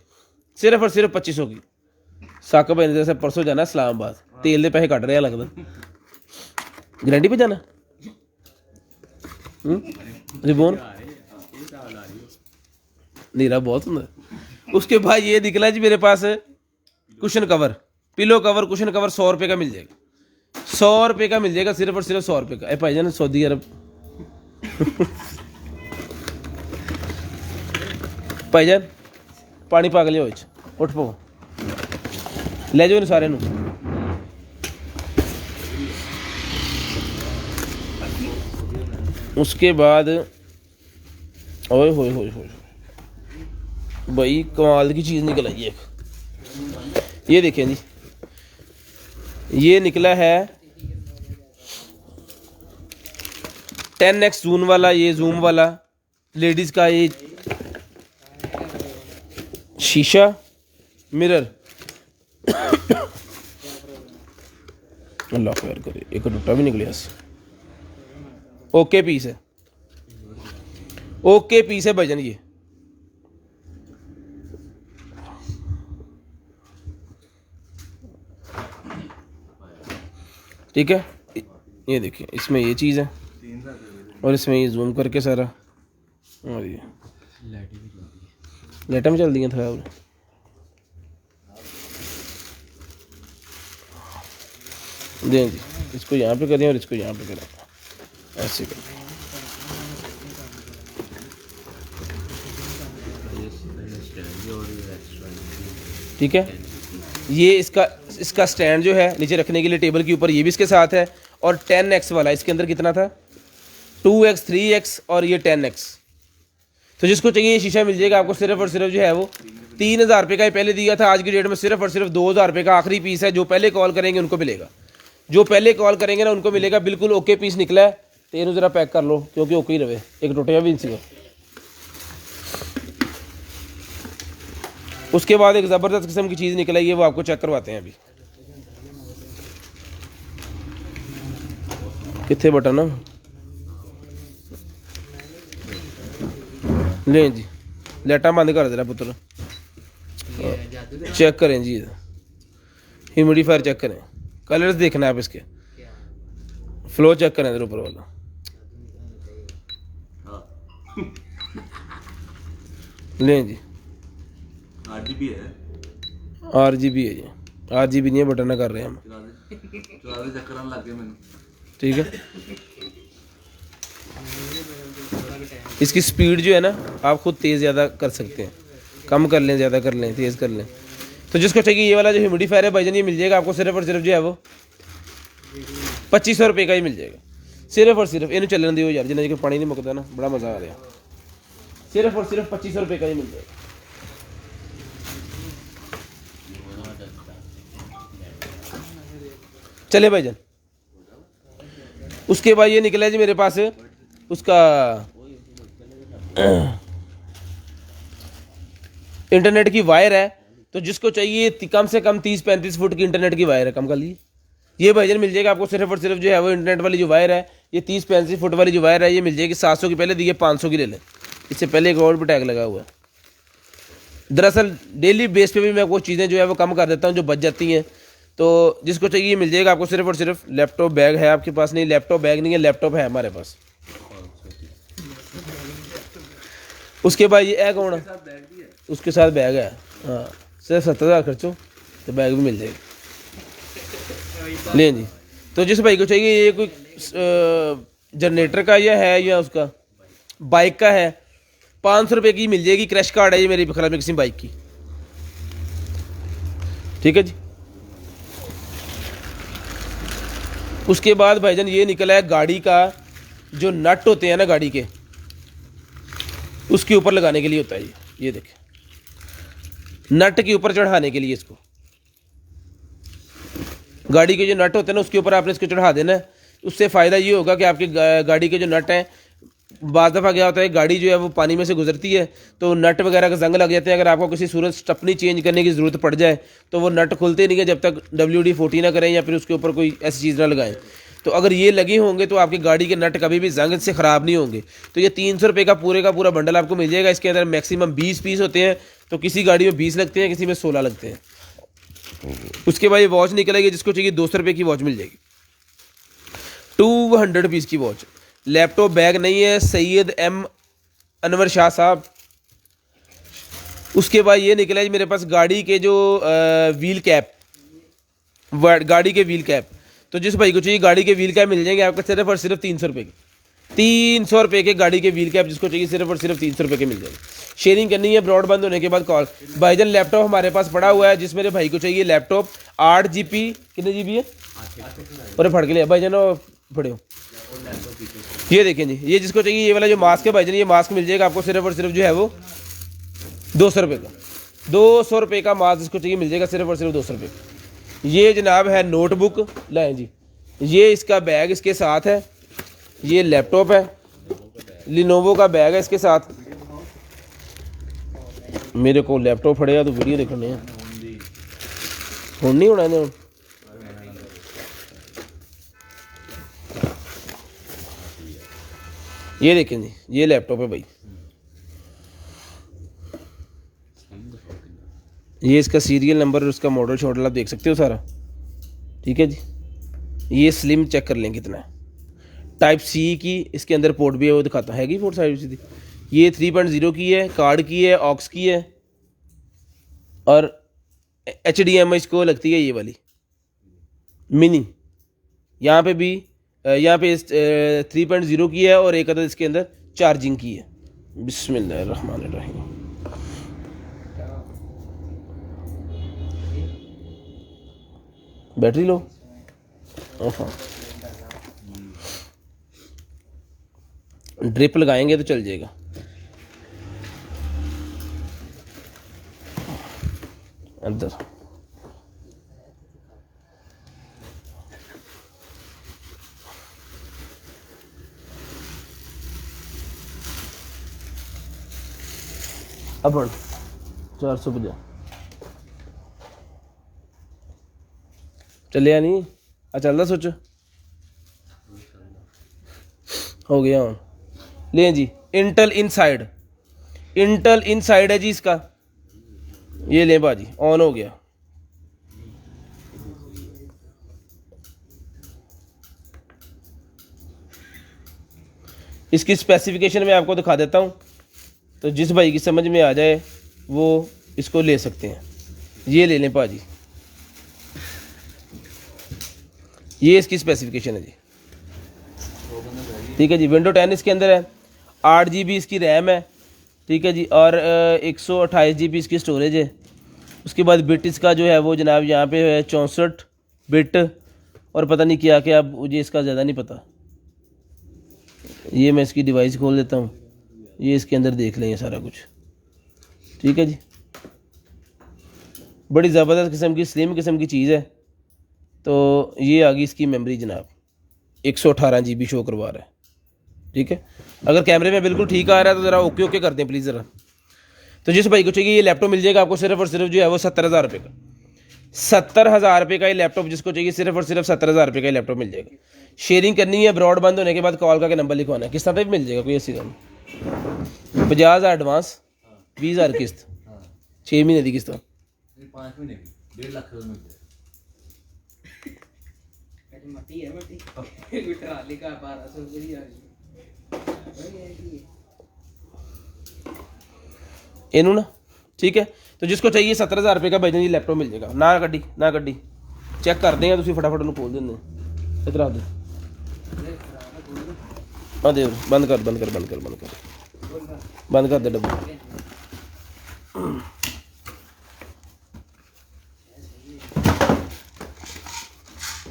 सिर्फ और सिर्फ 2500 की। साका भाई ने जैसे परसों जाना इस्लामाबाद, तेल के पैसे कट रहे हैं लगता, गारंटी पे जाना रिबोन नीरा बहुत होंगे। उसके बाद ये निकला जी मेरे पास cushion cover, pillow cover, cushion cover 100 रुपये का मिल जाएगा, 100 रुपये का मिल जाएगा, सिर्फ और सिर्फ 100 रुपये का। ए भाईजान सऊदी अरब भाईजान पानी पा के लियो, उठ पो, ले जाओ इन सारे नू। उसके बाद ओए होए होए होए भाई कमाल की चीज़ निकल आई एक, ये देखें जी, ये निकला है 10x जूम वाला, ये जूम वाला लेडीज़ का ये शीशा मिरर अल्लाह खैर करे, एक टूटा भी निकले ऐसे। ओके पीस है, ओके पीस है भाईजान ये। ठीक है, ये देखिए इसमें ये चीज़ है और इसमें ये जूम करके सारा, और ये लाइटें में चल दी हैं थोड़ा और। दें जी, इसको यहाँ पे करें और इसको यहाँ पे करें, ऐसे करें। ठीक है, ये इसका स्टैंड जो है नीचे रखने के लिए टेबल के ऊपर, ये भी इसके साथ है। और 10x वाला इसके अंदर कितना था, 2x 3x और ये 10x। तो जिसको चाहिए ये शीशा मिल जाएगा आपको सिर्फ और सिर्फ जो है वो 3000 रुपये का ही पहले दिया था, आज की डेट में सिर्फ और सिर्फ 2000 रुपये का आखिरी पीस है। जो पहले कॉल करेंगे उनको मिलेगा, जो पहले कॉल करेंगे ना उनको मिलेगा। बिल्कुल ओके पीस निकला है, तो इन्हें ज़रा पैक कर लो क्योंकि ओके ही रहे, एक टूटेगा भी इनसे। उसके बाद एक ज़बरदस्त किस्म की चीज़ निकल आई है, वो आपको चेक करवाते हैं। अभी कितने बटन ना लें जी, लाइटा बंद कर देना पुत्र, चेक करें जी, ह्यूमिडिफायर चेक करें, कलर्स देखना है आप इसके, फ्लो चेक करें इधर ऊपर वाला। लें जी, RGB है, RGB है जी, RGB नहीं है, बटन ना कर रहे हैं हम, चला दे चक्कर आने लग गए मैंने। ठीक है, इसकी स्पीड जो है ना आप खुद तेज़ ज़्यादा कर सकते हैं, कम कर लें, ज़्यादा कर लें, तेज़ कर लें। तो जिसको चाहिए ये वाला जो ह्यूमिडिफायर है भाईजान, ये मिल जाएगा आपको सिर्फ और सिर्फ जो है वो 2500 रुपये का ही मिल जाएगा, सिर्फ और सिर्फ। इन्हें चलन दियो यार, जिन्हें पानी नहीं मुकता ना, बड़ा मज़ा आ रहा है। सिर्फ और सिर्फ 2500 रुपये का ही मिल जाएगा। चले भाईजान, उसके बाद ये निकला है जी मेरे पास उसका इंटरनेट की वायर है। तो जिसको चाहिए कम से कम 30-35 फुट की इंटरनेट की वायर है, कम कर ली, ये भाईजान मिल जाएगा आपको सिर्फ और सिर्फ जो है वो इंटरनेट वाली जो वायर है, ये 30-35 फुट वाली जो वायर है ये मिल जाएगी 700 की। पहले दिए 500 की ले लें, इससे पहले एक और भी टैग लगा हुआ है। दरअसल डेली बेस पे भी मैं वो चीज़ें जो है वो कम कर देता हूँ जो बच जाती हैं। तो जिसको चाहिए मिल जाएगा आपको सिर्फ और सिर्फ। लैपटॉप बैग है आपके पास? नहीं, लैपटॉप बैग नहीं है, लैपटॉप है हमारे पास। उसके बाद ये है कौन है, उसके साथ बैग है, हाँ, सिर्फ 70,000 खर्चो तो बैग भी मिल जाएगा। लें जी, तो जिस भाई को चाहिए ये कोई जनरेटर का या है या उसका बाइक का है, 500 रुपये की मिल जाएगी। क्रैश कार्ड है ये मेरी ख्याल में किसी बाइक की, ठीक है जी। उसके बाद भाईजान ये निकला है गाड़ी का जो नट होते हैं ना गाड़ी के, उसके ऊपर लगाने के लिए होता है ये देखें, नट के ऊपर चढ़ाने के लिए। इसको गाड़ी के जो नट होते हैं ना उसके ऊपर आपने इसको चढ़ा देना है। उससे फ़ायदा ये होगा कि आपकी गाड़ी के जो नट हैं, बाज़ दफ़ा क्या होता है गाड़ी जो है वो पानी में से गुजरती है तो नट वगैरह का जंग लग जाते हैं। अगर आपको किसी सूरत स्टपनी चेंज करने की ज़रूरत पड़ जाए तो वो नट खुलते नहीं है जब तक WD-40 ना करें या फिर उसके ऊपर कोई ऐसी चीज़ ना लगाएं। तो अगर ये लगे होंगे तो आपकी गाड़ी के नट कभी भी जंग से ख़राब नहीं होंगे। तो ये 300 रुपये का पूरा बंडल आपको मिल जाएगा। इसके अंदर मैक्सिमम 20 पीस होते हैं, तो किसी गाड़ी में 20 लगते हैं, किसी में 16 लगते हैं। उसके बाद ये वॉच निकलेगी, जिसको चाहिए 200 रुपये की वॉच मिल जाएगी, 200 पीस की वॉच। लैपटॉप बैग नहीं है, सैयद M अनवर शाह साहब उसके बाद ये निकला है जी मेरे पास गाड़ी के जो व्हील कैप, गाड़ी के व्हील कैप। तो जिस भाई को चाहिए गाड़ी के व्हील कैप मिल जाएंगे आपको सिर्फ और सिर्फ 300 रुपये के। 300 रुपये के गाड़ी के व्हील कैप जिसको चाहिए सिर्फ और सिर्फ 300 रुपये के मिल जाएंगे। शेयरिंग करनी है ब्रॉड बंद होने के बाद कॉल। भाईजान लैपटॉप हमारे पास पड़ा हुआ है, जिस मेरे भाई को चाहिए लैपटॉप 8 GB, कितने GB है और फट के लिया भाईजान फटे हो। ये देखें जी, ये जिसको चाहिए ये वाला जो मास्क है भाईजान, ये मास्क मिल जाएगा आपको सिर्फ और सिर्फ जो है वो 200 रुपये का। 200 रुपये का मास्क जिसको चाहिए मिल जाएगा सिर्फ और सिर्फ 200 रुपये का। ये जनाब है नोटबुक, लाएँ जी, ये इसका बैग इसके साथ है। ये लैपटॉप है, लिनोवो का बैग है इसके साथ। मेरे को लैपटॉप फड़ेगा तो वीडियो देखने हैं, फोन नहीं होना है। ये देखें जी, ये लैपटॉप है भाई, ये इसका सीरियल नंबर और उसका मॉडल शॉडल आप देख सकते हो सारा, ठीक है जी। ये स्लिम चेक कर लें कितना है। टाइप सी की इसके अंदर पोर्ट भी है, वो दिखाता है कि पोर्ट साइड सी थी। ये 3.0 की है, कार्ड की है, ऑक्स की है और HDMI इसको लगती है ये वाली मिनी। यहाँ पे भी यहाँ पे 3.0 की है और एक अदर इसके अंदर चार्जिंग की है। बिस्मिल्लाहिर्रहमानिर्रहीम। बैटरी लो, ड्रिप लगाएंगे तो चल जाएगा। अंदर अब 450 चलिया नहीं आ चलता सोचो हो गया हूँ। ले जी, इंटेल इनसाइड, इंटेल इनसाइड है जी इसका। ये ले बाजी, ऑन हो गया। इसकी स्पेसिफिकेशन मैं आपको दिखा देता हूँ, तो जिस भाई की समझ में आ जाए वो इसको ले सकते हैं। ये ले लें पाजी, ये इसकी स्पेसिफिकेशन है जी, ठीक है जी। विंडो 10 इसके अंदर है, 8 GB इसकी रैम है, ठीक है जी, और 128 GB इसकी स्टोरेज है। उसके बाद बिट इसका जो है वो जनाब यहाँ पे है 64 बिट और पता नहीं क्या क्या, अब मुझे इसका ज़्यादा नहीं पता। ये मैं इसकी डिवाइस खोल देता हूँ, ये इसके अंदर देख लें ये सारा कुछ, ठीक है जी। बड़ी ज़बरदस्त किस्म की स्लिम किस्म की चीज़ है। तो ये आ गई इसकी मेमोरी जनाब, 118 GB शो करवा रहा है, ठीक है। अगर कैमरे में बिल्कुल ठीक आ रहा है तो ज़रा ओके ओके कर दें प्लीज़ ज़रा। तो जिस भाई को चाहिए ये लैपटॉप मिल जाएगा आपको सिर्फ और सिर्फ जो है वो 70,000 रुपये का। 70,000 रुपये का ये लैपटॉप जिसको चाहिए सिर्फ और सिर्फ 70,000 रुपये का ये लैपटॉप मिल जाएगा। शेयरिंग करनी है, ब्रॉड बंद होने के बाद कॉल करके नंबर लिखवाना है। किस्त पे भी मिल जाएगा, कोई ऐसी गल 50,000 एडवांस, 20,000 किस्त, 6 महीने की किस्त, 5 महीने की 1.5 लाख का मिलता है। इनू ना, ठीक है। तो जिसको चाहिए 70,000 रुपये का भाई जी लैपटॉप मिल जाएगा। ना गड्डी ना गड्डी चेक कर देंगे, तुम फटाफट उन्हें खोल देंगे। इधर आ दे, हाँ दे, बंद कर बंद कर बंद कर बंद कर बंद कर दे डब्बा।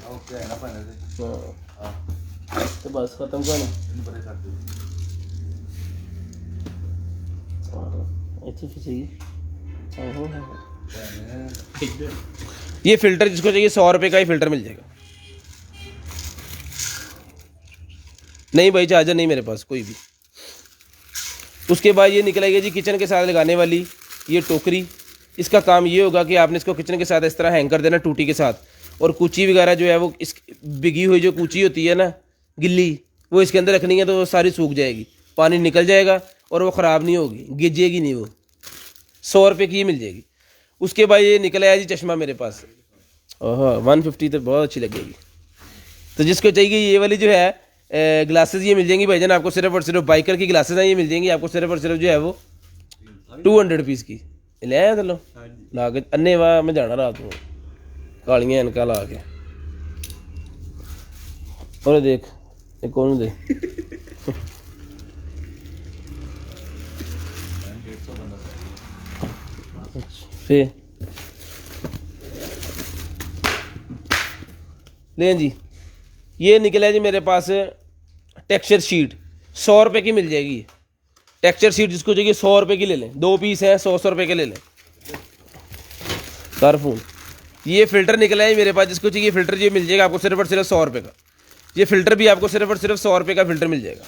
ओके है ना पहले से। हाँ तो बस खत्म कर इन पर कर दो। अच्छी चाहिए। ये फिल्टर जिसको चाहिए 100 रुपये का ही फिल्टर मिल जाएगा। नहीं भाई चार्जर नहीं मेरे पास कोई भी। उसके बाद ये निकल आएगी जी किचन के साथ लगाने वाली ये टोकरी। इसका काम ये होगा कि आपने इसको किचन के साथ इस तरह हैंग कर देना टूटी के साथ, और कूची वगैरह जो है वो इस बिगी हुई जो कूची होती है ना गिल्ली, वो इसके अंदर रखनी है तो वो सारी सूख जाएगी, पानी निकल जाएगा और वो ख़राब नहीं होगी, गिजेगी नहीं वो। 100 रुपये की ये मिल जाएगी। उसके बाद ये निकल आया जी चश्मा मेरे पास, ओह 150 तो बहुत अच्छी लगेगी। तो जिसको चाहिए ये वाली जो है ग्लासेस ये मिल जाएंगी भाईजान आपको सिर्फ और सिर्फ, बाइकर की ग्लासेस हैं ये मिल जाएंगी आपको सिर्फ और सिर्फ जो है वो 200 रुपीज़ की। ले आया चलो ला के अन्ने वाह मैं जाना रात को कालियां एनका ला के और देख ये कौन दे फिर लें जी ये निकला जी मेरे पास टेक्सचर शीट 100 रुपये की मिल जाएगी। टेक्सचर शीट जिसको चाहिए 100 रुपये की ले लें, 2 पीस हैं 100 रुपये के ले लें। कर फोन ये फ़िल्टर निकला है मेरे पास, जिसको चाहिए फ़िल्टर ये मिल जाएगा आपको सिर्फ और सिर्फ 100 रुपये का। ये फ़िल्टर भी आपको सिर्फ और सिर्फ 100 रुपये का फ़िल्टर मिल जाएगा।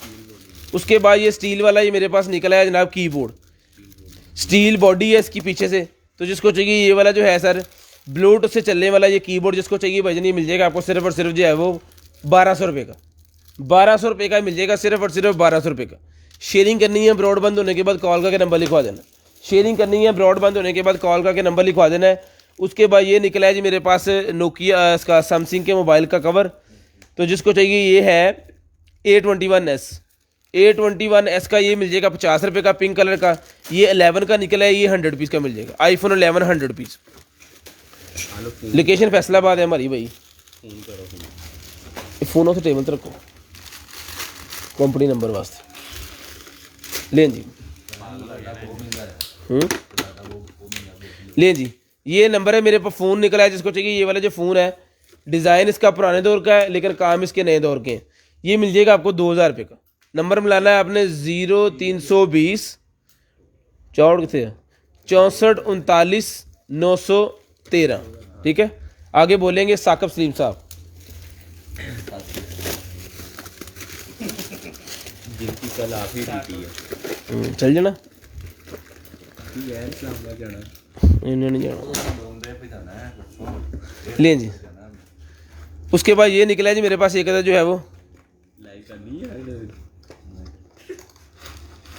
उसके बाद ये स्टील वाला ये मेरे पास निकला है जनाब कीबोर्ड, स्टील बॉडी है इसकी पीछे से। तो जिसको चाहिए ये वाला जो है सर ब्लूटूथ से चलने वाला ये कीबोर्ड जिसको चाहिए भजन ये मिल जाएगा आपको सिर्फ और सिर्फ जो है वो 1200 रुपये का। 1200 रुपये का मिल जाएगा सिर्फ और सिर्फ 1200 रुपये का। शेयरिंग करनी है ब्रॉड बंद होने के बाद कॉल करके नंबर लिखवा देना। शेयरिंग करनी है ब्रॉड बंद होने के बाद कॉल करके नंबर लिखवा देना है। उसके बाद ये निकला है जी मेरे पास नोकिया इसका सैमसंग के मोबाइल का कवर। तो जिसको चाहिए ये है A21s। A21s का ये मिल जाएगा 50 रुपये का पिंक कलर का। ये 11 का निकला है, ये 100 पीस का मिल जाएगा। IPhone 11 100 piece. लोकेशन फैसलाबाद है हमारी भाई। फोन उस टेबल पर रखो कंपनी नंबर वास्ते। लें जी लें जी ये नंबर है मेरे पास। फ़ोन निकला है जिसको चाहिए ये वाला जो फ़ोन है डिज़ाइन इसका पुराने दौर का है लेकिन काम इसके नए दौर के हैं। ये मिल जाएगा आपको 2000 रुपये का। नंबर मिलाना है आपने 0320 चौड़ कितने 64 39 913। ठीक है आगे बोलेंगे साकब सलीम साहब। जिनकी कल आखिरी ड्यूटी है चल जाना यार इस्लामाबाद जाना इन्हें नहीं जाना। बॉम्बे पे जाना है परसों लें जी उसके बाद ये निकला है जी मेरे पास एक जो है वो लाइव करनी है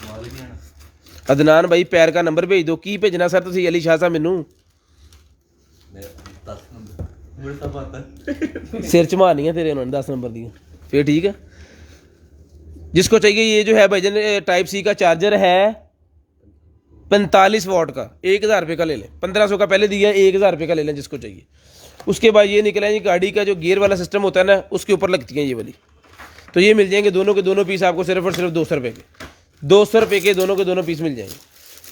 मालिक नहीं आना अदनान भाई पैर का नंबर भेज दो। की भेजना सर तुम अली शाह साहब मैनू मेरे तो पता सिर च मारनी है तेरे उन्होंने 10 नंबर दी फिर ठीक है। जिसको चाहिए ये जो है भाईजन टाइप सी का चार्जर है 45 वाट का 1000 रुपये का ले लें। 1500 का पहले दिया है 1000 रुपये का ले लें जिसको चाहिए। उसके बाद ये निकला है ये गाड़ी का जो गियर वाला सिस्टम होता है ना उसके ऊपर लगती हैं ये वाली। तो ये मिल जाएंगे दोनों के दोनों पीस आपको सिर्फ और सिर्फ 200 रुपये के। 200 रुपये के दोनों के दोनों पीस मिल जाएंगे।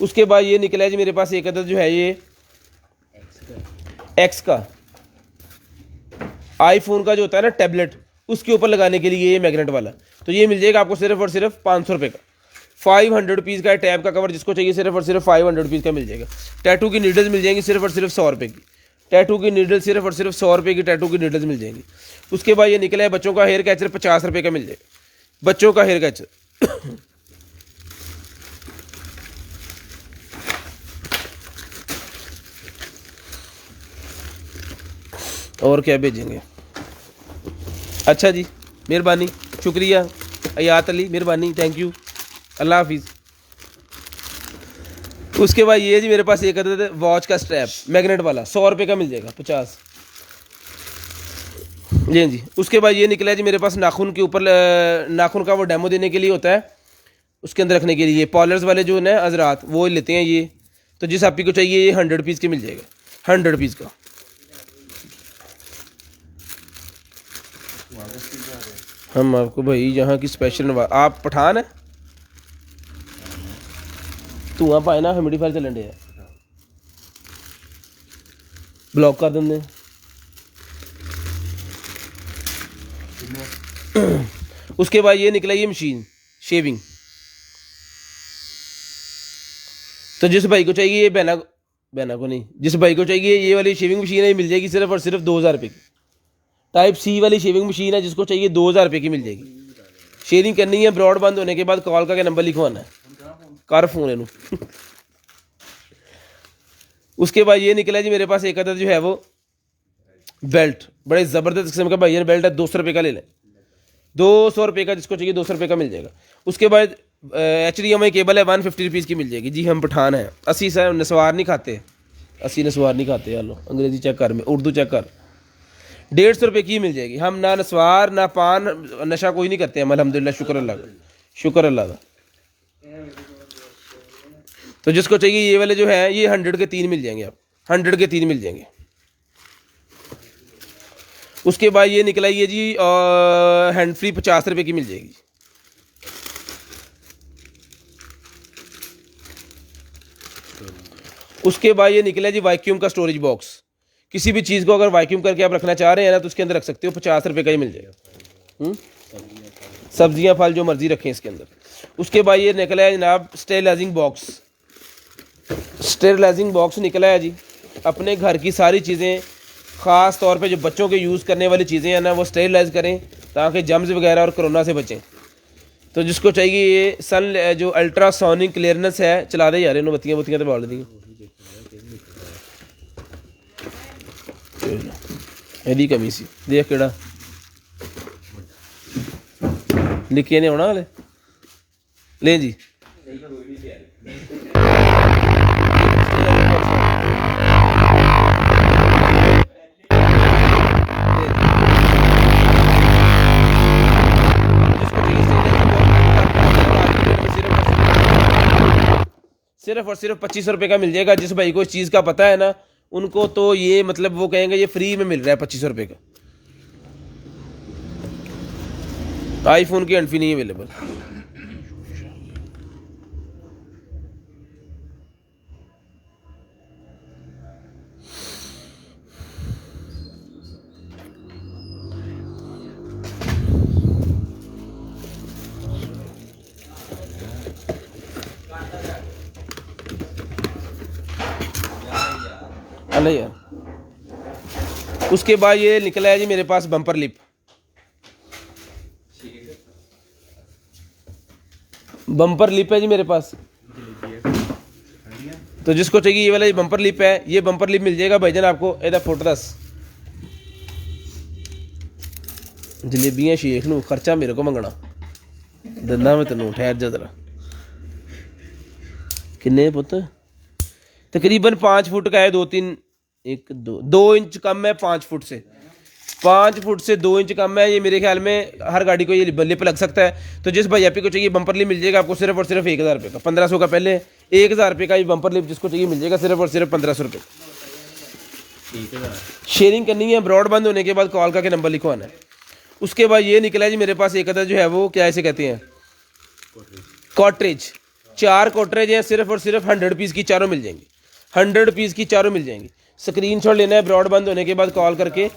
उसके बाद ये निकला है जी मेरे पास एक अदद जो है ये एक्स का आईफोन का जो होता है ना टैबलेट उसके ऊपर लगाने के लिए ये मैग्नेट वाला। तो ये मिल जाएगा आपको सिर्फ और सिर्फ 500 रुपये का। 500 रुपीज़ का टैब का कवर जिसको चाहिए सिर्फ और सिर्फ 500 रुपीज़ का मिल जाएगा। टैटू की नीडल्स मिल जाएंगी सिर्फ और सिर्फ 100 रुपये की। टैटू की नीडल सिर्फ और सिर्फ 100 रुपये की टैटू की नीडल्स मिल जाएंगी। उसके बाद ये निकला है बच्चों का हेयर कैचर 50 रुपये का मिल जाएगा। बच्चों का हेयर कैचर और क्या भेजेंगे। अच्छा जी मेहरबानी शुक्रिया अयात अली मेहरबानी थैंक यू अल्लाह हाफिज़। उसके बाद ये जी मेरे पास एक अदद वॉच का स्ट्रैप मैग्नेट वाला 100 रुपये का मिल जाएगा 50 जी जी। उसके बाद ये निकला है जी मेरे पास नाखून के ऊपर नाखून का वो डेमो देने के लिए होता है उसके अंदर रखने के लिए पॉलर्स वाले जो है हजरात वो लेते हैं ये। तो जिस आपी को चाहिए ये 100 पीस के मिल जाएगा 100 पीस का। हम आपको भाई यहाँ की स्पेशल आप पठान है धुआं पाए ना ह्यूमिडिफायर चलन डे ब्लॉक कर देंगे। उसके बाद ये निकला ये मशीन शेविंग। तो जिस भाई को चाहिए ये बहना को नहीं जिस भाई को चाहिए ये वाली शेविंग मशीन है मिल जाएगी सिर्फ और सिर्फ 2000 रुपये की। टाइप सी वाली शेविंग मशीन है जिसको चाहिए 2000 रुपये की मिल जाएगी। शेयरिंग करनी है ब्रॉड बंद होने के बाद कॉल करके नंबर लिखवाना है कर फोन है उसके बाद ये निकला जी मेरे पास एक अदद जो है वो बेल्ट बड़े ज़बरदस्त किस्म का भाई बेल्ट है 200 रुपये का ले लें 200 रुपये का जिसको चाहिए 200 रुपये का मिल जाएगा। उसके बाद HDMI केबल है 150 रुपीज़ की मिल जाएगी। जी हम पठान हैं असी सर नसवार नहीं खाते असी नसवार नहीं खाते यार लो अंग्रेजी चेक कर में उर्दू चेक कर 150 रुपये की मिल जाएगी। हम ना नसवार ना पान नशा कोई नहीं करते हम अल्हम्दुलिल्लाह शुक्र अल्लाह का शुक्र अल्लाह का। तो जिसको चाहिए ये वाले जो है ये 100 के 3 मिल जाएंगे, आप 100 के 3 मिल जाएंगे। उसके बाद ये निकला ये जी हैंड फ्री 50 रुपये की मिल जाएगी। उसके बाद ये निकला जी वैक्यूम का स्टोरेज बॉक्स। किसी भी चीज़ को अगर वैक्यूम करके आप रखना चाह रहे हैं ना तो उसके अंदर रख सकते हो, 50 रुपये का ही मिल जाएगा। सब्जियां फल जो मर्जी रखें इसके अंदर। उसके बाद ये निकला है जनाब स्टेरिलाइजिंग बॉक्स। स्टेरिलाइजिंग बॉक्स निकला है जी, अपने घर की सारी चीज़ें ख़ास तौर पे जो बच्चों के यूज़ करने वाली चीज़ें हैं ना वो स्टेरिलाइज करें ताकि जम्स वगैरह और कोरोना से बचें। तो जिसको चाहिए ये सन जो अल्ट्रासोनिक क्लियरनेस है, चला दे यार इन्होंने बत्तियाँ बत्तियाँ तो बाल दी ਇਹਦੀ कमी सी देख केड़ा निक्के ने होना वाले ले जी। सिर्फ और सिर्फ 2500 रुपये का मिल जाएगा। जिस भाई को इस चीज़ का पता है ना उनको तो ये मतलब वो कहेंगे ये फ्री में मिल रहा है 2500 रुपये का। आईफोन की एंट्री नहीं अवेलेबल। अरे यार उसके बाद ये निकला है जी मेरे पास बम्पर लिप। बम्पर लिप है जी मेरे पास। तो जिसको चाहिए ये वाला ये बम्पर लिप है, ये बम्पर लिप मिल जाएगा भाईजान आपको। एदा फुट 10 जलेबियां शेख नू खर्चा मेरे को मंगना दंदा मैं तेनों ठहर जा जरा। किन्ने पुत तकरीबन 5 फुट का है, 2 इंच कम है 5 फुट से। 5 फुट से 2 इंच कम है। ये मेरे ख्याल में हर गाड़ी को ये लिप लग सकता है। तो जिस भाई को चाहिए बम्पर लिप मिल जाएगा आपको सिर्फ और सिर्फ 1000 रुपये का। 1500 का पहले 1000 रुपये का ये बम्पर लिप जिसको चाहिए मिल जाएगा सिर्फ और सिर्फ 1500 रुपये। शेयरिंग करनी है, ब्रॉड बंद होने के बाद कॉल करके नंबर लिखवाना है। उसके बाद ये निकला है जी मेरे पास एक अदर जो है वो क्या ऐसे कहते हैं कॉटरेज। 4 कॉटरेज हैं, सिर्फ और सिर्फ 100 पीस की चारों मिल जाएंगी। 100 पीस की चारों मिल जाएंगी। स्क्रीनशॉट लेना है, ब्रॉड बंद होने के बाद कॉल करके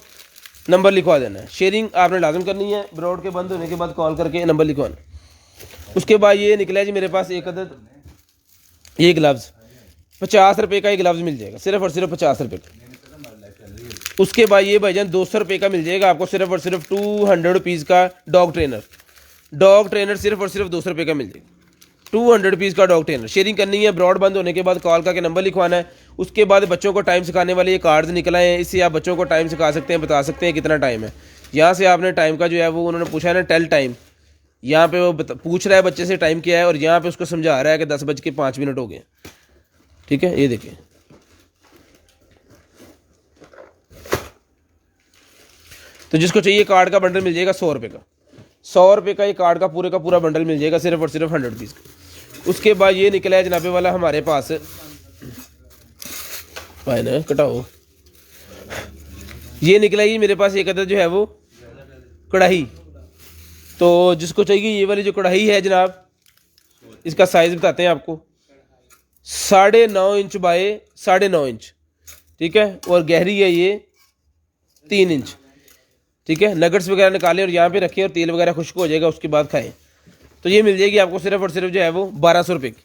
नंबर लिखवा देना है। शेयरिंग आपने लाजम करनी है, ब्रॉड के बंद होने के बाद कॉल करके नंबर लिखवाना। उसके बाद ये निकला है जी मेरे पास एक अदद ये ग्लव्स। 50 रुपये का ये ग्लव्स मिल जाएगा सिर्फ और सिर्फ 50 रुपये का। उसके बाद ये भाईजान 200 रुपये का मिल जाएगा आपको सिर्फ और सिर्फ 200 रुपीज़ का डॉग ट्रेनर। डॉग ट्रेनर सिर्फ और सिर्फ 200 रुपये का मिल जाएगा। 200 रुपीज़ का डॉग ट्रेनर। शेयरिंग करनी है, ब्रॉड बंद होने के बाद कॉल करके नंबर लिखवाना है। उसके बाद बच्चों को टाइम सिखाने वाले ये कार्ड्स निकल आए हैं, इससे आप बच्चों को टाइम सिखा सकते हैं, बता सकते हैं कितना टाइम है। यहाँ से आपने टाइम का जो है वो उन्होंने पूछा है ना टेल टाइम, यहाँ पे वो पूछ रहा है बच्चे से टाइम क्या है और यहाँ पे उसको समझा रहा है कि 10:05 हो गए। ठीक है, ये देखिए। तो जिसको चाहिए कार्ड का बंडल मिल जाएगा 100 रुपये का। 100 रुपये का ये कार्ड का पूरा बंडल मिल जाएगा सिर्फ और सिर्फ 100 रुपीज़ का। उसके बाद ये निकला है जनाबे वाला हमारे पास भाई ना कटाओ, ये निकला है मेरे पास एक अदर जो है वो कढ़ाई। तो जिसको चाहिए ये वाली जो कढ़ाई है जनाब, इसका साइज़ बताते हैं आपको। 9.5 इंच बाय 9.5 इंच, ठीक है, और गहरी है ये 3 इंच। ठीक है, नगट्स वगैरह निकालें और यहाँ पे रखें और तेल वगैरह खुश्क हो जाएगा उसके बाद खाएं। तो ये मिल जाएगी आपको सिर्फ और सिर्फ जो है वो 1200 रुपये की।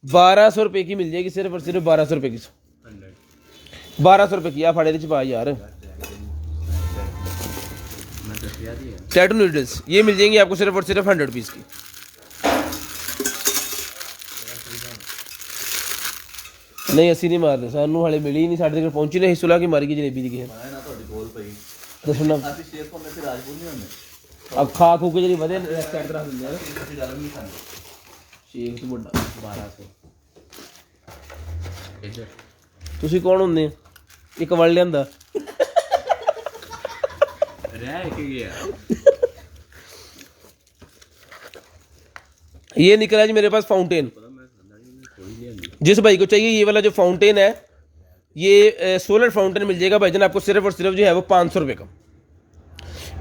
1200 रुपये की मिल जाएगी सिर्फ और सिर्फ 1200 रुपये की। 1200 रुपये की। आप फाड़े छपा यार टैटू नूडल्स, ये मिल जाएंगी आपको सिर्फ और सिर्फ 100 रुपीज़ की। नहीं असी नहीं मारते, सानू हाले मिली नहीं, साढ़े तक पहुंची नहीं। सुलह की मारी की जलेबी दी दसो ना अब खा खू के जी वे शेख तो बड़ा 1200। तुसी कौन होंगे? एक वड़ लिया ये निकला जी मेरे पास फाउंटेन। जिस भाई को चाहिए ये वाला जो फाउंटेन है, ये सोलर फाउंटेन मिल जाएगा भाईजान आपको सिर्फ और सिर्फ जो है वो 500 रुपये का।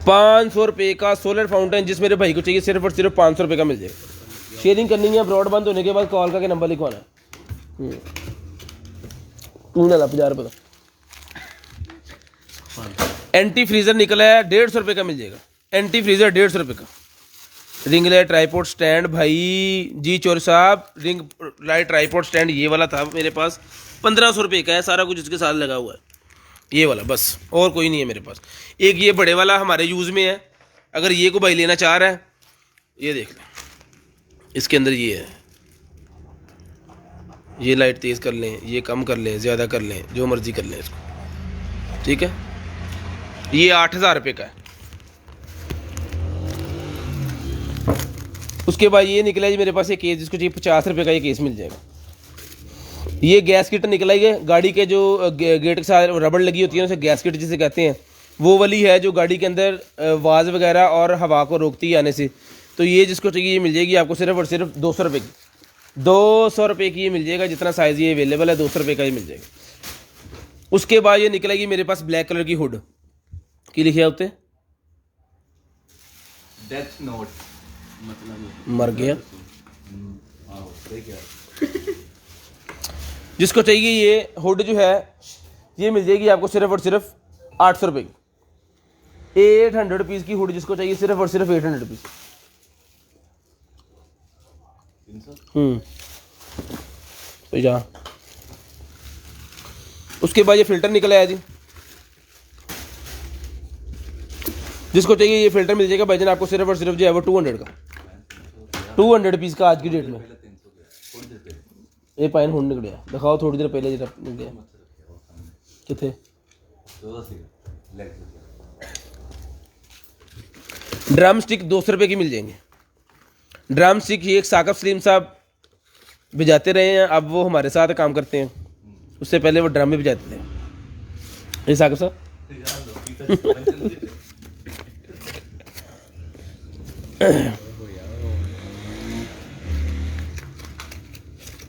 500 रुपये का सोलर फाउंटेन जिस मेरे भाई को चाहिए सिर्फ और सिर्फ 500 रुपये का मिल जाएगा। शेयरिंग करनी है, ब्रॉड बंद होने के बाद कॉल करके नंबर लिखवाना है। तू ना 50 रुपये का एंटी फ्रीजर निकला है, 150 रुपये का मिल जाएगा। एंटी फ्रीजर 150 रुपये का। रिंग लाइट ट्राईपोड स्टैंड भाई जी चोर साहब, रिंग लाइट ट्राईपोड स्टैंड ये वाला था मेरे पास, 1500 रुपये का है, सारा कुछ इसके साथ लगा हुआ है ये वाला, बस और कोई नहीं है मेरे पास। एक ये बड़े वाला हमारे यूज़ में है, अगर ये को भाई लेना चाह रहा है ये देख लें, इसके अंदर ये है, ये लाइट तेज़ कर लें, ये कम कर लें, ज़्यादा कर लें, जो मर्ज़ी कर लें इसको, ठीक है। ये 8000 रुपये का है। उसके बाद ये निकला है जी मेरे पास एक केस, जिसको चाहिए 50 रुपये का ये केस मिल जाएगा। ये गैस किट निकला है, गाड़ी के जो गेट के साथ रबड़ लगी होती है उसे गैस किट जिसे कहते हैं, वो वाली है जो गाड़ी के अंदर वाज वगैरह और हवा को रोकती है आने से। तो ये जिसको चाहिए ये मिल जाएगी आपको सिर्फ और सिर्फ 200 रुपये की। 200 रुपये की ये मिल जाएगा, जितना साइज़ ये अवेलेबल है 200 रुपये का ये मिल जाएगा। उसके बाद ये निकलेगी मेरे पास ब्लैक कलर की हुड की, लिखिए होते डेथ नोट मतलब मर गया। आओ देख यार जिसको चाहिए ये हुड जो है ये मिल जाएगी आपको सिर्फ और सिर्फ 800 रुपये की। 800 रुपीज़ की हुड जिसको चाहिए सिर्फ और सिर्फ 800 रुपीज़। तो यहाँ उसके बाद ये फिल्टर निकला है जी, जिसको चाहिए ये फिल्टर मिल जाएगा भाईजान आपको सिर्फ और सिर्फ जो है वो 200 का, 200 रुपीज़ का आज की डेट में। ये पाइन हुड निकलिया, दिखाओ थोड़ी देर पहले जरा निकलिया कितने। ड्रम स्टिक 200 रुपये की मिल जाएंगे। ड्रम स्टिक ये एक साकब सलीम साहब भिजाते रहे हैं, अब वो हमारे साथ काम करते हैं, उससे पहले वो ड्रम में भिजाते थे। ये साकब साहब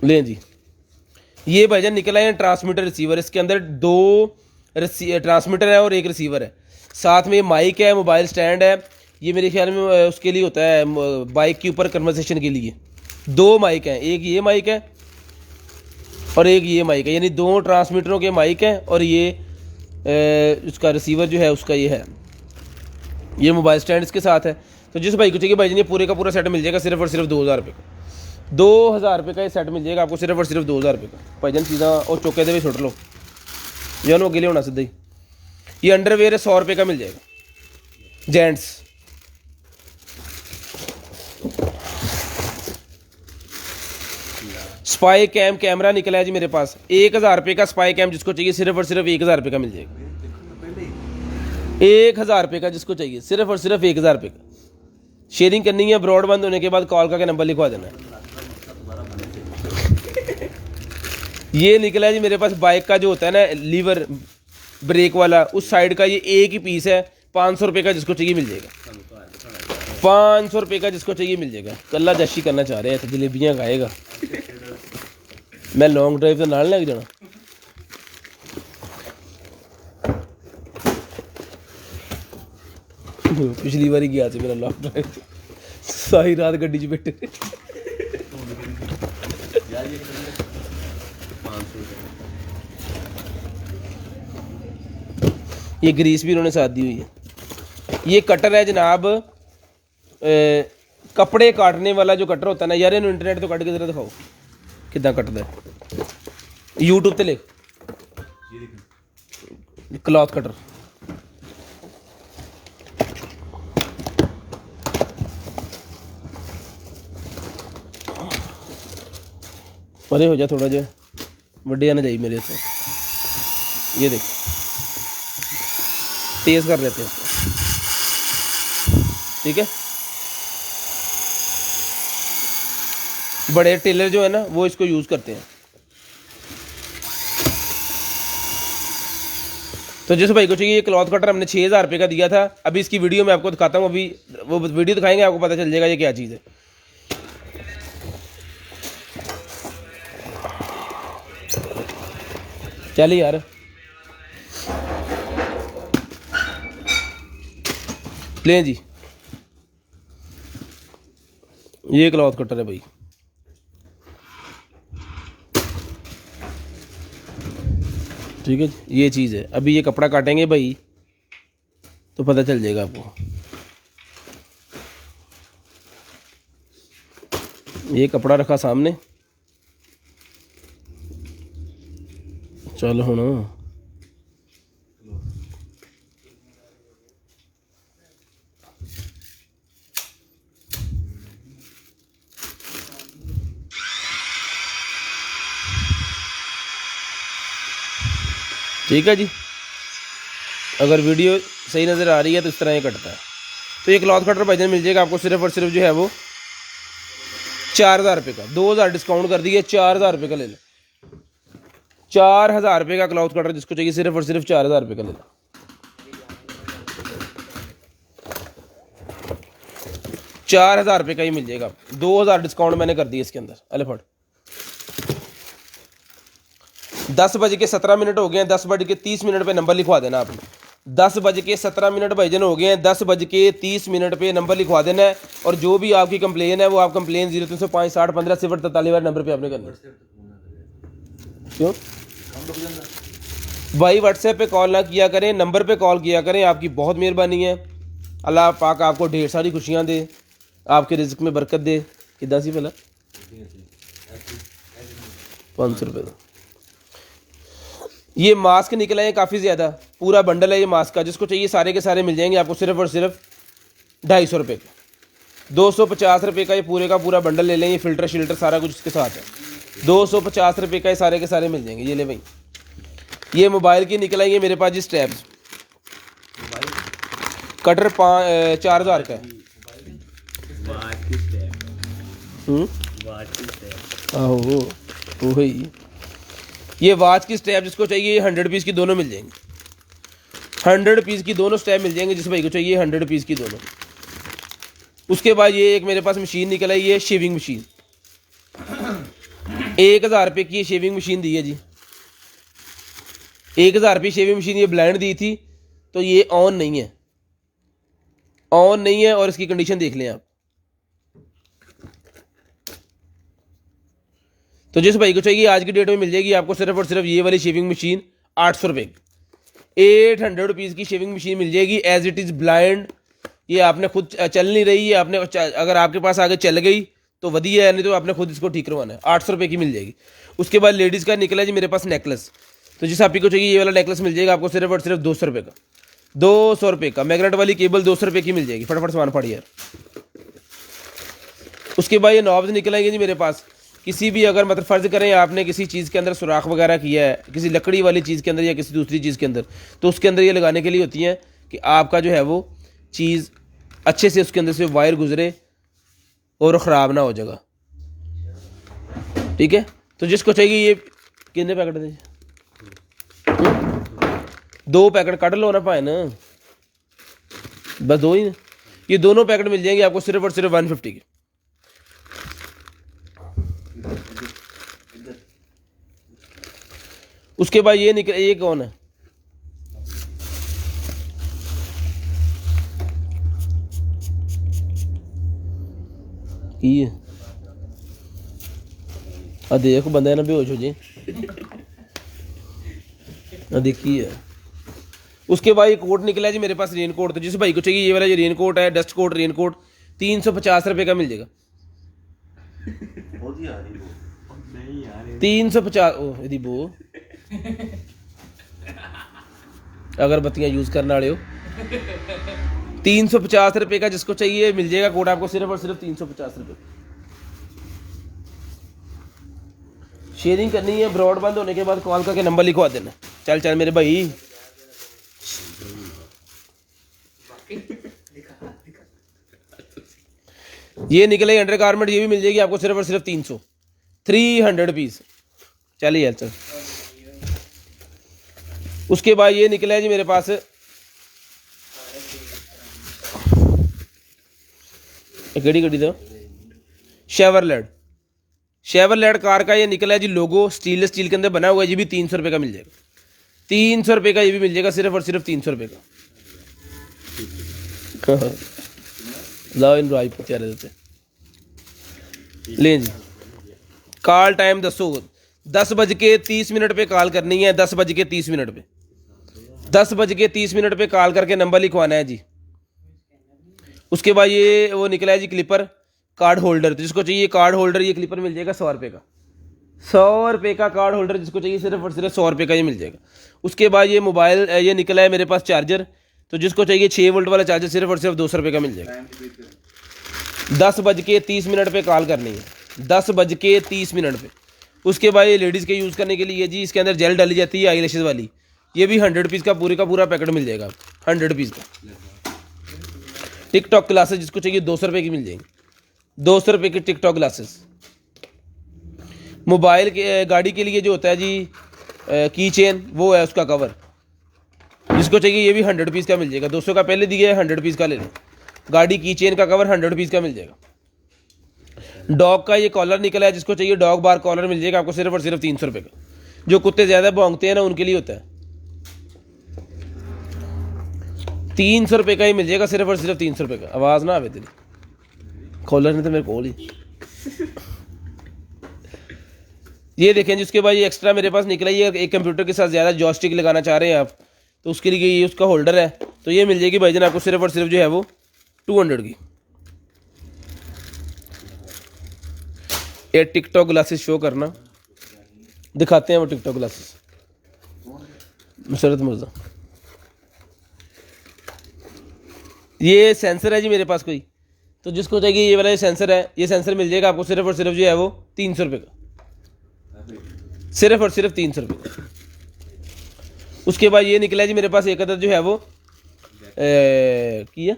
लें जी, ये भाईजान निकला है ट्रांसमीटर रिसीवर। इसके अंदर 2 ट्रांसमीटर है और 1 रिसीवर है, साथ में माइक है, मोबाइल स्टैंड है। ये मेरे ख्याल में उसके लिए होता है बाइक के ऊपर कन्वर्सेशन के लिए। 2 माइक हैं, एक ये माइक है और एक ये माइक है, यानी 2 ट्रांसमीटरों के माइक हैं और ये उसका रिसीवर जो है उसका ये है, ये मोबाइल स्टैंड इसके साथ है। तो जिस भाई को चाहिए भाईजान ये पूरे का पूरा सेट मिल जाएगा सिर्फ और सिर्फ 2000 रुपये का। 2000 रुपये का ये सेट मिल जाएगा आपको सिर्फ और सिर्फ 2000 रुपये का। भाईजान सीधा और चौके दे भी छुट लो जानो अकेले होना सीधा ही। ये अंडरवेयर है 100 रुपये का मिल जाएगा जेंट्स। स्पाई कैम कैमरा निकला है जी मेरे पास, 1000 रुपये का स्पाई कैम जिसको चाहिए सिर्फ और सिर्फ 1000 रुपये का मिल जाएगा। 1000 रुपये का जिसको चाहिए सिर्फ और सिर्फ 1000 रुपये का। शेयरिंग करनी है, ब्रॉड बंद होने के बाद कॉल करके नंबर लिखवा देना है। ये निकला है जी मेरे पास बाइक का जो होता है ना लीवर ब्रेक वाला, उस साइड का ये एक ही पीस है, 500 रुपये का जिसको चाहिए मिल जाएगा। 500 रुपये का जिसको चाहिए मिल जाएगा। कल्ला जशी करना चाह रहे हैं तो जलेबियाँ खाएगा। मैं लॉन्ग ड्राइव तो नाल लग जाना। पिछली बार गया था मेरा लॉन्ग ड्राइव, सारी रात गड्डी च बैठे। ये ग्रीस भी उन्होंने साथ दी हुई है। ये कटर है जनाब, कपड़े काटने वाला जो कटर होता है ना यार, इन्होंने इंटरनेट तो कट के जरा दिखाओ कितना कटदा है। यूट्यूब ते लिख क्लॉथ कटर। परे हो जा थोड़ा जो वड्डे ना जाइए मेरे से। ये देख तेज कर लेते हैं इसको, ठीक है। बड़े टेलर जो है ना वो इसको यूज़ करते हैं। तो जिस भाई को चाहिए ये क्लॉथ कटर हमने 6000 रुपये का दिया था। अभी इसकी वीडियो मैं आपको दिखाता हूँ, अभी वो वीडियो दिखाएंगे आपको पता चल जाएगा ये क्या चीज़ है। चल यार, ले जी, ये क्लॉथ कटर है भाई। ठीक है जी, ये चीज़ है। अभी ये कपड़ा काटेंगे भाई तो पता चल जाएगा आपको। ये कपड़ा रखा सामने, चल हुण ठीक है जी। अगर वीडियो सही नज़र आ रही है तो इस तरह ये कटता है। तो ये क्लॉथ कटर भाईजान मिल जाएगा आपको सिर्फ और सिर्फ जो है वो 4000 रुपये का। 2000 डिस्काउंट कर दिए, 4000 रुपये का ले लें। 4000 रुपये का क्लॉथ कटर जिसको चाहिए सिर्फ और सिर्फ 4000 रुपये का ले लें। 4000 रुपये का ही मिल जाएगा। 2000 डिस्काउंट मैंने कर दिया इसके अंदर। अले फट 10:17 हो गए हैं। 10:30 पे नंबर लिखवा देना आपने। 10:17 भाईजान हो गए हैं। 10:30 पे नंबर लिखवा देना है। और जो भी आपकी कंप्लेन है वो आप कंप्लेन 0305 60 15 043 वाले नंबर पे आपने करना है। क्यों भाई व्हाट्सएप पे कॉल ना किया करें, नंबर पे कॉल किया करें। आपकी बहुत मेहरबानी है। अल्लाह पाक आपको ढेर सारी खुशियाँ दे, आपके रिज़्क में बरकत दे। कितना सी पहला 500 रुपये। ये मास्क निकले हैं काफ़ी ज़्यादा, पूरा बंडल है ये मास्क का। जिसको चाहिए सारे के सारे मिल जाएंगे आपको सिर्फ और सिर्फ 250 रुपये का। 250 रुपये का ये पूरे का पूरा बंडल ले लें। ये फ़िल्टर शिल्टर सारा कुछ इसके साथ है। 250 रुपये का ये सारे के सारे मिल जाएंगे। ये ले भाई, ये मोबाइल की निकल आई है मेरे पास जी स्टेप्स। कटर 4000 का है। आहो वही, ये वाच की स्टेप जिसको चाहिए 100 पीस की दोनों मिल जाएंगे। 100 पीस की दोनों स्टेप मिल जाएंगे जिस भाई को चाहिए 100 पीस की दोनों। उसके बाद ये एक मेरे पास मशीन निकल आई है, शेविंग मशीन। 1000 रुपये की ये शेविंग मशीन दी है जी। 1000 रुपये शेविंग मशीन। ये ब्लाइंड दी थी तो ये ऑन नहीं है, ऑन नहीं है। और इसकी कंडीशन देख लें आप। तो जिस भाई को चाहिए आज की डेट में मिल जाएगी आपको सिर्फ और सिर्फ ये वाली शेविंग मशीन 800 रुपये की। 800 रुपीज़ की शेविंग मशीन मिल जाएगी एज इट इज़ ब्लाइंड। ये आपने खुद चल नहीं रही है, आपने अगर आपके पास आगे चल गई तो वधिया है, नहीं तो आपने खुद इसको ठीक करवाना है। 800 रुपये की मिल जाएगी। उसके बाद लेडीज़ का निकला जी मेरे पास नेकलेस। तो जिस आपी को चाहिए ये वाला नेकलेस मिल जाएगा आपको सिर्फ और सिर्फ 200 रुपये का। 200 रुपये का। मैग्नेट वाली केबल 200 रुपये की मिल जाएगी। फटाफट सामान फाड़ी यार। उसके बाद ये नॉब्स निकल आएंगे जी मेरे पास। किसी भी अगर मतलब फ़र्ज़ करें आपने किसी चीज़ के अंदर सुराख वगैरह किया है, किसी लकड़ी वाली चीज़ के अंदर या किसी दूसरी चीज़ के अंदर, तो उसके अंदर ये लगाने के लिए होती हैं कि आपका जो है वो चीज़ अच्छे से उसके अंदर से वायर गुजरे और ख़राब ना हो जाएगा। ठीक है। तो जिसको चाहिए ये कितने पैकेट दे 2 पैकेट कट लो ना भाई ना, बस 2 ही। ये दोनों पैकेट मिल जाएंगे आपको सिर्फ और सिर्फ 150 के। उसके बाद ये निकल, ये कौन है ये देखो बंदा ना बेहोश हो जाए। देखिए उसके बाद ये कोट निकला है जी मेरे पास, रेन कोट। तो जिस भाई को चाहिए ये वाला जो रेन कोट है, डस्ट कोट रेन कोट 350 रुपये का मिल जाएगा। 350 ओह यदि बो अगरबत्तियाँ यूज़ करने वाले हो। 350 रुपये का जिसको चाहिए मिल जाएगा कोट आपको सिर्फ और सिर्फ 350 रुपये। शेयरिंग करनी है, ब्रॉडबैंड होने के बाद कॉल करके नंबर लिखवा देना। चल चल मेरे भाई। ये निकले अंडर गारमेंट, ये भी मिल जाएगी आपको सिर्फ और सिर्फ 300 पीस। चलिए यार चल। उसके बाद ये निकला है जी मेरे पास केड़ी गड्डी दो शेवरलेट। शेवरलेट कार का ये निकला है जी लोगो, स्टील के अंदर बना हुआ है, ये भी 300 रुपये का मिल जाएगा। 300 रुपये का ये भी मिल जाएगा, सिर्फ और सिर्फ 300 रुपये का। लाओ इन राई चेहरे देते लें जी। कॉल टाइम दसो, 10:30 पे कॉल करनी है, 10:30 पे, 10:30 पे कॉल करके नंबर लिखवाना है जी। उसके बाद ये वो निकला है जी क्लिपर कार्ड होल्डर, तो जिसको चाहिए कार्ड होल्डर, ये क्लिपर मिल जाएगा 100 रुपये का। 100 रुपये का कार्ड होल्डर जिसको चाहिए सिर्फ और सिर्फ 100 रुपये का ये मिल जाएगा। उसके बाद ये मोबाइल ये निकला है मेरे पास चार्जर, तो जिसको चाहिए 6 वोल्ट वाला चार्जर सिर्फ और सिर्फ 200 रुपये का मिल जाएगा। 10:30 पे कॉल करनी है, 10:30 पे। उसके बाद ये लेडीज़ के यूज़ करने के लिए जी, इसके अंदर जेल डाली जाती है आई लैशेज़ वाली, ये भी 100 पीस का पूरा पैकेट मिल जाएगा, 100 पीस का। टिकटॉक ग्लासेस जिसको चाहिए 200 रुपये की मिल जाएंगी, 200 रुपये की टिकटॉक ग्लासेस। मोबाइल के गाड़ी के लिए जो होता है जी की चेन, वो है उसका कवर, जिसको चाहिए ये भी 100 पीस का मिल जाएगा। 200 का पहले दिया है, 100 पीस का ले लें। गाड़ी की चेन का कवर 100 पीस का मिल जाएगा। डॉग का ये कॉलर निकला है, जिसको चाहिए डॉग बार कॉलर मिल जाएगा आपको सिर्फ और सिर्फ 300 रुपये का। जो कुत्ते ज़्यादा भौंकते हैं ना, उनके लिए होता है। 300 रुपये का ही मिल जाएगा, सिर्फ और सिर्फ 300 रुपये का। आवाज़ ना आवे तेरी, कॉलर ने तो मेरे को ही। ये देखें जी। उसके बाद ये एक्स्ट्रा मेरे पास निकला, ये एक कंप्यूटर के साथ ज़्यादा जॉयस्टिक लगाना चाह रहे हैं आप, तो उसके लिए ये उसका होल्डर है, तो ये मिल जाएगी भाईजान आपको सिर्फ और सिर्फ जो है वो 200 की। ये टिकटॉक ग्लासेस शो करना, दिखाते हैं वो टिकटॉक ग्लासेस। मुशर्रत मुर्जा, ये सेंसर है जी मेरे पास कोई, तो जिसको चाहिए ये वाला सेंसर है, ये सेंसर मिल जाएगा आपको सिर्फ और सिर्फ जो है वो 300 रुपये का, सिर्फ और सिर्फ 300 रुपये का। उसके बाद ये निकला है जी मेरे पास एक अदर जो है वो किया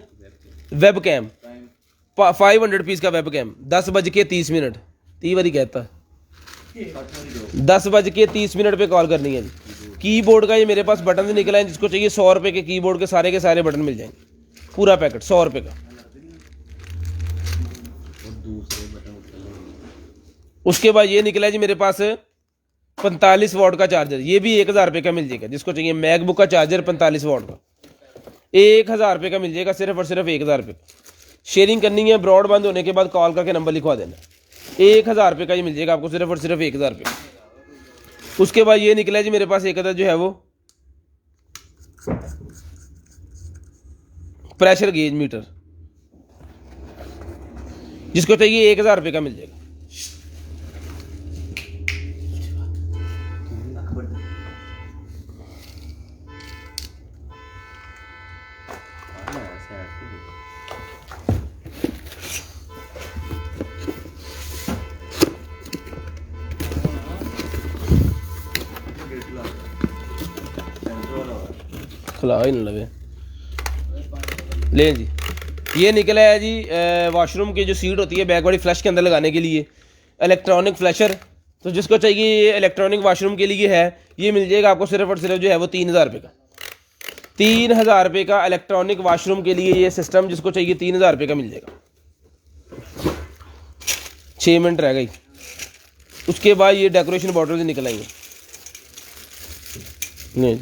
वेब कैम, 500 पीस का वेब कैम। 10:30, 30 बारी कहता, 10:30 पे कॉल करनी है जी। कीबोर्ड का ये मेरे पास बटन से निकला है, जिसको चाहिए 100 रुपये के कीबोर्ड के सारे बटन मिल जाएंगे, पूरा पैकेट 100 रुपये का। उसके बाद ये निकला है जी मेरे पास 45 वॉट का चार्जर, ये भी 1000 रुपये का मिल जाएगा। जिसको चाहिए मैकबुक का चार्जर 45 वॉट का, 1000 रुपये का मिल जाएगा, सिर्फ और सिर्फ 1000 रुपये। शेयरिंग करनी है, ब्रॉडबैंड होने के बाद कॉल करके नंबर लिखवा देना। 1000 रुपये का ये मिल जाएगा आपको, सिर्फ और सिर्फ 1000 रुपये। उसके बाद ये निकला है जी मेरे पास एक अदर जो है वो प्रेशर गेज मीटर, जिसको चाहिए 1000 रुपये का मिल जाएगा। खुला ही नहीं लगे ले जी। ये निकला है जी वॉशरूम की जो सीट होती है बैक वाली फ्लश के अंदर लगाने के लिए, इलेक्ट्रॉनिक फ्लशर, तो जिसको चाहिए ये इलेक्ट्रॉनिक वॉशरूम के लिए है, ये मिल जाएगा आपको सिर्फ और सिर्फ जो है वो 3000 रुपये का। 3000 रुपये का इलेक्ट्रॉनिक वॉशरूम के लिए ये सिस्टम, जिसको चाहिए 3000 रुपये का मिल जाएगा। 6 मिनट रह गई। उसके बाद ये डेकोरेशन बॉटल से निकल आएंगे नहीं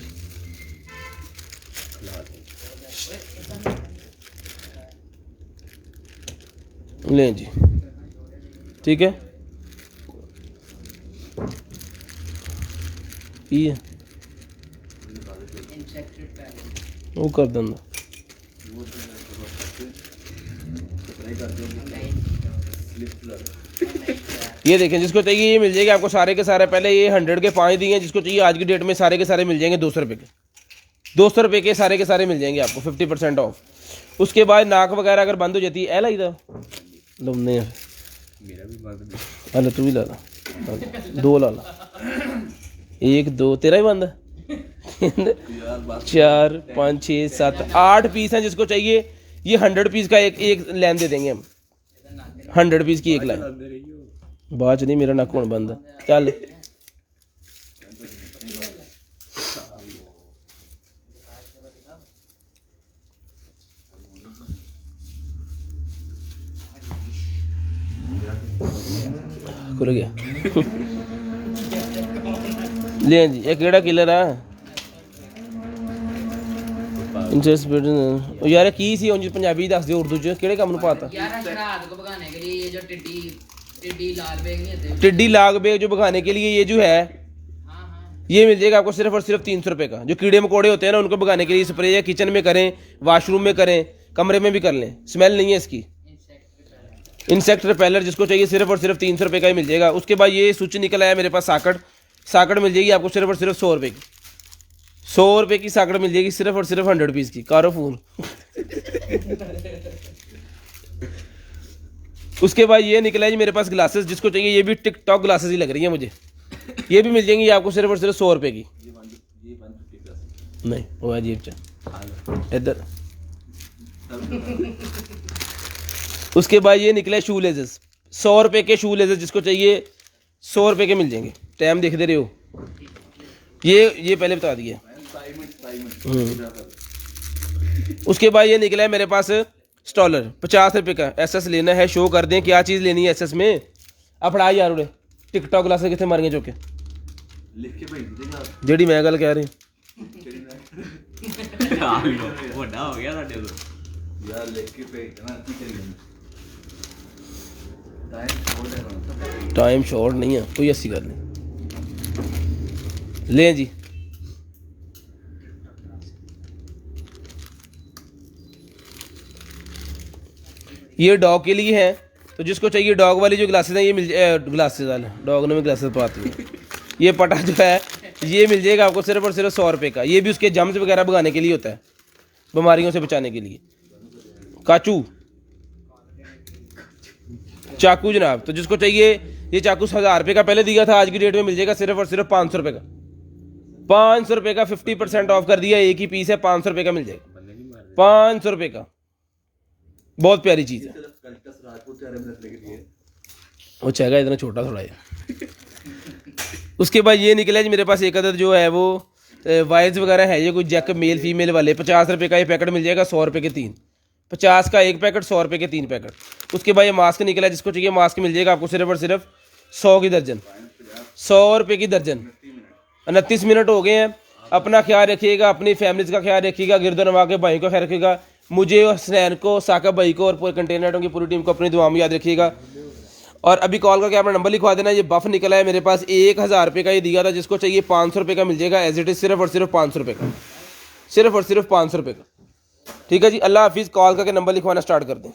लें जी, ठीक है। ये वो कर देना, ये देखें। जिसको चाहिए ये मिल जाएगा आपको सारे के सारे। पहले ये 100 के 5 दिए हैं, जिसको चाहिए आज की डेट में सारे के सारे मिल जाएंगे 200 रुपये के। 200 रुपये के सारे मिल जाएंगे आपको, 50% ऑफ। उसके बाद नाक वगैरह अगर बंद हो जाती है, लाई था लमने मेरा भी बंद है। अरे तू भी ला ला, 2 ला ला, 1 2 तेरा ही बंद है। 4 5 6 7 8 पीस हैं। जिसको चाहिए ये 100 पीस का एक लाइन दे देंगे हम, 100 पीस की एक लाइन। बाद नहीं, मेरा नाक कौन बंद है, चल। खुल गया ले जी ये केड़ा किलर है इंटरेस्ट यार की सी उंज पंजाबी दस दियो उर्दू च केड़े काम नु पाता यार शरारत को भगाने के लिए ये जो टिड्डी लाल बेग नहीं होते टिड्डी लाग बेग जो भगाने के लिए ये जो है हाँ हाँ ये मिल जाएगा आपको सिर्फ और सिर्फ 300 रुपये का। जो कीड़े मकोड़े होते हैं ना उनको भगाने के लिए स्प्रे है, किचन में करें, वॉशरूम में करें, कमरे में भी कर लें, स्मेल नहीं है इसकी। इंसेक्ट रिपेलर जिसको चाहिए सिर्फ और सिर्फ 300 रुपये का ही मिल जाएगा। उसके बाद ये स्विच निकल आया मेरे पास साकड़ मिल जाएगी आपको सिर्फ और सिर्फ 100 रुपये की। 100 रुपये की साकड़ मिल जाएगी सिर्फ और सिर्फ 100 पीस की। कारो फूल उसके बाद ये निकला है जी मेरे पास ग्लासेस, जिसको चाहिए ये भी टिकटॉक ग्लासेस ही लग रही है मुझे, ये भी मिल जाएंगी आपको सिर्फ और सिर्फ 100 रुपये की। नहीं वो है जेब च इधर। उसके बाद ये निकले शू लेजेस, 100 रुपये के शू लेजेस, जिसको चाहिए 100 रुपये के मिल जाएंगे। टाइम देख दे रहे हो, ये पहले बता दिए। उसके बाद ये निकला है मेरे पास स्टॉलर 50 रुपये का। एसएस लेना है, शो कर दें क्या चीज़ लेनी है एसएस में। अब फड़ा यार उड़े टिकटॉक ग्लासेस कितने मारियां चौके लिख के भाई देगा जेडी मैं गल कह रही ਵੱਡਾ ਹੋ ਗਿਆ ਸਾਡੇ ਤੋਂ ਯਾਰ ਲਿਖ ਕੇ ਭੇਜਣਾ ਕੀ ਕਰੀਏ टाइम शॉर्ट नहीं है, कोई ऐसी गल नहीं। लें जी ये डॉग के लिए है, तो जिसको चाहिए डॉग वाली जो ग्लासेस हैं ये मिल ग्लासेस वाले डॉग ने भी ग्लासेस पाती हैं। ये पटा जो है ये मिल जाएगा आपको सिर्फ और सिर्फ 100 रुपये का। ये भी उसके जम्स वगैरह भगाने के लिए होता है, बीमारियों से बचाने के लिए। काचू चाकू जनाब, तो जिसको चाहिए ये चाकू 1000 रुपये का पहले दिया था, आज की डेट में मिल जाएगा सिर्फ और सिर्फ 500 रुपये का। 500 रुपये का 50% ऑफ कर दिया, एक ही पीस है 500 रुपये का मिल जाएगा। 500 रुपये का बहुत प्यारी चीज़ है। वो चाहेगा इतना छोटा थोड़ा है। उसके बाद ये निकला जी मेरे पास एक अदद जो है वो वाइज वगैरह है, ये कोई जैक मेल फीमेल वाले 50 रुपये का ये पैकेट मिल जाएगा, 100 रुपये के 3, 50 का एक पैकेट, 100 रुपये के 3 पैकेट। उसके बाद ये मास्क निकला, जिसको चाहिए मास्क मिल जाएगा आपको सिर्फ और सिर्फ 100 की दर्जन, 100 रुपये की दर्जन। 29 मिनट हो गए हैं। अपना ख्याल रखिएगा, अपनी फैमिलीज का ख्याल रखिएगा, गिरदनवा के भाई का ख्याल रखिएगा, मुझे और हसनैन को, साका भाई को और पूरे कंटेनर की पूरी टीम को अपनी दुआ में याद रखिएगा। और अभी कॉल करके अपना नंबर लिखवा देना। ये बफ निकला है मेरे पास 1000 रुपये का, ये दिया था, जिसको चाहिए 500 रुपये का मिल जाएगा एज इट इज़, सिर्फ और सिर्फ 500 रुपये का, सिर्फ और सिर्फ 500 रुपये का। ठीक है जी, अल्लाह हाफिज़। कॉल करके नंबर लिखवाना स्टार्ट कर दें।